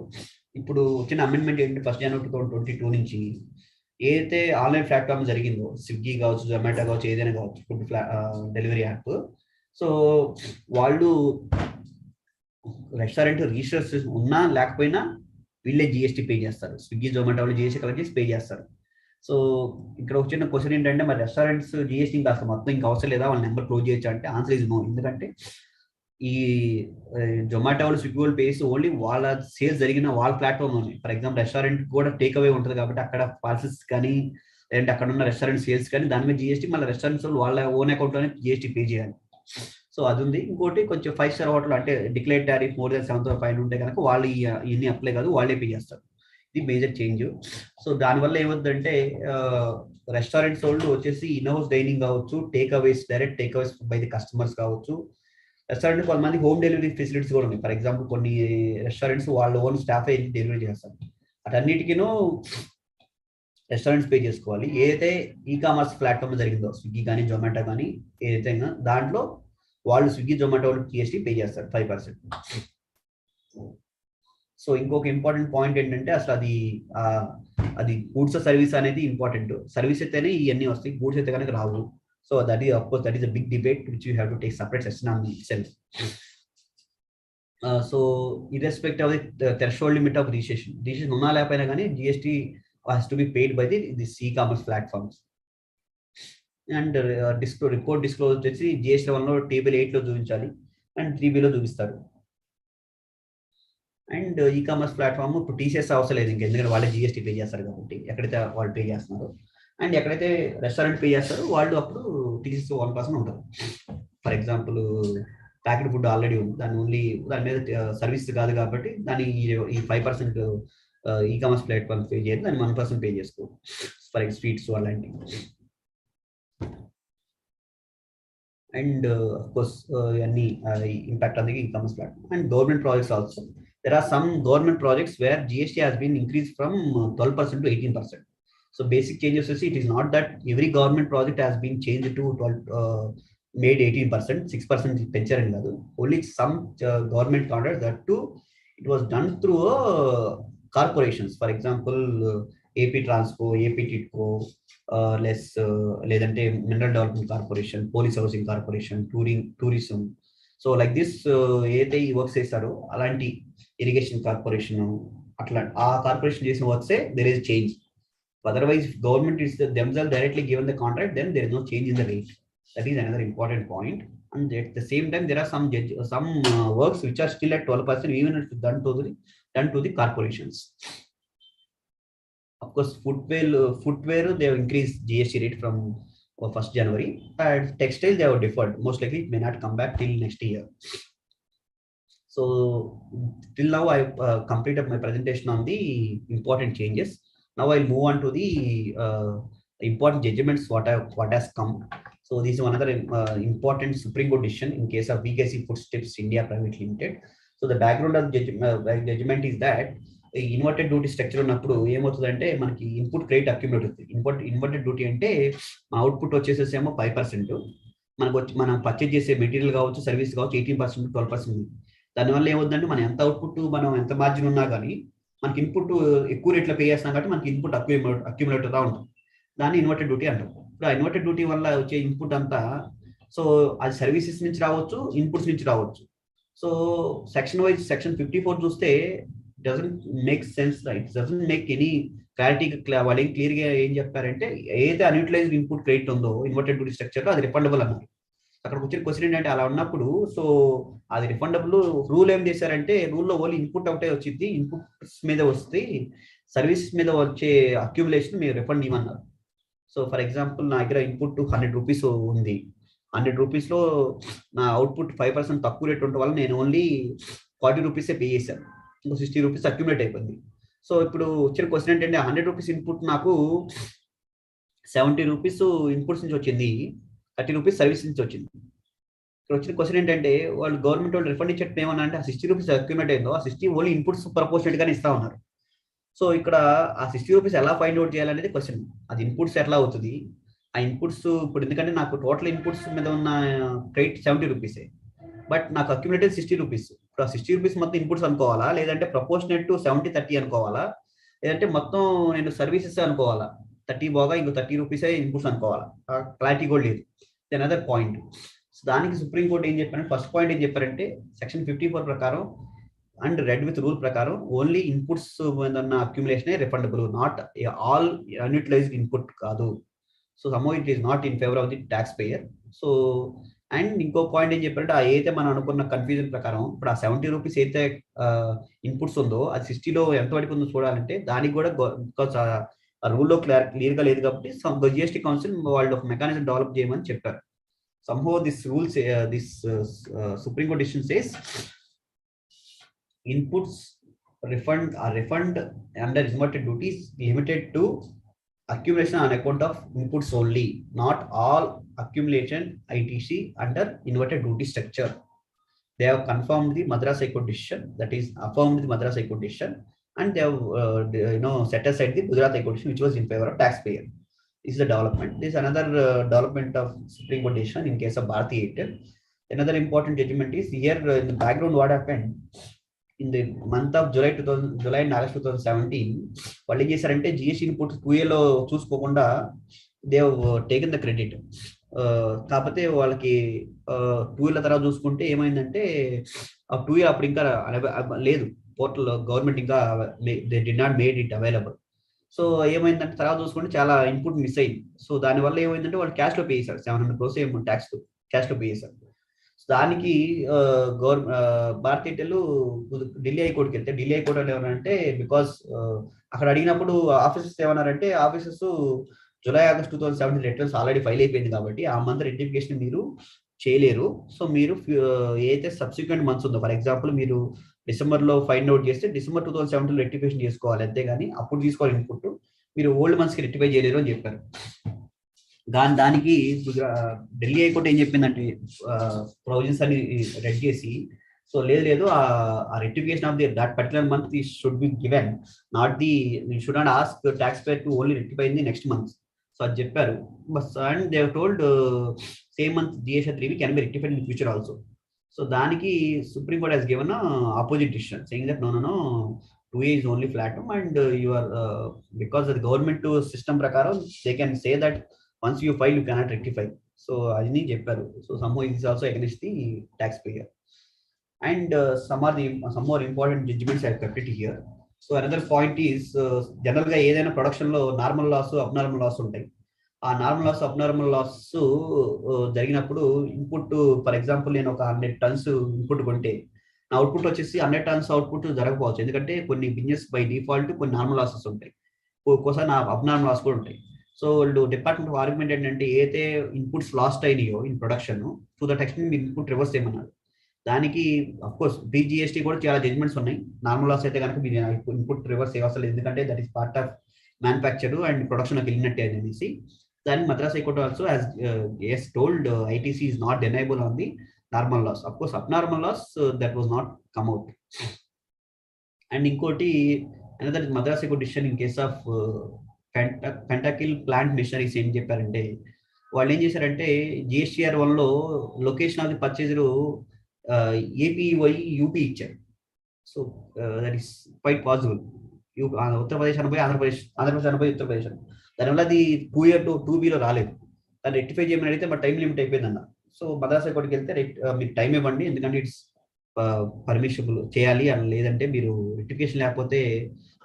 ఇప్పుడు వచ్చిన అమెండ్మెంట్ ఏంటంటే 1st January 2022 నుంచి ఏదైతే ఆన్లైన్ ప్లాట్ఫామ్ జరిగిందో, స్విగ్గీ కావచ్చు, జొమాటో కావచ్చు, ఏదైనా కావచ్చు, ఫుడ్ డెలివరీ యాప్, సో వాళ్ళు రెస్టారెంట్ రిజిస్టర్స్ ఉన్నా లేకపోయినా వీళ్ళే జిఎస్టీ పే చేస్తారు. స్విగ్గీ జొమాటో వాళ్ళు జిఎస్టీ కలెక్ట్ చేసి పే చేస్తారు. సో ఇక్కడ వచ్చిన క్వశ్చన్ ఏంటంటే మరి రెస్టారెంట్స్ జిఎస్టీ ఇంకా అసలు మొత్తం ఇంకా అవసరం లేదా, వాళ్ళ నెంబర్ క్లోజ్ చేయొచ్చు అంటే ఆన్సర్ ఇస్ నో. ఎందుకంటే ఈ జొమాటో వాళ్ళు, స్విగ్గీ వాళ్ళు పే చేసి ఓన్లీ వాళ్ళ సేల్స్ జరిగిన వాళ్ళ ప్లాట్ఫామ్ ఉన్నాయి. ఫర్ ఎగ్జాంపుల్ రెస్టారెంట్ కూడా టేక్ అవే ఉంటుంది కాబట్టి అక్కడ పార్సల్స్ కానీ లేదంటే అక్కడ ఉన్న రెస్టారెంట్ సేల్స్ కానీ దాని మీద జిఎస్టీ, మళ్ళీ రెస్టారెంట్స్ వాళ్ళు వాళ్ళ ఓన్ అకౌంట్లోనే జిఎస్టీ పే చేయాలి. సో అది ఉంది. ఇంకోటి కొంచెం 5-star హోటల్ అంటే డిక్లేర్ టారిఫ్ మోర్ దెన్ 7,500 ఉంటే కనుక వాళ్ళు ఇవన్నీ అప్లై కాదు, వాళ్ళే పే చేస్తారు. ఇది మేజర్ చేంజ్. సో దానివల్ల ఏమవుతుందంటే రెస్టారెంట్స్ వాళ్ళు వచ్చేసి ఇన్హౌస్ డైనింగ్ కావచ్చు, takeaways, direct takeaways by the customers కావచ్చు. రెస్టారెంట్ కొంతమంది హోమ్ డెలివరీ ఫెసిలిటీస్ కూడా ఉన్నాయి. ఫర్ ఎగ్జాంపుల్ కొన్ని రెస్టారెంట్స్ వాళ్ళ ఓన్ స్టాఫ్ డెలివరీ చేస్తారు. అటన్నిటికీను రెస్టారెంట్స్ పే చేసుకోవాలి. ఏదైతే ఈ కామర్స్ ప్లాట్ఫామ్ జరిగిందో, స్విగ్గీ కానీ జొమాటో కానీ ఏదైతే దాంట్లో వాళ్ళు స్విగ్గీ జొమాటో వాళ్ళు జిఎస్టీ పే చేస్తారు 5%. సో ఇంకొక ఇంపార్టెంట్ పాయింట్ ఏంటంటే అసలు అది గూడ్స్ సర్వీస్ అనేది ఇంపార్టెంట్. సర్వీస్ అయితేనే ఇవన్నీ వస్తాయి, గూడ్స్ అయితే కనుక రావు. So that is of course that is a big debate which you have to take separate session on itself. So irrespective of the threshold limit of registration ఉన్నా లేకపోయినా కానీ GST has to be paid by this e-commerce platforms. And report disclose వచ్చేసి GST 1లో table 8లో చూపించాలి and 3Bలో చూపిస్తారు. And e commerce platform ఇప్పుడు TCS అవసరం లేదు ఇంకా, ఎందుకంటే వాళ్ళే జిఎస్టీ పే చేస్తారు కాబట్టి ఎక్కడైతే వాళ్ళు పే చేస్తున్నారు అండ్ ఎక్కడైతే రెస్టారెంట్ పే చేస్తారో వాళ్ళు అప్పుడు టీసీఎస్ 1% ఉంటుంది. For example packed food already ఉంది, దాని మీద సర్వీస్ కాదు కాబట్టి దాని ఈ 5% ఈ కామర్స్ ప్లాట్ఫామ్ పే చేయాలి, దాన్ని 1% పే చేసుకో ఫర్ స్వీట్స్ అలాంటివి. And of course any impact on the e-commerce platform and government projects also. There are some government projects where GST has been increased from 12% to 18%. So basic changes, it is not that every government project has been changed to 12, made 18%, 6% pension and other. Only some government contracts, that too it was done through corporations. For example, AP Transco, AP Titco, లేదంటే mineral development corporation, police housing corporation, tourism. So like this ఏదైతే ఈ works చేస్తారో అలాంటి irrigation corporation, అట్లా ఆ corporation చేసిన వర్క్సే there is change. Otherwise government is themselves directly given the contract, then there is no change in the rate. That is another important point. And at the same time there are some works which are still at 12% even if done to the corporations. Of course, footwear they have increased GST rate from 1st January. And textile they have deferred. Most likely it may not come back till next year. So till now I completed my presentation on the important changes. Now I'll move on to the important judgments what has come. So this is another important Supreme Court decision in case of VKC Footsteps India Private Limited. So the background of judgment is that inverted duty structure ఉన్నప్పుడు ఏమవుతుందంటే మనకి input credit accumulate అవుతుంది. Inverted duty అంటే మా output వచ్చేసేసేమో 5%, మనం purchase చేసే material కావచ్చు, service కావచ్చు 18%, 12%. దానివల్ల ఏమవుతుందంటే మనం ఎంత అవుట్పుట్, మనం ఎంత మార్జిన్ ఉన్నా కానీ మనకి ఇన్పుట్ ఎక్కువ రేట్లో పే చేస్తాం కాబట్టి మనకి ఇన్పుట్ అక్యుములేట్ అవుతా ఉంటుంది. దాన్ని ఇన్వర్టెడ్ డ్యూటీ అంటాం. ఇప్పుడు ఆ ఇన్వర్టెడ్ డ్యూటీ వల్ల వచ్చే ఇన్పుట్ అంతా సో అది సర్వీసెస్ నుంచి రావచ్చు, ఇన్పుట్స్ నుంచి రావచ్చు. సో సెక్షన్ వైజ్ సెక్షన్ 54 చూస్తే doesn't make sense, right? It doesn't make any clarity. వాళ్ళు క్లియర్ గా ఏం చెప్పారంటే ఏదైతే అన్యూటిలైజ్డ్ ఇన్పుట్ క్రెడిట్ ఉందో ఇన్వర్టెడ్ డ్యూటీ స్ట్రక్చర్ లో అది రిఫండబుల్ అన్నారు. అక్కడికి వచ్చిన క్వశ్చన్ ఏంటంటే అలా ఉన్నప్పుడు సో అది రిఫండబుల్ రూల్ ఏం చేశారంటే రూల్లో ఓన్లీ ఇన్పుట్ ఒకటే వచ్చింది, ఇన్పుట్స్ మీద వస్తే సర్వీసెస్ మీద వచ్చే అక్యుములేషన్ మీరు రిఫండ్ ఇవ్వమన్నారు. సో ఫర్ ఎగ్జాంపుల్ నా దగ్గర ఇన్పుట్ 100 రూపీస్ ఉంది, 100 రూపీస్లో నా అవుట్పుట్ 5% తక్కువ రేట్ ఉండటం వల్ల నేను ఓన్లీ 40 రూపీసే పే చేశాను, ఇంకో 60 రూపీస్ అక్యుములేట్ అయిపోయింది. సో ఇప్పుడు వచ్చిన క్వశ్చన్ ఏంటంటే 100 రూపీస్ ఇన్పుట్ నాకు 70 రూపీస్ ఇన్పుట్స్ నుంచి వచ్చింది, 30 రూపీస్ సర్వీస్ నుంచి వచ్చింది. ఇక్కడ వచ్చిన క్వశ్చన్ ఏంటంటే వాళ్ళు గవర్నమెంట్ వాళ్ళు రిఫండ్ ఇచ్చేటప్పుడు ఏమన్నా అంటే ఆ 60 రూపీస్ అక్యుములేట్ అయిందో ఆ 60 ఓన్లీ ఇన్పుట్స్ ప్రపోర్షనేట్ గానే ఇస్తా ఉన్నారు. సో ఇక్కడ ఆ 60 రూపీస్ ఎలా ఫైండ్ అవుట్ చేయాలనేది క్వశ్చన్. అది ఇన్పుట్స్ ఎట్లా అవుతుంది, ఆ ఇన్పుట్స్ ఇప్పుడు ఎందుకంటే నాకు టోటల్ ఇన్పుట్స్ మీద ఉన్న క్రెడిట్ 70 రూపీసే, బట్ నాకు అక్యుములేటెడ్ 60 రూపీస్. ఇప్పుడు ఆ 60 రూపీస్ మొత్తం ఇన్పుట్స్ అనుకోవాలా, లేదంటే ప్రపోర్షనేట్ టు 70-30 అనుకోవాలా, లేదంటే మొత్తం నేను సర్వీసెస్ అనుకోవాలా, 30 బాగా ఇంకో 30 రూపీసే ఇన్పుట్స్ అనుకోవాలా, క్లారిటీ కూడా లేదు. Another point. సో దానికి సుప్రీంకోర్టు ఏం చెప్పారంటే ఫస్ట్ పాయింట్ ఏం చెప్పారంటే సెక్షన్ 54 ప్రకారం అండ్ రెడ్ విత్ రూల్ ప్రకారం ఓన్లీ ఇన్పుట్స్ మీద ఉన్న అక్యుములేషనే refundable, not all unutilized input కాదు. So somehow it is not in favour of the tax payer. So and ఇంకో పాయింట్ ఏం చెప్పారంటే అయితే మనం అనుకున్న కన్ఫ్యూజన్ ప్రకారం ఇప్పుడు ఆ 70 రూపీస్ అయితే ఇన్పుట్స్ ఉందో అది 60లో ఎంత వరకు ఉందో చూడాలంటే దానికి కూడా బికాస్ ఆ రూల్లో క్లియర్గా లేదు కాబట్టి జిఎస్టీ కౌన్సిల్ వాళ్ళు ఒక మెకానిజం డెవలప్ చేయమని చెప్పారు. somehow this rules this Supreme Court decision says inputs refund under inverted duties limited to accumulation on account of inputs only, not all accumulation ITC under inverted duty structure. They have confirmed the Madras High Court decision, that is affirmed the Madras High Court decision, and they have set aside the Gujarat High Court decision which was in favor of taxpayer. This is the development. This is another development of Supreme Court decision in case of Bharti Airtel. Another important judgment is here in the background what happened in the month of July and August 2017. వాళ్ళు ఏం చేశారంటే GST input 2Aలో చూసుకోకుండా they taken the credit. కాకపోతే వాళ్ళకి 2Aల తర్వాత చూసుకుంటే ఏమైందంటే ఆ 2A అప్పుడు ఇంకా లేదు పోర్టల్, గవర్నమెంట్ ఇంకా they did not made it available. So ఏమైందంటే తర్వాత చూసుకుంటే చాలా ఇన్పుట్ మిస్ అయింది. సో దానివల్ల ఏమైందంటే వాళ్ళు క్యాష్లో పే చేశారు, 700 crores ఏమో ట్యాక్స్ క్యాష్లో పే చేశారు. దానికి భారత్ ఎయిర్టెల్ ఢిల్లీ హైకోర్టుకి వెళ్తే ఢిల్లీ హైకోర్టు ఏమన్నారంటే బికాస్ అక్కడ అడిగినప్పుడు ఆఫీసర్స్ ఏమన్నారంటే officers July August 2017 returns already file అయిపోయింది కాబట్టి ఆ మంత్ రెక్టిఫికేషన్ మీరు చేయలేరు. సో మీరు ఏదైతే సబ్సిక్వెంట్ మంత్స్ ఉందో ఫర్ ఎగ్జాంపుల్ మీరు డిసెంబర్లో ఫైండ్ అవుట్ చేస్తే డిసెంబర్ 2017 రెక్టిఫికేషన్ చేసుకోవాలి, అంతేగాని అప్పుడు తీసుకోవాలి ఇన్పుట్, మీరు ఓల్డ్ మంత్స్కి రెక్టిఫై చేయలేరు అని చెప్పారు. దానికి ఢిల్లీ హైకోర్టు ఏం చెప్పిందంటే ప్రొవిజన్స్ అని రెడ్ చేసి సో లేదు ఆ rectification of the that particular month should be given, not the should not ask tax payer to only rectify in the next month. So అది చెప్పారు. బస్ and they told same month GST 3 can be rectified in future also. So దానికి supreme court has given opposite decision saying that no 2A is only flat and you are because of the government system prakaram they can say that once you file you cannot rectify. So adini chepparu. So somehow it is also against the taxpayer. And some more important judgments I have kept it here. So another point is general ga edaina production lo normal loss abnormal loss untai. ఆ normal loss abnormal loss జరిగినప్పుడు input for example నేను ఒక 100 tons input కొంటే నా output వచ్చేసి 100 tons output జరగకపోవచ్చు, ఎందుకంటే కొన్ని బిజినెస్ బై డిఫాల్ట్ కొన్ని నార్మల్ లాసెస్ ఉంటాయి, ఒక్కోసారి నా అబ్నార్మల్ లాస్ కూడా ఉంటాయి. సో వాళ్ళు డిపార్ట్మెంట్ ఆఫ్ ఆర్గ్యుమెంట్ ఏంటంటే ఏదైతే ఇన్పుట్స్ లాస్ట్ అయినాయో in production to that extent input reverse చేయమన్నారు. దానికి అఫ్కోర్స్ జిఎస్టీ కూడా చాలా జడ్జ్మెంట్స్ ఉన్నాయి. నార్మల్ లాస్ అయితే కనుక ఇన్పుట్ రివర్స్ చేయవసరం లేదు, ఎందుకంటే that is part of manufacture and ప్రొడక్షన్కి వెళ్ళినట్టే అనేసి. Then Madras High Court also has yes told ITC is not deniable on the normal loss. Of course, abnormal loss that was not come out. And inkoti another Madras High Court decision in case of Pentakill plant machineries ఏం చెప్పారంటే వాళ్ళు ఏం చేశారంటే GSTR 1లో location of the purchaser APY UP ఇచ్చారు. So that is quite possible. Uttar Pradesh అనబోయి ఆంధ్రప్రదేశ్ అనబోయి ఉత్తరప్రదేశ్ అని దానివల్ల అది 2B లో రాలేదు. దాన్ని రెక్టిఫై చేయమని అడిగితే మా టైం లిమిట్ అయిపోయిందన్న. సో మద్రాస్ హైకోర్టుకి వెళ్తే మీకు టైం ఇవ్వండి, ఎందుకంటే ఇట్స్ పర్మిషబుల్ చేయాలి అని, లేదంటే మీరు రెక్టిఫికేషన్ లేకపోతే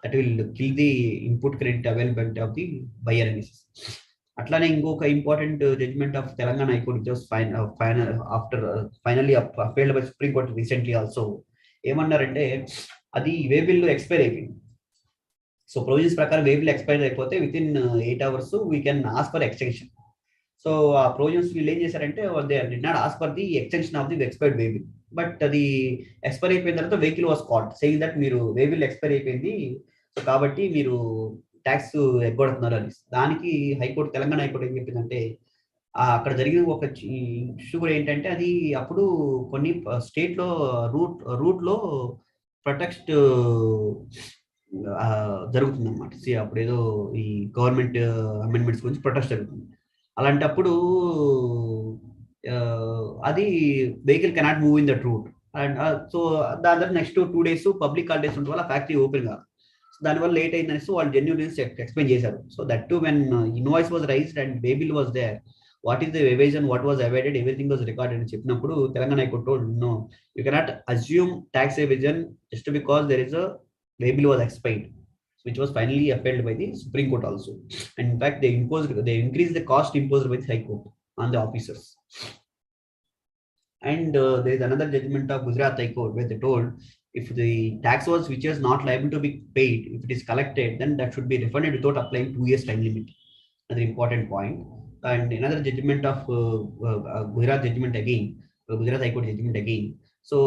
that will kill the input credit availability of the buyer అనేసి. అట్లానే ఇంకొక important judgment of Telangana high court just finally appealed by supreme court recently also ఏమన్నారంటే అది వే బిల్ ఎక్స్పైర్ అయిపోయింది. సో ప్రొవిజన్స్ ప్రకారం వే బిల్ ఎక్స్పైర్ అయిపోతే within 8 hours we can ask for extension. So ఆ provisions వీళ్ళు ఏం చేశారంటే they did not ask for the extension of the expired way bill. But అది expire అయిపోయిన తర్వాత vehicle was caught saying that మీరు way bill expire అయిపోయింది, so కాబట్టి మీరు ట్యాక్స్ ఎగ్గొడుతున్నారు అని. దానికి హైకోర్టు తెలంగాణ హైకోర్టు ఏం చెప్పిందంటే అక్కడ జరిగిన ఒక ఇష్యూ కూడా ఏంటంటే అది అప్పుడు కొన్ని స్టేట్లో రూట్లో ప్రొటెక్ట్ జరుగుతుంది అనమాట. అప్పుడు ఏదో ఈ గవర్నమెంట్ అమెండ్మెంట్స్ గురించి ప్రొటెస్ట్ జరుగుతుంది. అలాంటప్పుడు అది vehicle cannot move in that route and so దాని తర్వాత నెక్స్ట్ 2 days పబ్లిక్ హాలిడేస్ ఉండడం వల్ల ఫ్యాక్టరీ ఓపెన్ కాదు. సో దానివల్ల లేట్ అయిందనేసి వాళ్ళు జెన్యూన్ రీజన్స్ ఎక్స్ప్లెయిన్ చేశారు. So that to when invoice was raised and way bill was there, what is the evasion, what was avoided, everything was recorded అని చెప్పినప్పుడు Telangana high court told no, you cannot assume tax evasion just because there is a way bill was expired, which was finally upheld by the Supreme Court also. And in fact, they increased the cost imposed by the High Court on the officers. And there is another judgment of Gujarat High Court where they told if the tax was which is not liable to be paid, if it is collected, then that should be refunded without applying 2 years time limit. Another important point. And another judgment of Gujarat judgment again, Gujarat High Court judgment again. So,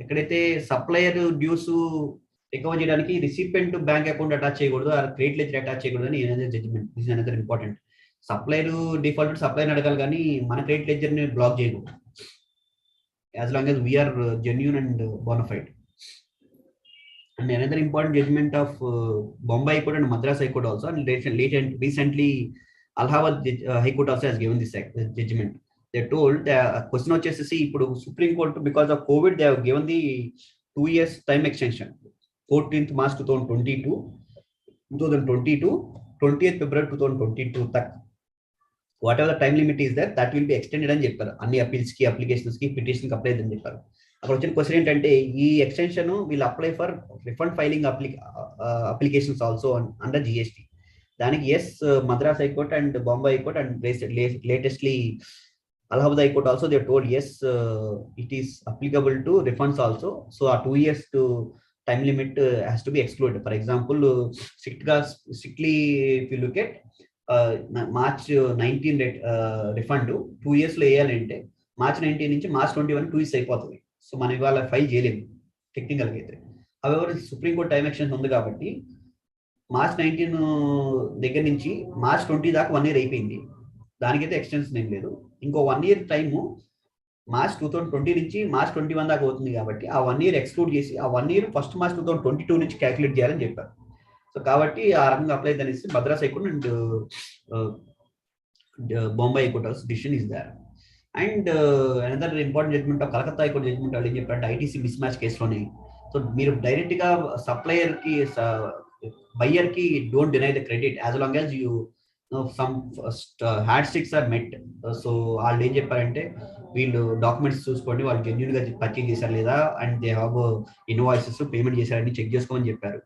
ekkadaithe supplier dues recover చేయడానికి recipient bank account attach చేయకూడదు, credit ledger attach చేయకూడదు అని judgment. This is another important. Supplier default supplier అడగాలి కానీ మన credit ledger ని block చేయకూడదు, as long as we are genuine and bona fide. And another important judgment of Bombay high court and Madras high court also, and recently Allahabad high court also has given this judgment. They told question వచ్చేసి ఇప్పుడు supreme court because of COVID they have given the 2 years time extension, 14th March 2022, 20th February 2022 tak whatever the time limit is there that will be extended అని చెప్పారు. అన్ని appeals కి, applications కి, petition కి apply అని చెప్పారు. అక్కడ వచ్చిన క్వశ్చన్ ఏంటంటే ఈ extension will apply for refund filing applications also under GST. దానికి ఎస్ Madras high court and Bombay high court and latestly Allahabad High Court also they told yes it is applicable to refunds also. So a 2 years to time limit has to be excluded. For example, strictly if you look at March 19 refund 2 years లో వేయాలంటే March 19 నుంచి March 21 2 years అయిపోతుంది. So మనం ఇవాళ file చేయలేము technical గా అయితే. However supreme court time extension ఉంది కాబట్టి March 19 దగ్గర నుంచి March 20 దాకా 1 year అయిపోయింది, దానికైతే ఎక్స్టెన్షన్ ఏం లేదు. ఇంకో 1 year టైము March 2020 నుంచి March 21 దాకా అవుతుంది కాబట్టి ఆ 1 year ఎక్స్క్లూడ్ చేసి ఆ 1 year ఫస్ట్ March 2022 నుంచి క్యాలిక్యులేట్ చేయాలని చెప్పారు. సో కాబట్టి ఆ రకంగా అప్లై అనేసి Madras high court and Bombay high court decision is there. And another important judgment of Calcutta high court judgment వాళ్ళు ఏం చెప్పారంటే ఐటీసీ మిస్ మ్యాచ్ కేసులోనే, సో మీరు డైరెక్ట్ గా సప్లయర్ కి బయ్యర్ కి don't deny the credit as long as you some had sticks are met. So వాళ్ళు ఏం చెప్పారంటే వీళ్ళు డాక్యుమెంట్స్ చూసుకోండి, వాళ్ళు జెన్యూన్ గా పర్చేజ్ చేశారు లేదా, and they have invoices payment చేశారని చెక్ చేసుకోమని చెప్పారు.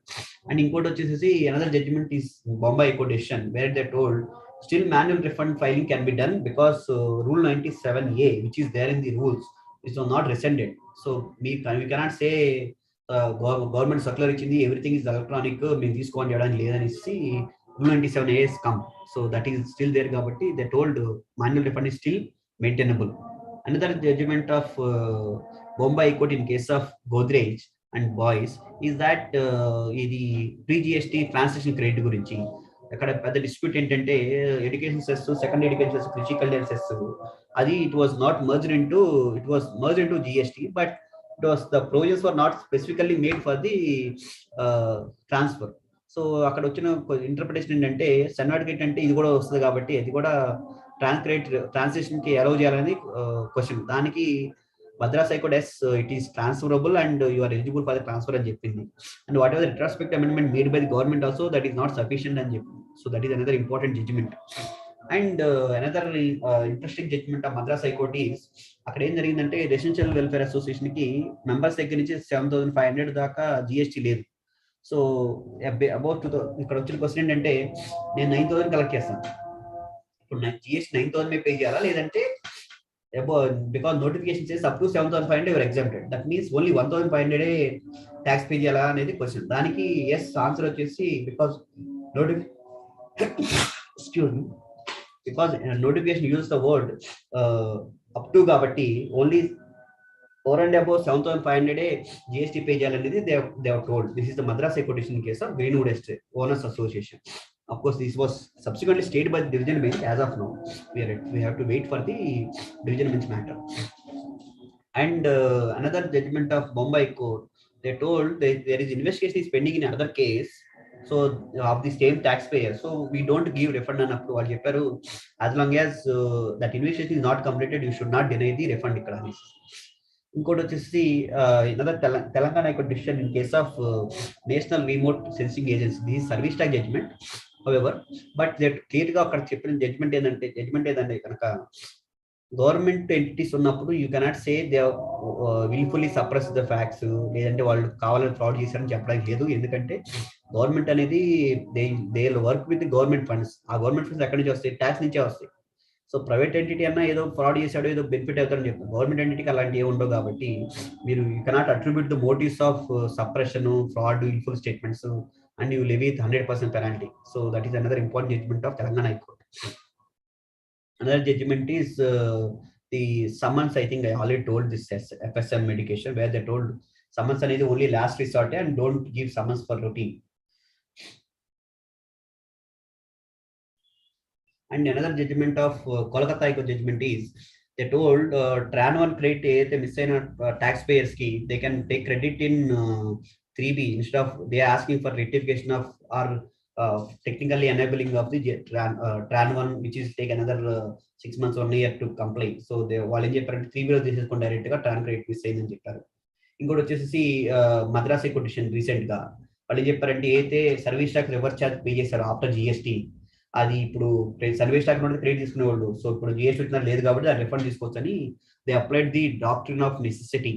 అండ్ ఇంకోటి వచ్చేసి another judgment is Bombay high court decision where they told still manual refund filing can be done because rule 97A which is there in the rules is not rescinded. So we cannot say government circular ఇచ్చింది everything is electronic మేము తీసుకోని చేయడానికి లేదనేసి Rule 97A has come. So that is still there kabatti they told manual refund is still maintainable. Another judgment of Bombay Court in case of Godrej and Boys is that the pre-GST transaction credit gurinchi అక్కడ పెద్ద dispute ఏంటంటే education cess, secondary education cess, Krishi Kalyan cess, అది it was merged into GST, but the provisions were not specifically made for the transfer. So అక్కడ వచ్చిన interpretation ఏంటంటే certificate అంటే ఇది కూడా వస్తుంది కాబట్టి అది కూడా ట్రాన్స్లేషన్ కి అలౌ చేయాలని క్వశ్చన్. దానికి Madras high court it is transferable and you are eligible for the transfer అని చెప్పింది. And whatever retrospective amendment made by the government also that is not sufficient అని చెప్పింది. So that is another important judgment. And another interesting judgment of Madras high court is, అక్కడ ఏం జరిగిందంటే residential welfare association కి members దగ్గర నుంచి 7,500 దాకా GST లేదు. సో అబౌట్ ఇక్కడ వచ్చిన క్వశ్చన్ ఏంటంటే నేను 9,000 కలెక్ట్ చేస్తాను, ఇప్పుడు నాకు జిఎస్టీ 9,000 పే చేయాలా లేదంటే బికాస్ నోటిఫికేషన్ చేసి up to 7,500 your exempted, that means only 1,500 tax pay చేయాలా అనేది క్వశ్చన్. దానికి ఎస్ ఆన్సర్ వచ్చేసి because notification use the word up to కాబట్టి only 4 and above 7,500 GST pay చేయాలనేది they have told. This is the Madras High Court in case of Greenwood Estate Owners Association. Of course, this was subsequently stayed by the division bench. As of now, we have to wait for the division bench matter. And another judgment of Bombay Court, they told that there is investigation is pending in another case, so of the same taxpayer, so we don't give refund and approval chepparu. As long as that investigation is not completed, you should not deny the refund ikkada. ఇంకోటి వచ్చేసి Telangana high court decision in case of national remote sensing agency, this service tax judgment. However but clear గా అక్కడ చెప్పిన judgment ఏదంటే కనుక government entities ఉన్నప్పుడు you cannot say they wilfully suppress the facts, లేదంటే వాళ్ళు కావాలని ఫ్రాడ్ చేశారని చెప్పడానికి లేదు. ఎందుకంటే గవర్నమెంట్ అనేది they work with government funds. ఆ గవర్నమెంట్ ఫండ్స్ ఎక్కడి నుంచి వస్తాయి? ట్యాక్స్ నుంచే వస్తాయి. సో ప్రైవేట్ ఎంటిటీ అన్నా ఏదో ఫ్రాడ్ చేశాడో ఏదో బెనిఫిట్ అవుతారని చెప్తారు. గవర్నమెంట్ ఎంటిటీకి అలాంటి ఏమి ఉండవు కాబట్టి మీరు you cannot attribute the motives of suppression, fraud, ఇన్ఫుల్ statements and you live with 100% penalty. So that is another important judgment of Telangana high court. Another judgment is the summons. I think I already told this FSM medication where they told summons is only last resort and don't give summons for routine. And another judgment of Kolkata High Court judgment is they told Tran 1 credit అయితే miss అయిన taxpayers కి they can take credit in 3B instead of they are asking for rectification of or technically enabling of the Tran 1 which is take another 6 months or 1 year to complete. So they వాళ్ళు ఏం చెప్పారంటే 3B లో తీసేసుకొని direct గా Tron credit miss అయిందని చెప్పారు. ఇంకోటి వచ్చేసి Madras high court decision recent గా వాళ్ళు ఏం చెప్పారంటే అయితే service tax reverse charge pay చేశారు ఆఫ్టర్ జిఎస్టీ, అది ఇప్పుడు సర్వీస్ ట్యాక్స్ నుండి క్రెడిట్ తీసుకునేవాళ్ళు. సో ఇప్పుడు జిఎస్టీ వచ్చినా లేదు కాబట్టి అది రిఫండ్ తీసుకోవచ్చని they applied the doctrine of necessity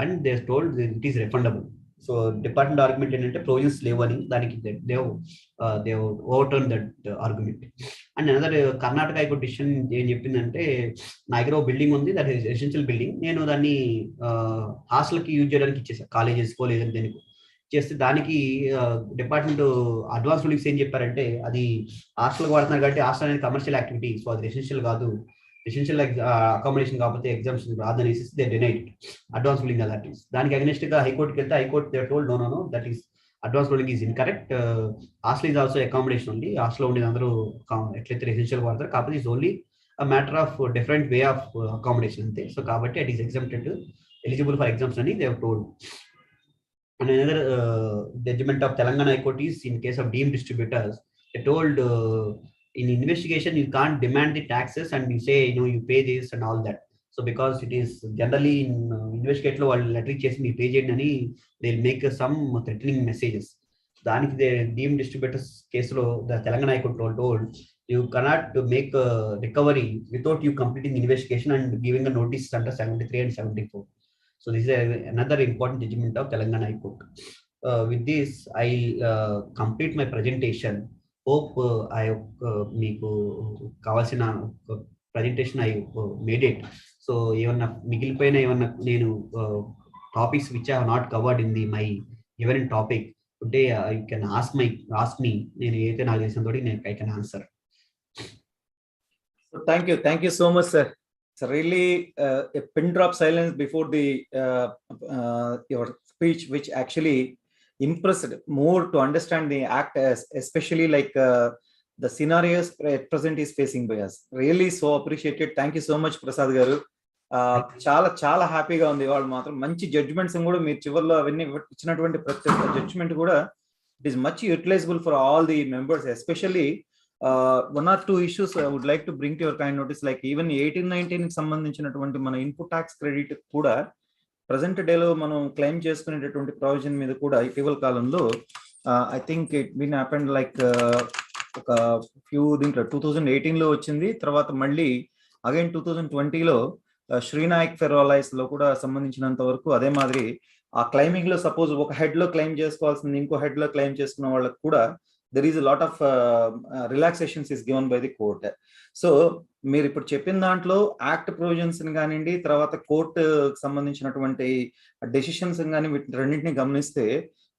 and they told it is refundable. So department argument ఏంటంటే ప్రొవిజన్స్ లేవని, దానికి they overturn that argument. And another Karnataka high court decision ఏం చెప్పిందంటే నా దగ్గర బిల్డింగ్ ఉంది, దట్ ఈస్ ఎసెన్షియల్ బిల్డింగ్, నేను దాన్ని హాస్టల్కి యూజ్ చేయడానికి ఇచ్చేసాను, కాలేజెస్కో లేదంటే దేనికి చేస్తే దానికి డిపార్ట్మెంట్ అడ్వాన్స్ రూలింగ్స్ ఏం చెప్పారంటే అది హాస్టల్కి వాడుతున్నారు కాబట్టి హాస్టల్ అనేది కమర్షియల్ యాక్టివిటీ, సో అది రెసిడెన్షియల్ కాదు, రెసిడెన్షియల్ అకామిడేషన్ కాకపోతే ఎగ్జామ్షన్ రాదనేసి they denied advance ruling authorities. దానికి అగెన్స్ట్ గా హైకోర్టుకి వెళ్తే high court they told no that is advance ruling is incorrect, hostel is also accommodation ఉంది, హాస్టల్ ఉండేది అందరూ ఎట్లయితే రెసిడెన్షియల్ వాడతారు కాకపోతే is only a matter of different way of accommodation ante. So kabatti it is exempted, eligible for exemption ani they have told. And another judgment of Telangana High Court is in case of deemed distributors, they told in investigation you can't demand the taxes and you say you pay this and all that. So because it is generally in investigate lo vallu letter chesi me pay cheyandi ani they'll make some threatening messages. Daniki the deemed distributors case lo the Telangana High Court told you cannot make a recovery without you completing investigation and giving a notice under 73 and 74. So this is another important judgment of Telangana High Court. With this, I complete my presentation. Hope I meeku kavalsina presentation I made it. So even migilipoyina even nenu topics which I have not covered in my given topic today, you can ask me. Nenu edaithe naaku telisantodi I can answer. So thank you so much, sir. It's really a pin drop silence before the your speech, which actually impressed more to understand the act, especially like the scenarios at present is facing by us. Really so appreciated. Thank you so much, Prasad garu. చాలా చాలా హ్యాపీగా ఉంది. వాళ్ళు మాత్రం మంచి judgements కూడా మీరు చివరిలో అవన్నీ ఇచ్చినటువంటి ప్రతి జడ్జ్మెంట్ కూడా it is much utilizable for all the members, especially one or two issues I would like to bring to your kind notice, like even 18-19 కి సంబంధించినటువంటి మన ఇన్పుట్ ట్యాక్స్ క్రెడిట్ కూడా ప్రజెంట్ డేలో మనం క్లెయిమ్ చేసుకునేటటువంటి ప్రొవిజన్ మీద కూడా ఇటీవల కాలంలో I think it been happened like ఒక ఫ్యూ దీంట్లో 2018లో వచ్చింది, తర్వాత మళ్ళీ అగైన్ 2020లో శ్రీనాయక్ ఫెర్రోలైస్ లో కూడా సంబంధించినంత వరకు అదే మాదిరి ఆ క్లైమింగ్ లో సపోజ్ ఒక హెడ్ లో క్లెయిమ్ చేసుకోవాల్సింది ఇంకో హెడ్ లో క్లెయిమ్ చేసుకున్న వాళ్ళకి కూడా there is a lot of relaxations is given by the court. So మీరు ఇప్పుడు చెప్పిన దాంట్లో యాక్ట్ ప్రొవిజన్స్ కానివ్వండి, తర్వాత కోర్టు సంబంధించినటువంటి డెసిషన్స్ కానీ రెండింటిని గమనిస్తే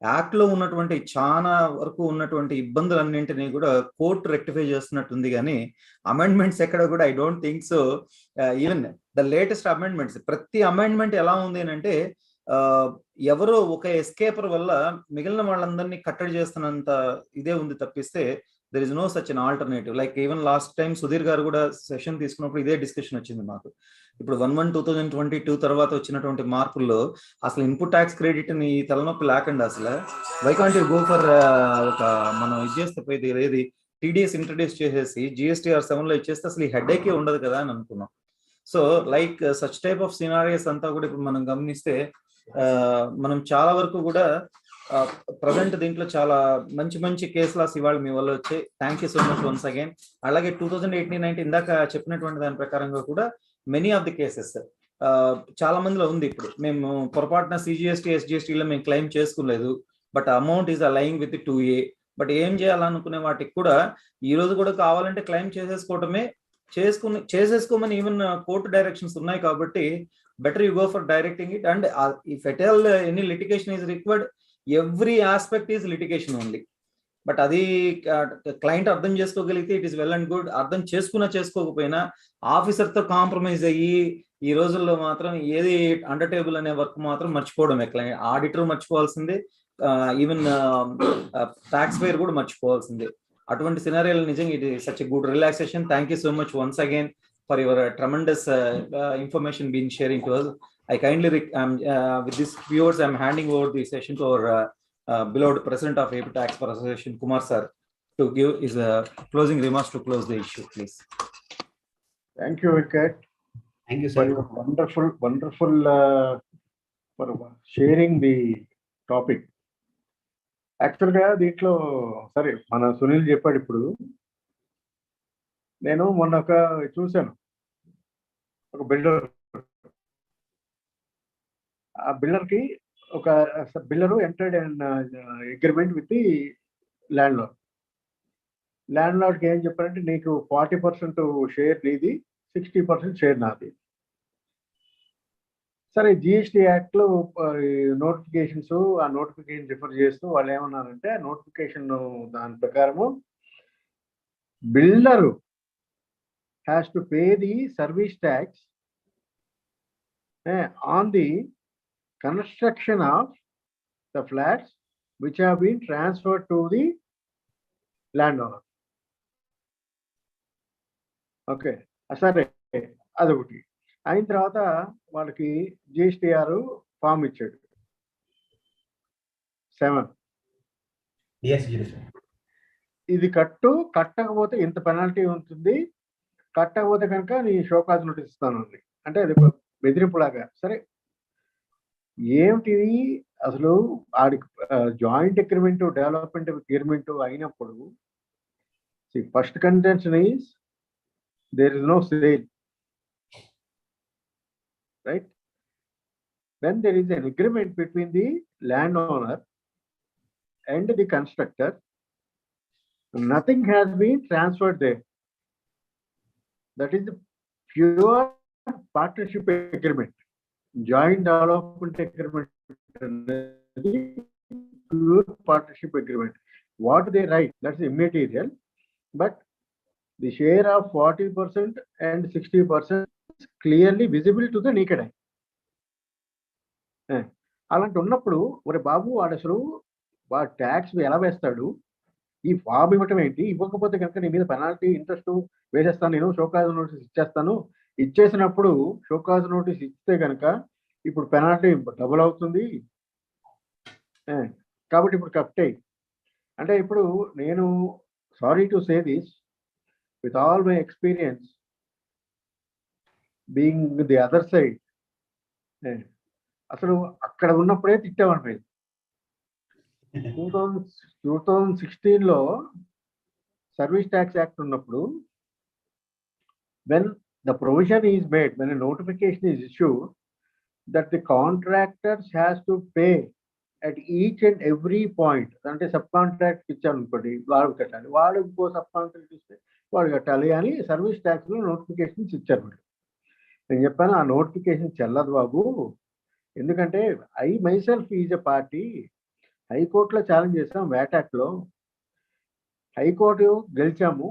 యాక్ట్ లో ఉన్నటువంటి చాలా వరకు ఉన్నటువంటి ఇబ్బందులన్నింటినీ కూడా కోర్టు రెక్టిఫై చేస్తున్నట్టుంది. కానీ అమెండ్మెంట్స్ ఎక్కడ కూడా I don't think so. Even the latest amendments, ప్రతి అమెండ్మెంట్ ఎలా ఉంది అంటే ఎవరో ఒక ఎస్కేపర్ వల్ల మిగిలిన వాళ్ళందరినీ కట్టడి చేస్తున్నంత ఇదే ఉంది తప్పిస్తే there is no such an alternative. Like even last time Sudhir గారు కూడా సెషన్ తీసుకున్నప్పుడు ఇదే డిస్కషన్ వచ్చింది మాకు. ఇప్పుడు 1/1/2022 తర్వాత వచ్చినటువంటి మార్పుల్లో అసలు ఇన్పుట్ ట్యాక్స్ క్రెడిట్ ని తలనొప్పి లేకుండా అసలు why can't you go for ఒక మనం ఇది చేస్తే పోయి ఏది టీడీఎస్ ఇంట్రడ్యూస్ చేసేసి GSTR 7లో ఇచ్చేస్తే అసలు ఈ హెడ్ ఏకే ఉండదు కదా అని అనుకున్నాం. So like such type of scenarios అంతా కూడా ఇప్పుడు మనం గమనిస్తే మనం చాలా వరకు కూడా ప్రజెంట్ దీంట్లో చాలా మంచి మంచి కేసులాస్ ఇవాళ మీ వల్ల వచ్చాయి. Thank you so much once again. అలాగే 2018-19 ఇందాక చెప్పినటువంటి దాని ప్రకారంగా కూడా మెనీ ఆఫ్ ది కేసెస్ చాలా మందిలో ఉంది. ఇప్పుడు మేము పొరపాటున CGST SGSTలో మేము క్లెయిమ్ చేసుకోలేదు, but amount is aligning with 2A. But ఏం చేయాలనుకునే వాటికి కూడా ఈ రోజు కూడా కావాలంటే క్లెయిమ్ చేసేసుకోమని ఈవెన్ కోర్టు డైరెక్షన్స్ ఉన్నాయి. కాబట్టి better you go for directing it. And if at all any litigation is required, every aspect is litigation only. But అది క్లయింట్ అర్థం చేసుకోగలిగితే it is well and good. అర్థం చేసుకోకపోయినా ఆఫీసర్తో కాంప్రమైజ్ అయ్యి ఈ రోజుల్లో మాత్రం ఏది అండర్ టేబుల్ అనే వర్క్ మాత్రం మర్చిపోవడమే. ఆడిటర్ మర్చిపోవాల్సిందే, ఈవెన్ ట్యాక్స్ పేర్ కూడా మర్చిపోవాల్సిందే. అటువంటి సినారియోలు నిజంగా it is such a good relaxation. Thank you so much once again for your tremendous information being sharing to us. I kindly with this viewers I'm handing over the session to our beloved president of AP Tax Bar Association, Kumar sir, to give his closing remarks to close the issue, please. Thank you, Venkat. Thank you, sir. Wonderful for sharing the topic. Actually గా దీంట్లో సరే మన సునీల్ చెప్పాడు. ఇప్పుడు నేను మొన్న చూశాను ఒక బిల్డర్. ఆ బిల్డర్కి ఒక builder entered and agreement with the ల్యాండ్ లార్డ్కి ఏం చెప్పారంటే నీకు 40% షేర్ నీది, 60% షేర్ నాది. సరే GST యాక్ట్లో నోటిఫికేషన్స్, ఆ నోటిఫికేషన్ రిఫర్ చేస్తూ వాళ్ళు ఏమన్నారంటే ఆ నోటిఫికేషన్ దాని ప్రకారము builder has to pay the service tax on the construction of the flats which have been transferred to the landowner. Okay, సరే అదొకటి అయిన తర్వాత వాళ్ళకి GSTR ఫామ్ ఇచ్చాడు 7. Yes, sir. ఇది కట్టకపోతే ఇంత పెనాల్టీ ఉంటుంది, కట్టకపోతే కనుక నీ షోకాజ్ నోటీస్ ఇస్తాను అంటే అది బెదిరింపులాగా. సరే ఏమిటి అసలు ఆడికి జాయింట్ అగ్రిమెంట్, డెవలప్మెంట్ అగ్రిమెంట్ అయినప్పుడు first contention is there is no sale, right? when there is an agreement between the landowner and the constructor, nothing has been transferred there. That is the pure partnership agreement, joint development agreement, pure partnership agreement. What they write, that's immaterial, but the share of 40% and 60% is clearly visible to the naked eye. అలాంటి ఉన్నప్పుడు ఒరే బాబు వాడు అసలు వాడు tax ఎలా వేస్తాడు, ఈ form ఇవ్వటం ఏంటి, ఇవ్వకపోతే కనుక నీ మీద పెనాల్టీ ఇంట్రెస్ట్ వేసేస్తాను, నేను షోకాజ్ నోటీస్ ఇచ్చేస్తాను, ఇచ్చేసినప్పుడు షోకాజ్ నోటీస్ ఇస్తే కనుక ఇప్పుడు పెనాల్టీ డబుల్ అవుతుంది, కాబట్టి ఇప్పుడు కట్టే. అంటే ఇప్పుడు నేను sorry to say this with all my experience being the other side, అసలు అక్కడ ఉన్నప్పుడే తిట్టామనిపోయింది. 2016లో సర్వీస్ ట్యాక్స్ యాక్ట్ ఉన్నప్పుడు when the provision is made, when a notification is issued that the contractors has to pay at each and every point, అంటే sub contract ఇచ్చారనుకోండి వాడు కట్టాలి, వాడు ఇంకో సబ్ కాంట్రాక్ట్ ఇస్తే వాడు కట్టాలి అని సర్వీస్ ట్యాక్స్లో నోటిఫికేషన్స్ ఇచ్చారు. నేను చెప్పాను ఆ నోటిఫికేషన్ చెల్లదు బాబు, ఎందుకంటే I myself is a party, హైకోర్టులో ఛాలెంజ్ చేసాం వ్యాట్ యాక్ట్లో, హైకోర్టు గెలిచాము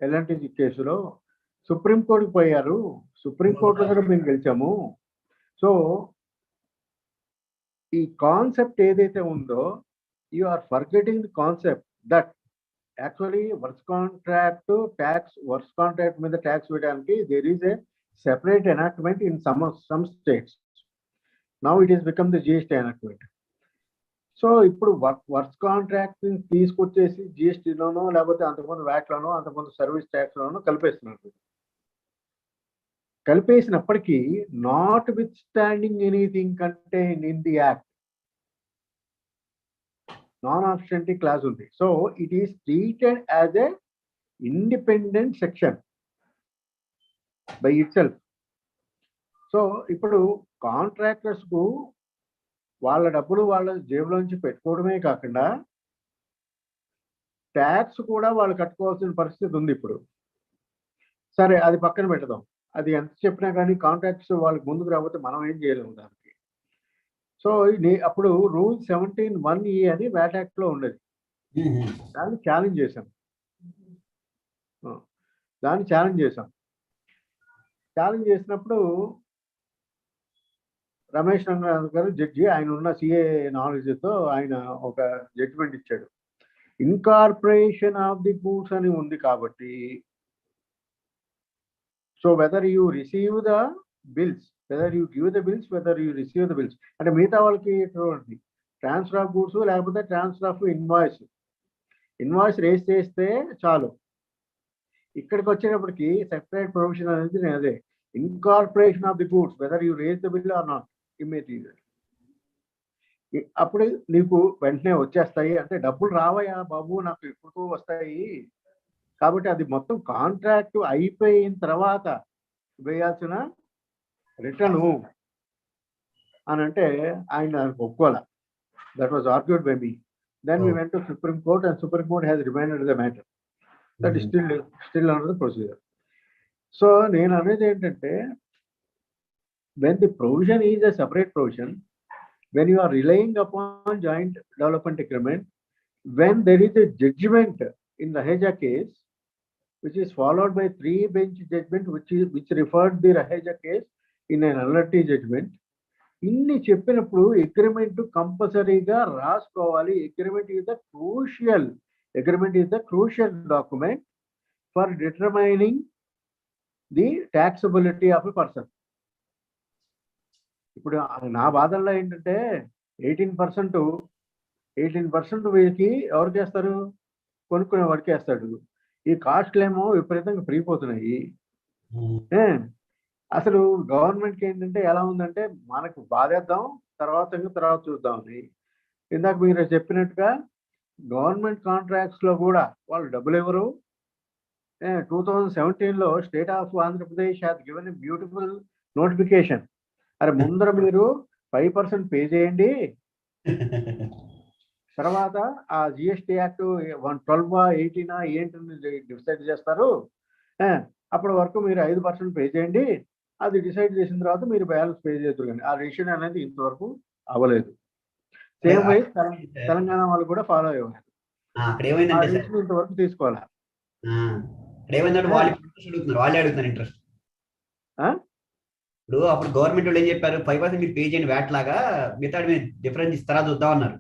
ఎల్ఎన్టీ కేసులో, సుప్రీంకోర్టుకి పోయారు, సుప్రీంకోర్టులో కూడా మేము గెలిచాము. సో ఈ కాన్సెప్ట్ ఏదైతే ఉందో you are forgetting the concept that actually works contract tax, works contract మీద ట్యాక్స్ వేయడానికి there is a separate enactment in some states. Now it is become the GST enactment. So ఇప్పుడు works contract తీసుకొచ్చేసి జిఎస్టీలోనో లేకపోతే అంతకుముందు వ్యాట్లోనో అంతకుముందు service ట్యాక్స్లోనో కలిపేస్తున్నారు. కలిపేసినప్పటికీ notwithstanding anything contained in the act, non obstante clause ఉంది. So it is treated as a independent section by it self. So ఇప్పుడు కాంట్రాక్టర్స్ కు వాళ్ళ డబ్బులు వాళ్ళ జేబులోంచి పెట్టుకోవడమే కాకుండా ట్యాక్స్ కూడా వాళ్ళు కట్టుకోవాల్సిన పరిస్థితి ఉంది ఇప్పుడు. సరే అది పక్కన పెడదాం, అది ఎంత చెప్పినా కానీ కాంట్రాక్ట్స్ వాళ్ళకి ముందుకు రాకపోతే మనం ఏం చేయలేము దానికి. సో అప్పుడు రూల్ 17(1)E అని వ్యాట్ యాక్ట్లో ఉండేది, దాన్ని ఛాలెంజ్ చేశాం. ఛాలెంజ్ చేసినప్పుడు రమేష్ రంగనాథ్ గారు జడ్జి, ఆయన ఉన్న సిఏ నాలెడ్జ్తో ఆయన ఒక జడ్జిమెంట్ ఇచ్చాడు. ఇన్కార్పొరేషన్ ఆఫ్ ది గూడ్స్ అని ఉంది కాబట్టి, so whether you receive the bills, whether you give the bills, whether you receive the bills, అంటే మిగతా వాళ్ళకి ఎటువంటి ట్రాన్స్ఫర్ ఆఫ్ గూడ్స్ లేకపోతే ట్రాన్స్ఫర్ ఆఫ్ ఇన్వాయిస్ రేస్ చేస్తే చాలు. ఇక్కడికి వచ్చేటప్పటికి సెపరేట్ ప్రొవిజన్ అనేది అదే, incorporation of the goods whether you raise the bill or not immediately. అప్పుడు నీకు వెంటనే వచ్చేస్తాయి, అంటే డబ్బులు రావయా బాబు నాకు ఎప్పుడు వస్తాయి, కాబట్టి అది మొత్తం కాంట్రాక్ట్ అయిపోయిన తర్వాత వేయాల్సిన రిటర్న్ అని అంటే ఆయన ఒప్పుకోవాలి. That was argued by me. Then we went to supreme court and supreme court has remanded the matter that is still under the procedure. So నేను అనేది ఏంటంటే, when the provision is a separate provision, when you are relying upon joint development agreement, when there is a judgment in the Raheja case, which is followed by 3-bench judgment, which referred the Raheja case in an LRT judgment, ఇన్ని చెప్పినప్పుడు agreement కంపల్సరీగా రాసుకోవాలి. Agreement is the crucial document for determining the taxability of a person. ఇప్పుడు నా బాధల్లో ఏంటంటే 18% వీరికి ఎవరికి వేస్తారు, కొనుక్కునే వాడికి వేస్తాడు. ఈ కాస్ట్లేమో విపరీతంగా పెరిగిపోతున్నాయి. అసలు గవర్నమెంట్కి ఏంటంటే ఎలా ఉందంటే, మనకు బాధేద్దాం తర్వాత చూద్దామని. ఇందాక మీరు చెప్పినట్టుగా గవర్నమెంట్ కాంట్రాక్ట్స్లో కూడా వాళ్ళు డబ్బులు ఇవ్వరు. 2017లో state of Andhra Pradesh has given a beautiful notification. అరే ముందర మీరు 5% పే చేయండి, తర్వాత ఆ జిఎస్టీ యాక్ట్ 112 ఏంటని డిసైడ్ చేస్తారు, అప్పటి వరకు మీరు 5% పే చేయండి, అది డిసైడ్ చేసిన తర్వాత మీరు బ్యాలెన్స్ పే చేద్దరు. కానీ ఆ డెసిషన్ అనేది ఇంతవరకు అవ్వలేదు. సేమ్ వైజ్ తెలంగాణ వాళ్ళు కూడా ఫాలో అయ్యారు, ఇంతవరకు తీసుకోవాలి. ఇప్పుడు అప్పుడు గవర్నమెంట్ వాళ్ళు ఏం చెప్పారు, 5% మీరు పే చేయండి వ్యాట్ లాగా, మిగతా డిఫరెన్స్ ఇస్తారా చూద్దాం అన్నారు.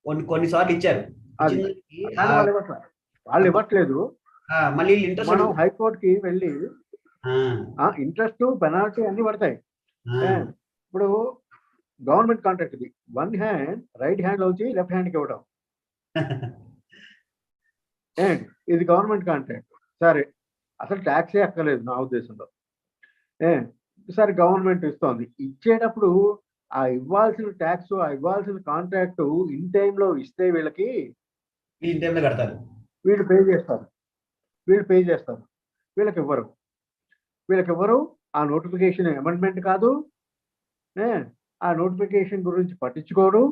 కొన్నిసార్లు ఇచ్చారు. అది కానీ వాళ్ళు ఇవ్వట్లేదు. మళ్ళీ ఇంట్రెస్ట్ మనం హైకోర్టుకి వెళ్ళి ఇంట్రెస్ట్ పెనాల్టీ అన్ని పడతాయి. ఇప్పుడు గవర్నమెంట్ కాంట్రాక్ట్ ఇది, వన్ హ్యాండ్ రైట్ హ్యాండ్ వచ్చి లెఫ్ట్ హ్యాండ్కి ఇవ్వడం. ఇది గవర్నమెంట్ కాంట్రాక్ట్, సరే అసలు ట్యాక్సే ఎక్కలేదు నా ఉద్దేశంలో. సరే గవర్నమెంట్ ఇస్తోంది, ఇచ్చేటప్పుడు ఆ ఇవ్వాల్సిన ట్యాక్స్, ఆ ఇవ్వాల్సిన కాంట్రాక్ట్ ఇన్ టైంలో ఇస్తే వీళ్ళకి కడతారు, వీళ్ళు పే చేస్తారు, వీళ్ళకి ఇవ్వరు. ఆ నోటిఫికేషన్ అమెండ్మెంట్ కాదు, ఆ నోటిఫికేషన్ గురించి పట్టించుకోరు.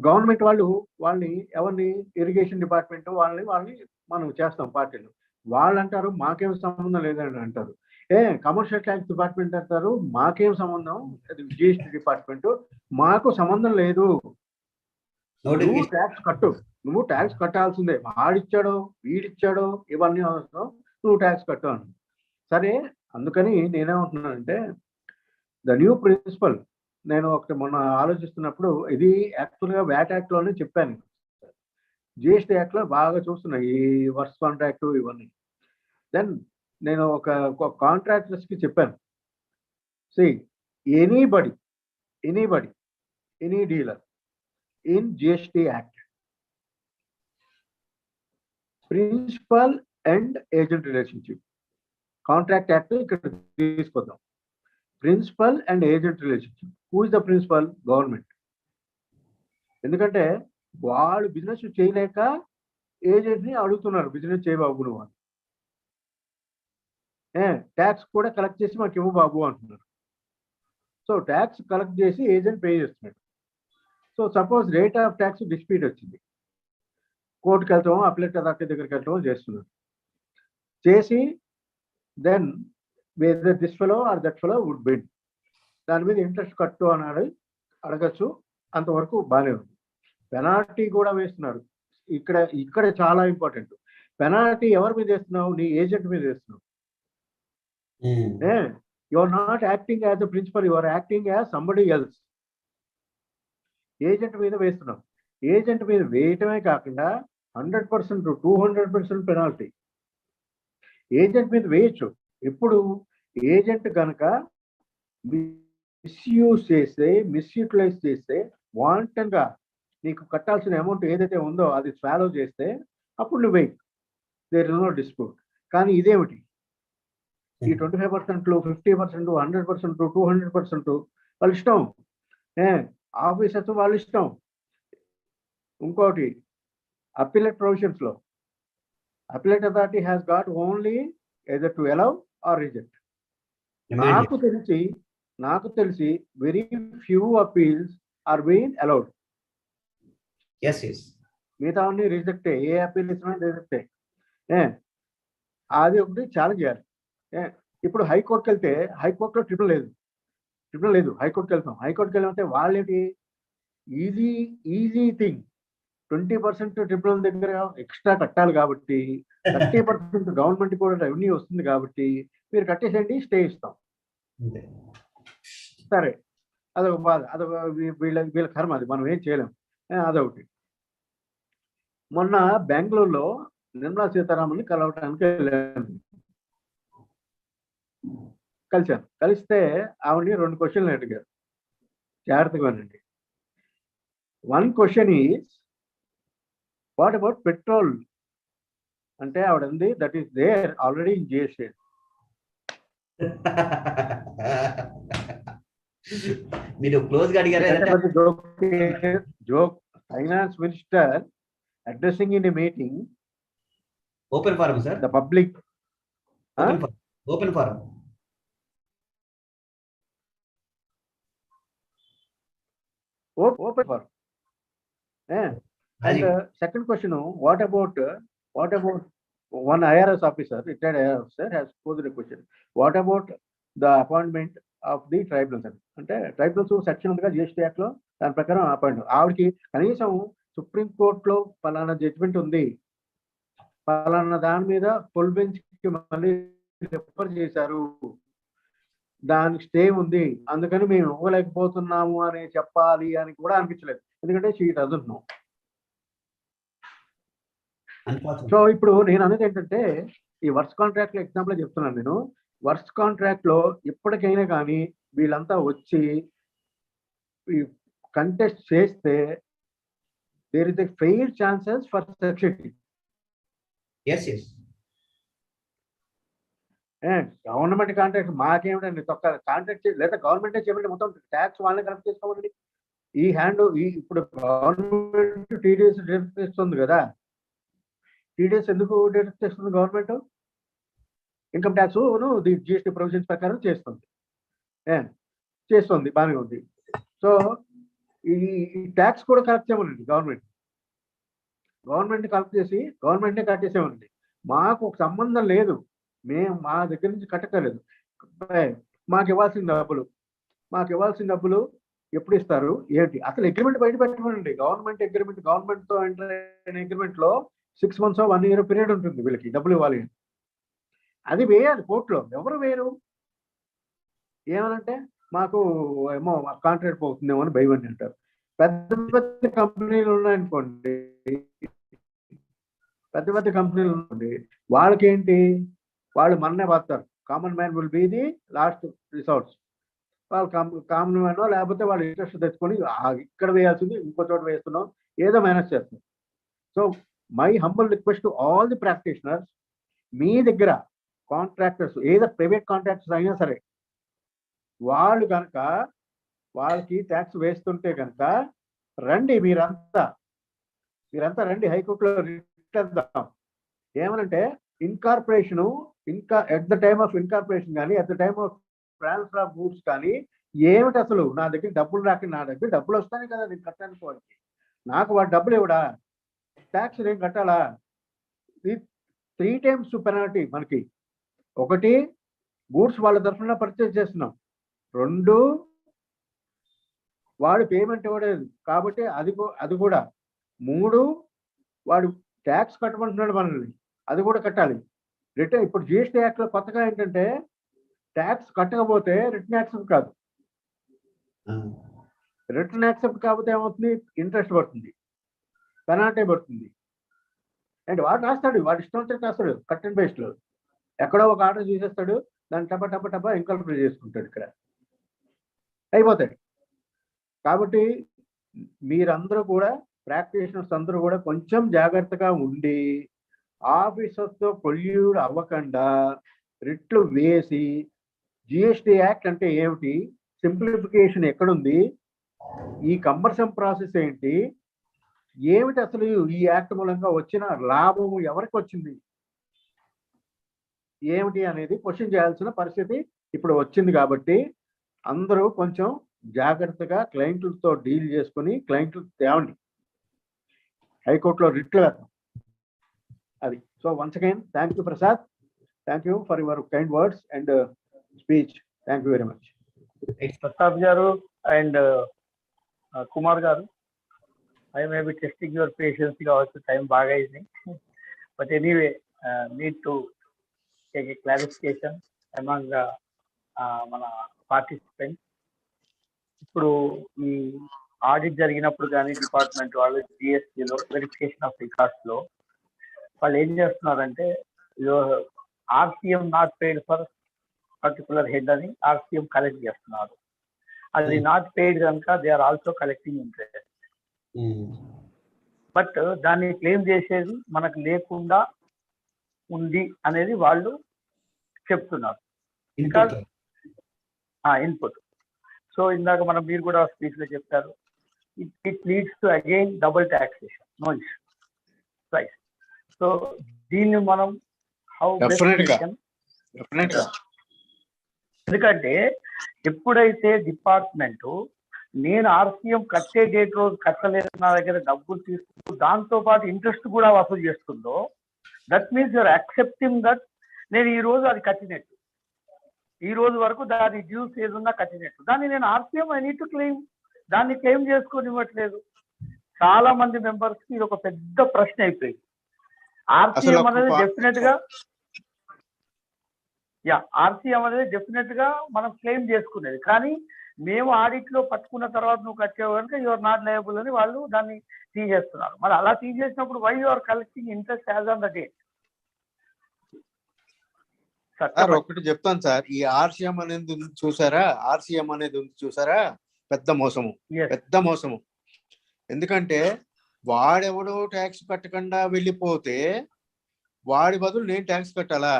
గవర్నమెంట్ వాళ్ళని ఎవరిని, ఇరిగేషన్ డిపార్ట్మెంట్ వాళ్ళని మనం చేస్తాం పార్టీలు, వాళ్ళు అంటారు మాకేం సంబంధం లేదని అంటారు. కమర్షియల్ ట్యాక్స్ డిపార్ట్మెంట్ అంటారు మాకేం సంబంధం, జిఎస్టీ డిపార్ట్మెంట్ మాకు సంబంధం లేదు, నువ్వు ట్యాక్స్ కట్టాల్సిందే, వాడిచ్చాడో వీడిచ్చాడో ఇవన్నీ అవసరం, నువ్వు ట్యాక్స్ కట్టు అని. సరే అందుకని నేనేమంటున్నానంటే ద న్యూ ప్రిన్సిపల్, నేను ఒకటి మొన్న ఆలోచిస్తున్నప్పుడు ఇది యాక్చువల్గా వ్యాట్ యాక్ట్ లోనే చెప్పాను, జిఎస్టీ యాక్ట్ లో బాగా చూస్తున్నా ఈ వర్క్స్ కాంట్రాక్ట్ ఇవన్నీ. దెన్ నేను ఒక కాంట్రాక్టర్స్ కి చెప్పాను, anybody any dealer in GST act, principal and agent relationship, contract act ఇక్కడ తీసుకొద్దాం. Principal and agent relationship, who is the principal? Government. ఎందుకంటే వాళ్ళు బిజినెస్ చేయలేక ఏజెంట్ ని అడుగుతున్నారు, బిజినెస్ చేయ బాబు నువ్వు అని. ట్యాక్స్ కూడా కలెక్ట్ చేసి మాకు ఇవ్వు బాబు అంటున్నారు. సో ట్యాక్స్ కలెక్ట్ చేసి ఏజెంట్ పే చేస్తున్నాడు. So suppose rate of tax dispute వచ్చింది, కోర్టుకి వెళ్తామో అప్లెట్ అథారిటీ దగ్గరికి వెళ్తామో చేస్తున్నారు. చేసి then whether this fellow or that fellow would bid, దాని మీద ఇంట్రెస్ట్ కట్టు అని అడగచ్చు, అంతవరకు బాగానే ఉంది. పెనాల్టీ కూడా వేస్తున్నారు. ఇక్కడ చాలా ఇంపార్టెంట్, పెనాల్టీ ఎవరి మీద వేస్తున్నావు? నీ ఏజెంట్ మీద వేస్తున్నావు. You are not acting as the principal, you are acting as somebody else. Agent మీద వేస్తున్నావు. ఏజెంట్ మీద వేయటమే కాకుండా 100% 200% పెనాల్టీ ఏజెంట్ మీద వేయచ్చు. ఇప్పుడు ఏజెంట్ కనుక మిస్యూటిలైజ్ చేస్తే, వాంటంగా నీకు కట్టాల్సిన అమౌంట్ ఏదైతే ఉందో అది స్వాలో చేస్తే అప్పుడు నువ్వు wait, there is no dispute. కానీ ఇదేమిటి, ఈ 25%, 50%, 100%, 200% వాళ్ళ ఇష్టం, ఆఫీసర్స్ వాళ్ళ ఇష్టం. ఇంకోటి అప్పీలేట్ ప్రొవిజన్స్ లో appellate authority has got only either to allow or reject. నాకు తెలిసి very few appeals are being allowed. మిగతా అన్ని రిజెక్టే, ఏ అపీల్ ఇచ్చినా రిజెక్టే. అది ఒకటి ఛాలెంజ్ చేయాలి. ఇప్పుడు హైకోర్టుకి వెళ్తే హైకోర్టులో ట్రిపుల్ లేదు, హైకోర్టుకి వెళ్తే వాళ్ళేంటి, ఈజీ థింగ్, 20% ట్రిబ్యునల్ దగ్గర ఎక్స్ట్రా కట్టాలి కాబట్టి 30% గవర్నమెంట్ కూడా రెవెన్యూ వస్తుంది కాబట్టి మీరు కట్టేసేయండి, స్టే ఇస్తాం. సరే అదొక బాధ, అదొక వీళ్ళ కర్మ, అది మనం ఏం చేయలేం. అదొకటి. మొన్న బెంగళూరులో నిర్మలా సీతారామన్ కలవటానికి కలిశాను. కలిస్తే ఆవిడని 2 క్వశ్చన్లు అడిగారు, జాగ్రత్తగా వినండి. One question is what about petrol అంటే ఆవిడ ఉంది, that is there already in GST. మీరు క్లోజ్ గా అడిగారు. Joke finance minister addressing in a meeting, open forum sir, the public, open forum. Open for. And second question, what about one IRS officer, retired IRS officer, has posed a question. What about the appointment of the tribunals? అంటే tribunals section ఉందిగా GST act లో, దాని ప్రకారం appointment. ఆవిడకి కనీసం supreme కోర్టులో పలానా judgement ఉంది, పలానా దాని మీద ఫుల్ బెంచ్ కి మళ్ళీ రిఫర్ చేశారు, దానికి స్టే ఉంది, అందుకని మేము ఇవ్వలేకపోతున్నాము అని చెప్పాలి అని కూడా అనిపించలేదు. ఎందుకంటే షీ డజంట్ నో. సో ఇప్పుడు నేను అనేది ఏంటంటే ఈ వర్క్స్ కాంట్రాక్ట్ ఎగ్జాంపుల్ చెప్తున్నాను. నేను వర్క్స్ కాంట్రాక్ట్ లో ఇప్పటికైనా కానీ వీళ్ళంతా వచ్చి కంటెస్ట్ చేస్తే there is a fair chances for success. Government contract మాకేమిటండి తొక్క కాంట్రాక్ట్ లేదా గవర్నమెంటే చేయమంటే మొత్తం ట్యాక్స్ వాళ్ళని కలెక్ట్ చేసుకోవాలండి. ఇప్పుడు గవర్నమెంట్ టీడీఎస్ డైరెక్ట్ చేస్తుంది కదా. టీడీఎస్ ఎందుకు డైరెక్ట్ చేస్తుంది government? Income tax GST provisions ప్రకారం చేస్తుంది బాగానే ఉంది. సో ఈ ట్యాక్స్ కూడా కలెక్ట్ చేయమనండి గవర్నమెంట్ కలెక్ట్ చేసి గవర్నమెంటే కట్టేసేమనండి. మాకు ఒక సంబంధం లేదు, మేము మా దగ్గర నుంచి కట్టలేదు. మాకు ఇవ్వాల్సిన డబ్బులు ఎప్పుడు ఇస్తారు ఏంటి అసలు అగ్రిమెంట్ బయట పెట్టమనండి. గవర్నమెంట్ తో అగ్రిమెంట్ లో 6 months 1 year పీరియడ్ ఉంటుంది వీళ్ళకి డబ్బులు ఇవ్వాలి. అది వేయాలి కోర్టులో. ఎవరు వేయరు. ఏమనంటే మాకు ఏమో కాంట్రాక్ట్ పోతుందేమో అని భయం అని అంటారు. పెద్ద పెద్ద కంపెనీలు ఉన్నాయనుకోండి, వాళ్ళకేంటి, వాళ్ళు మననే పడతారు. Common man will be the last resorts. వాళ్ళు కామన్ మ్యాన్ లేకపోతే వాళ్ళు ఇంట్రెస్ట్ తెచ్చుకొని ఇక్కడ వేయాల్సింది ఇంకో చోట వేస్తున్నాం, ఏదో మేనేజ్ చేస్తాం. So my humble request to all the practitioners, మీ దగ్గర కాంట్రాక్టర్స్ ఏదో ప్రైవేట్ కాంట్రాక్టర్స్ అయినా సరే వాళ్ళు కనుక వాళ్ళకి ట్యాక్స్ వేస్తుంటే కనుక రండి, మీరంతా రండి హైకోర్టులో రిటేద్దాం. ఏమనంటే incorporation at the time of incorporation కానీ at the time of transfer of goods కానీ ఏమిటి అసలు నా దగ్గర డబ్బులు రాక నా దగ్గర డబ్బులు వస్తాయి కదా నేను కట్టడానికి వాడికి, నాకు వాడు డబ్బులు ఇవ్వడా, ట్యాక్స్ నేను కట్టాలా? 3 times పెనాల్టీ మనకి. 1 గూడ్స్ వాళ్ళ తరఫున పర్చేజ్ చేస్తున్నాం, 2 వాడు పేమెంట్ ఇవ్వలేదు కాబట్టి అది కూడా, 3 వాడు ట్యాక్స్ కట్టమంటున్నాడు మనల్ని, అది కూడా కట్టాలి. రిటర్న్ ఇప్పుడు జిఎస్టీ యాక్ట్ లో కొత్తగా ఏంటంటే ట్యాక్స్ కట్టకపోతే రిటర్న్ యాక్సెప్ట్ కాదు. రిటర్న్ యాక్సెప్ట్ కాకపోతే ఏమవుతుంది, ఇంట్రెస్ట్ పడుతుంది, పెనాల్టీ పడుతుంది. అండ్ వాడు రాస్తాడు, వాడు ఇష్టం వచ్చినట్టు రాస్తాడు. కట్ అండ్ పేస్ట్ లో ఎక్కడో ఒక ఆర్డర్ చేసేస్తాడు, దాన్ని టప ఇన్కార్పొరేట్ చేసుకుంటాడు, ఇక్కడ అయిపోతాయి. కాబట్టి మీరందరూ కూడా ప్రాక్టీషనర్స్ అందరూ కూడా కొంచెం జాగ్రత్తగా ఉండి ఆఫీసర్స్తో కొల్యూడ్ అవ్వకుండా రిట్లు వేసి జిఎస్టీ యాక్ట్ అంటే ఏమిటి, సింప్లిఫికేషన్ ఎక్కడుంది, ఈ కంబర్షన్ ప్రాసెస్ ఏంటి, ఏమిటి అసలు ఈ యాక్ట్ మూలంగా వచ్చిన లాభం ఎవరికి వచ్చింది ఏమిటి అనేది క్వశ్చన్ చేయాల్సిన పరిస్థితి ఇప్పుడు వచ్చింది. కాబట్టి అందరూ కొంచెం జాగ్రత్తగా క్లయింట్లతో డీల్ చేసుకుని క్లయింట్లు తేవండి, హైకోర్టులో రిట్లు వేద్దాం అది. So once again thank you Prasad, thank you for your kind words and speech. Thank you very much. Prasad గారు అండ్ కుమార్ గారు, I may be testing your patience కావచ్చు, టైం బాగా అయింది. But anyway need to take a clarification among మన participants. ఇప్పుడు ఈ audit జరిగినప్పుడు కానీ డిపార్ట్మెంట్ వాళ్ళు జిఎస్టీలో వెరిఫికేషన్ ఆఫ్ రికార్డ్స్ లో వాళ్ళు ఏం చేస్తున్నారంటే RCM not paid for particular head అని ఆర్సిఎం కలెక్ట్ చేస్తున్నారు. అది నాట్ పెయిడ్ కనుక they are also collecting interest. But దాన్ని క్లెయిమ్ చేసేది మనకు లేకుండా ఉంది అనేది వాళ్ళు చెప్తున్నారు, ఇన్పుట్. సో ఇందాక మీరు కూడా స్పీచ్ లో చెప్పారు, it leads to again double taxation, no issue right. So దీన్ని మనం హౌ ఎందుకంటే ఎప్పుడైతే డిపార్ట్మెంట్ నేను ఆర్సీఎం కట్టే డేట్ రోజు కట్టలేదు, నా దగ్గర డబ్బులు తీసుకుంటూ దాంతో పాటు ఇంట్రెస్ట్ కూడా వసూలు చేస్తుందో, that means you are accepting that నేను ఈ రోజు అది కట్టినట్టు, ఈ రోజు వరకు దాని డ్యూస్ ఏదున్నా కట్టినట్టు, దాన్ని నేను RCM I need to claim, దాన్ని క్లెయిమ్ చేసుకొని ఇవ్వట్లేదు. చాలా మంది మెంబర్స్ కి ఇది ఒక పెద్ద ప్రశ్న అయిపోయింది. ఆర్సీఎం అనేది డెఫినెట్ గా ఆర్సీఎం అనేది డెఫినెట్ గా మనం క్లెయిమ్ చేసుకునేది, కానీ మేము ఆడిట్ లో పట్టుకున్న తర్వాత నువ్వు కట్టావు కనుక యువర్ నాట్ లయబుల్ అని వాళ్ళు దాన్ని తీసేస్తున్నారు. మరి అలా తీసేసినప్పుడు why your collecting interest as on the date? Sir ఒకటి చెప్తాను సార్, ఈ ఆర్సీఎం అనేది చూసారా, ఆర్సీఎం అనేది చూసారా, పెద్ద మోసము, పెద్ద మోసము. ఎందుకంటే వాడెవడో ట్యాక్స్ కట్టకుండా వెళ్ళిపోతే వాడి బదులు నేను ట్యాక్స్ కట్టాలా?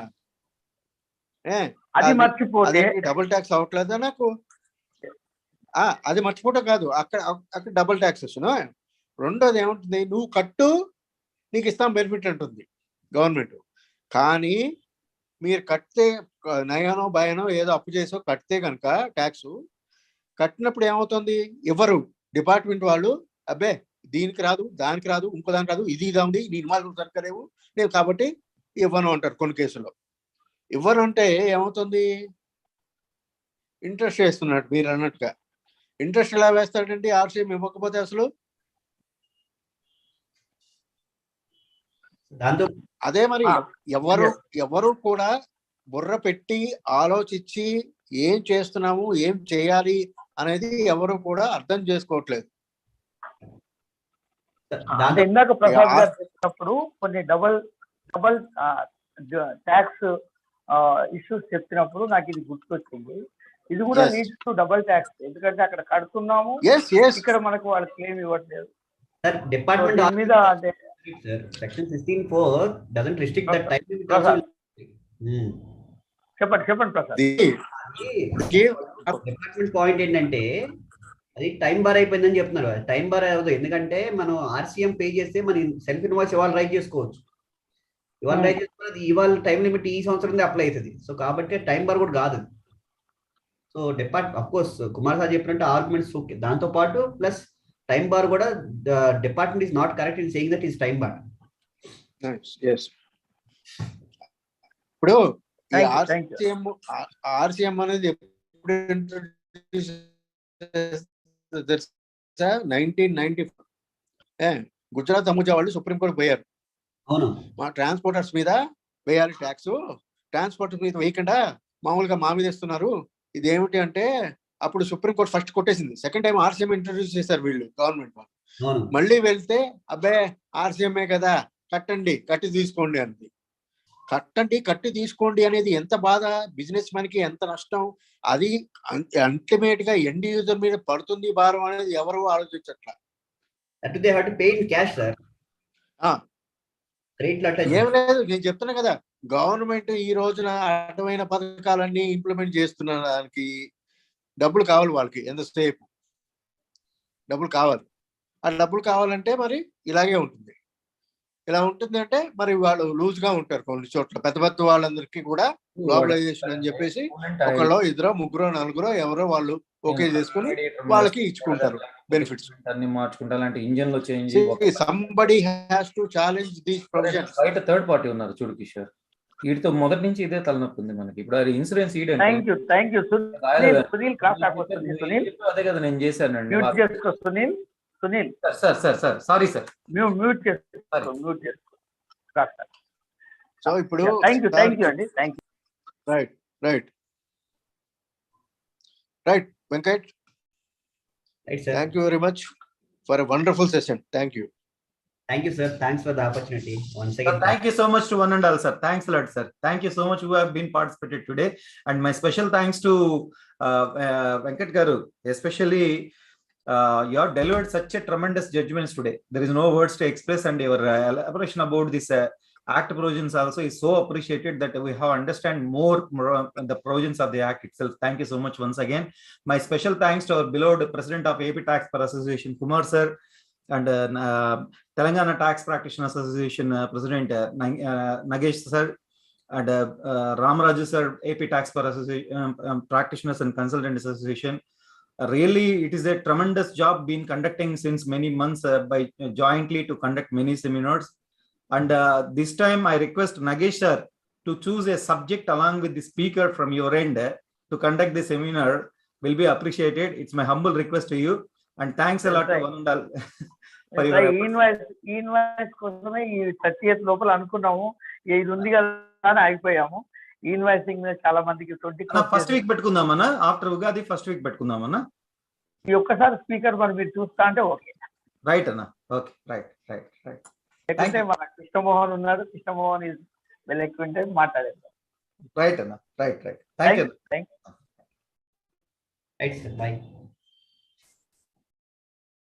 అది మర్చిపోతే డబుల్ ట్యాక్స్ అవట్లేదా నాకు? అది మర్చిపోవటం కాదు, అక్కడ డబుల్ ట్యాక్సేషన్. రెండోది ఏముంటుంది, నువ్వు కట్టు నీకు ఇస్తాం బెనిఫిట్ అంటుంది గవర్నమెంట్. కానీ మీరు కడితే నయానో భయానో ఏదో అప్పు చేసో కడితే కనుక ట్యాక్స్ కట్టినప్పుడు ఏమవుతుంది, ఎవరు డిపార్ట్మెంట్ వాళ్ళు అబ్బే దీనికి రాదు, దానికి రాదు, ఇంకో దానికి రాదు, ఇది ఉంది, నీ ఇన్వాల్వ్ సరికలేవు నేను కాబట్టి ఇవ్వను అంటారు. కొన్ని కేసుల్లో ఇవ్వను అంటే ఏమవుతుంది, ఇంట్రెస్ట్ వేస్తున్నాడు. మీరు అన్నట్టుగా ఇంట్రెస్ట్ ఎలా వేస్తాడండి ఆర్సీఎం ఇవ్వకపోతే? అసలు అదే మరి ఎవరు కూడా బుర్ర పెట్టి ఆలోచించి ఏం చేస్తున్నాము, ఏం చేయాలి అనేది ఎవరు కూడా అర్థం చేసుకోవట్లేదు. ఇందాక ప్రసాద్ గారు చెప్పినప్పుడు కొన్ని డబల్ ట్యాక్స్ ఇష్యూస్ చెప్పినప్పుడు నాకు ఇది గుర్తొచ్చింది. ఇది కూడా లీడ్స్ టు డబల్ ట్యాక్స్. ఎందుకంటే అక్కడ కడుతున్నాము, ఇక్కడ మనకు వాళ్ళు క్లెయిమ్ ఇవ్వట్లేదు. డిపార్ట్మెంట్ మీద అంటే Section 16(4) doesn't restrict that time limit also. చెప్పండి ప్రసాద్. డిపార్ట్మెంట్ పాయింట్ ఏంటంటే అది టైం బార్ అయిపోయిందని చెప్తున్నారు. టైం బార్ అవ్వదు, ఎందుకంటే మనం ఆర్సీఎం పే చేస్తే మన సెల్ఫ్ ఇన్వాయిస్ ఇవాళ రైట్ చేసుకోవచ్చు. ఇవాళ రైట్ చేసుకున్నది ఇవాళ టైం లిమిట్ ఈ సంవత్సరం అప్లై అవుతుంది. సో కాబట్టి టైం బార్ కూడా కాదు. So of course Kumar sir చెప్పినట్టు ఆర్గ్యుమెంట్స్ దాంతో పాటు ప్లస్ టైం బార్ కూడా department is not correct in saying that is time bar. ఇప్పుడు ఆర్సీఎం అనేది 1994 గుజరాత్ అమ్ముజా వాళ్ళు సుప్రీంకోర్టు పోయారు. అవును, మా ట్రాన్స్పోర్టర్స్ మీద వేయాలి ట్యాక్స్, ట్రాన్స్పోర్టర్స్ మీద వేయకుండా మామూలుగా మా మీద ఇస్తున్నారు. ఇదేమిటి అంటే అప్పుడు సుప్రీంకోర్టు ఫస్ట్ కొట్టేసింది. సెకండ్ టైం ఆర్సీఎం ఇంట్రడ్యూస్ చేశారు వీళ్ళు, గవర్నమెంట్ వాళ్ళు. మళ్ళీ వెళ్తే అబ్బే ఆర్సీఎంఏ కదా కట్టండి, కట్టి తీసుకోండి అంది. కట్టి తీసుకోండి అనేది ఎంత బాధ, బిజినెస్ మనకి ఎంత నష్టం, అది అల్టిమేట్ గా ఎండ్ యూజర్ మీద పడుతుంది భారం అనేది ఎవరు ఆలోచించట్లా. ఏం లేదు, నేను చెప్తున్నా కదా, గవర్నమెంట్ ఈ రోజున అడ్డమైన పథకాలన్నీ ఇంప్లిమెంట్ చేస్తున్న దానికి డబ్బులు కావాలి. వాళ్ళకి ఎంతసేపు డబ్బులు కావాలి. ఆ డబ్బులు కావాలంటే మరి ఇలాగే ఉంటుంది. ఇలా ఉంటుంది అంటే మరి వాళ్ళు లూజ్ గా ఉంటారు. కొన్ని చోట్ల పెద్ద పెద్ద వాళ్ళందరికీ కూడా గ్లోబలైజేషన్ అని చెప్పేసి ఒకళ్ళో ఇద్దరో ముగ్గురో నలుగురో ఎవరో వాళ్ళు ఓకే చేసుకుని వాళ్ళకి ఇచ్చుకుంటారు బెనిఫిట్స్ అన్ని మార్చుకుంటారు. అంటే ఇంజన్ లో change somebody has to challenge these provisions. బయట థర్డ్ పార్టీ ఉన్నారు చూడు కిషోర్, వీటితో మొదటి నుంచి ఇదే తలనొప్పి ఉంది మనకి. ఇప్పుడు అది ఇన్సూరెన్స్ థ్యాంక్ యూ సునీల్ అదే కదా నేను చేశానండి. Sunil sir sorry sir, mute చేసుకో. సో ఇప్పుడు థ్యాంక్ యూ అండి. Thank you. Right Venkat, thank you very much for a wonderful session. Thank you. Thank you, sir. Thanks for the opportunity. Once again, sir, thank you so much to one and all, sir. Thanks a lot, sir. Thank you so much who have been participated today. And my special thanks to Venkat Garu, especially you have delivered such a tremendous judgments today. There is no words to express, and your elaboration about this act provisions also is so appreciated that we have understand more the provisions of the act itself. Thank you so much once again. My special thanks to our beloved President of AP Taxpayer Association, Kumar sir, and Telangana Tax Practitioners Association President Nagesh sir, and Ramaraju sir, AP Taxpayer Association Practitioners and Consultants Association. Really, it is a tremendous job been conducting since many months by jointly to conduct many seminars. And this time I request Nagesh sir to choose a subject along with the speaker from your end to conduct the seminar. Will be appreciated. It's my humble request to you. And thanks a lot to one and all. Invoice కోసమే ఈ 30th లోపల అనుకున్నాము, ఇది ఉంది కదా అని ఆగిపోయాము. E invoicing మీద చాలా మందికి 20 ఫస్ట్ వీక్ పెట్టుకుందామన్నా, ఆఫ్టర్ ఉగాది ఫస్ట్ వీక్ పెట్టుకుందామన్నా. ఈ ఒక్కసారి స్పీకర్ మరి మీరు చూస్తా అంటే ఓకే. రైట్ అన్న, ఓకే, రైట్ రైట్ రైట్. లేకపోతే మన కృష్ణమోహన్ ఉన్నాడు, కృష్ణమోహన్ ఇస్ వెల్ ఎక్విప్మెంట్, మాట్లాడేద్దాం. రైట్ అన్న, right right. Thank you. Thank you. Right, sir. Bye.